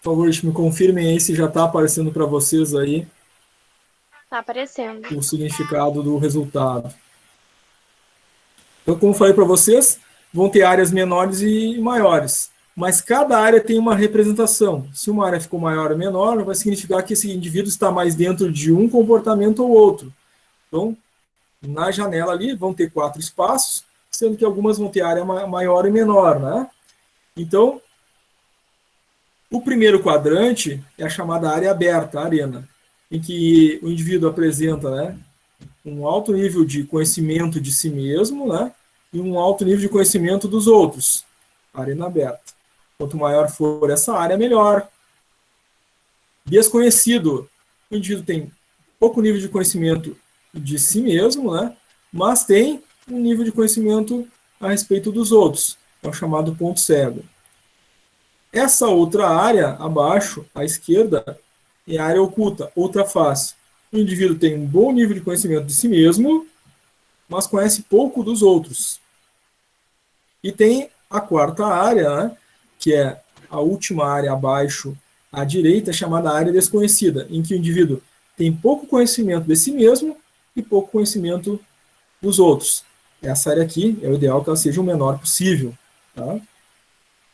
Por favor, me confirmem aí se já está aparecendo para vocês aí Tá aparecendo. o significado do resultado. Então, como falei para vocês, vão ter áreas menores e maiores, mas cada área tem uma representação. Se uma área ficou maior ou menor, vai significar que esse indivíduo está mais dentro de um comportamento ou outro. Então, na janela ali vão ter 4 espaços, sendo que algumas vão ter área maior e menor, né? Então, o primeiro quadrante é a chamada área aberta, a arena, em que o indivíduo apresenta, né, um alto nível de conhecimento de si mesmo, né, e um alto nível de conhecimento dos outros, arena aberta. Quanto maior for essa área, melhor. Desconhecido, o indivíduo tem pouco nível de conhecimento de si mesmo, né, mas tem um nível de conhecimento a respeito dos outros, é o chamado ponto cego. Essa outra área, abaixo, à esquerda, é a área oculta, outra face. O indivíduo tem um bom nível de conhecimento de si mesmo, mas conhece pouco dos outros. E tem a quarta área, né, que é a última área abaixo à direita é chamada área desconhecida, em que o indivíduo tem pouco conhecimento de si mesmo e pouco conhecimento dos outros. Essa área aqui é o ideal que ela seja o menor possível. Tá?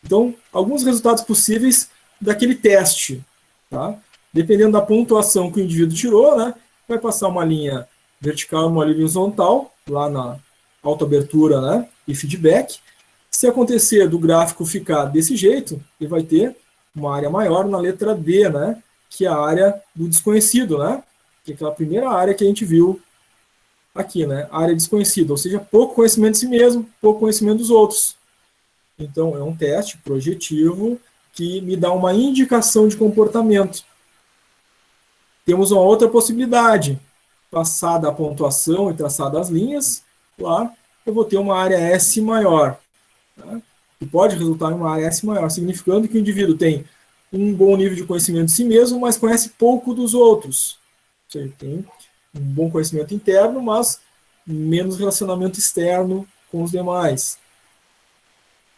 Então, alguns resultados possíveis daquele teste. Tá? Dependendo da pontuação que o indivíduo tirou, né, vai passar uma linha vertical e uma linha horizontal, lá na autoabertura, né, e feedback. Se acontecer do gráfico ficar desse jeito, ele vai ter uma área maior na letra D, né, que é a área do desconhecido, né, que é aquela primeira área que a gente viu aqui, né, área desconhecida, ou seja, pouco conhecimento de si mesmo, pouco conhecimento dos outros. Então, é um teste projetivo que me dá uma indicação de comportamento. Temos uma outra possibilidade. Passada a pontuação e traçada as linhas, lá eu vou ter uma área S maior. Tá? Que pode resultar em uma área S maior, significando que o indivíduo tem um bom nível de conhecimento de si mesmo, mas conhece pouco dos outros. Ou seja, tem um bom conhecimento interno, mas menos relacionamento externo com os demais.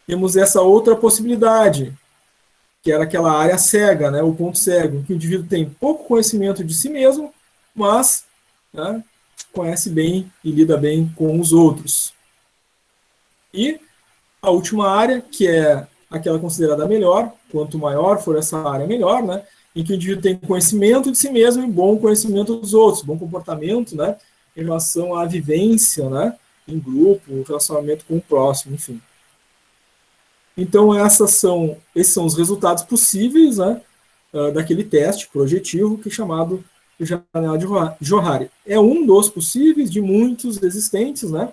Temos essa outra possibilidade, que era aquela área cega, né, o ponto cego, que o indivíduo tem pouco conhecimento de si mesmo, mas, né, conhece bem e lida bem com os outros. E a última área, que é aquela considerada melhor, quanto maior for essa área, melhor, né, em que o indivíduo tem conhecimento de si mesmo e bom conhecimento dos outros, bom comportamento, né, em relação à vivência, né, em grupo, relacionamento com o próximo, enfim. Então, esses são os resultados possíveis, né, daquele teste projetivo que é chamado de janela de Johari. É um dos possíveis de muitos existentes, né,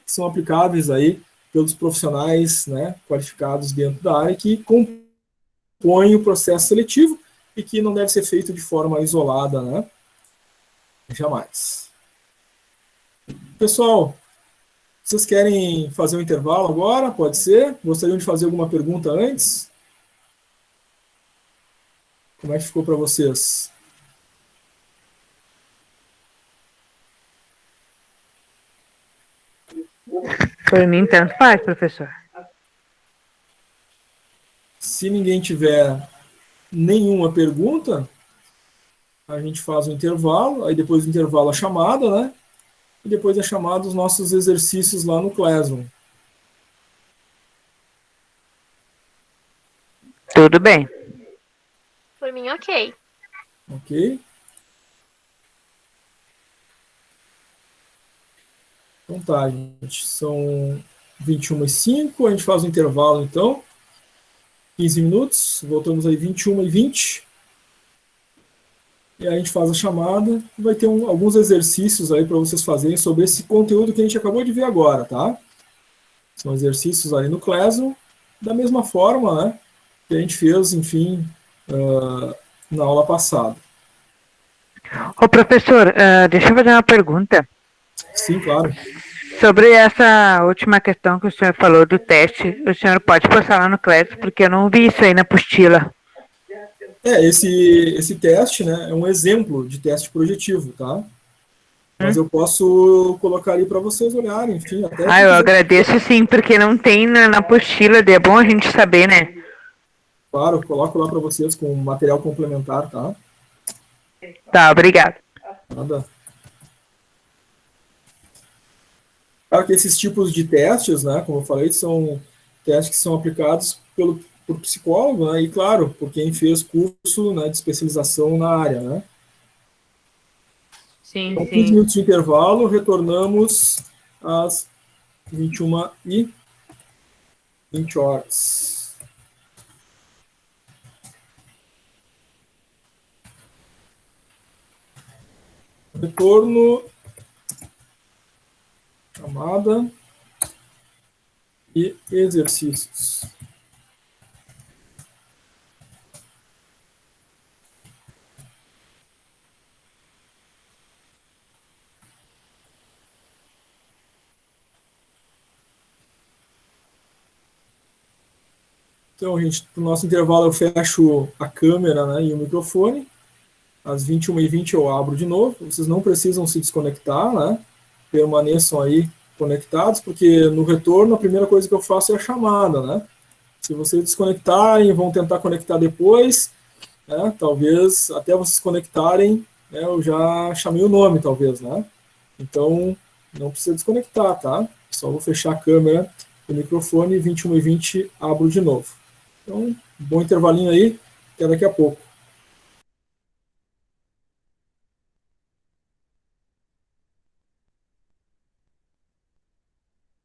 que são aplicáveis aí pelos profissionais, né, qualificados dentro da área que compõem o processo seletivo e que não deve ser feito de forma isolada, né, jamais. Pessoal, vocês querem fazer um intervalo agora? Pode ser? Gostariam de fazer alguma pergunta antes? Como é que ficou para vocês? Por mim, tanto faz, professor. Se ninguém tiver nenhuma pergunta, a gente faz um intervalo, aí depois do intervalo a chamada, né? E depois é chamado os nossos exercícios lá no Classroom. Tudo bem. Por mim, ok. Ok? Então tá, gente. São 21h05, a gente faz um intervalo então. 15 minutos, voltamos aí 21h20. E aí a gente faz a chamada e vai ter alguns exercícios aí para vocês fazerem sobre esse conteúdo que a gente acabou de ver agora, tá? São exercícios ali no Classroom, da mesma forma, né, que a gente fez, enfim, na aula passada. Ô, professor, deixa eu fazer uma pergunta. Sim, claro. Sobre essa última questão que o senhor falou do teste, o senhor pode passar lá no Classroom, porque eu não vi isso aí na apostila. Esse teste, né, é um exemplo de teste projetivo, tá? Mas eu posso colocar ali para vocês olharem, enfim. Até eu agradeço sim, porque não tem na apostila, é bom a gente saber, né? Claro, coloco lá para vocês com material complementar, tá? Tá, obrigado. Nada. Claro que esses tipos de testes, né, como eu falei, são testes que são aplicados por psicólogo, né, e claro, por quem fez curso, né, de especialização na área, né. Sim, então, 15 minutos de intervalo, retornamos às 21h20. Retorno, chamada e exercícios. Então, gente, para o nosso intervalo eu fecho a câmera, né, e o microfone. Às 21h20 eu abro de novo. Vocês não precisam se desconectar, né? Permaneçam aí conectados, porque no retorno a primeira coisa que eu faço é a chamada, né? Se vocês desconectarem, vão tentar conectar depois, né? Talvez até vocês conectarem, né, eu já chamei o nome, talvez, né? Então, não precisa desconectar, tá? Só vou fechar a câmera, o microfone, 21h20 abro de novo. Então, bom intervalinho aí, até daqui a pouco.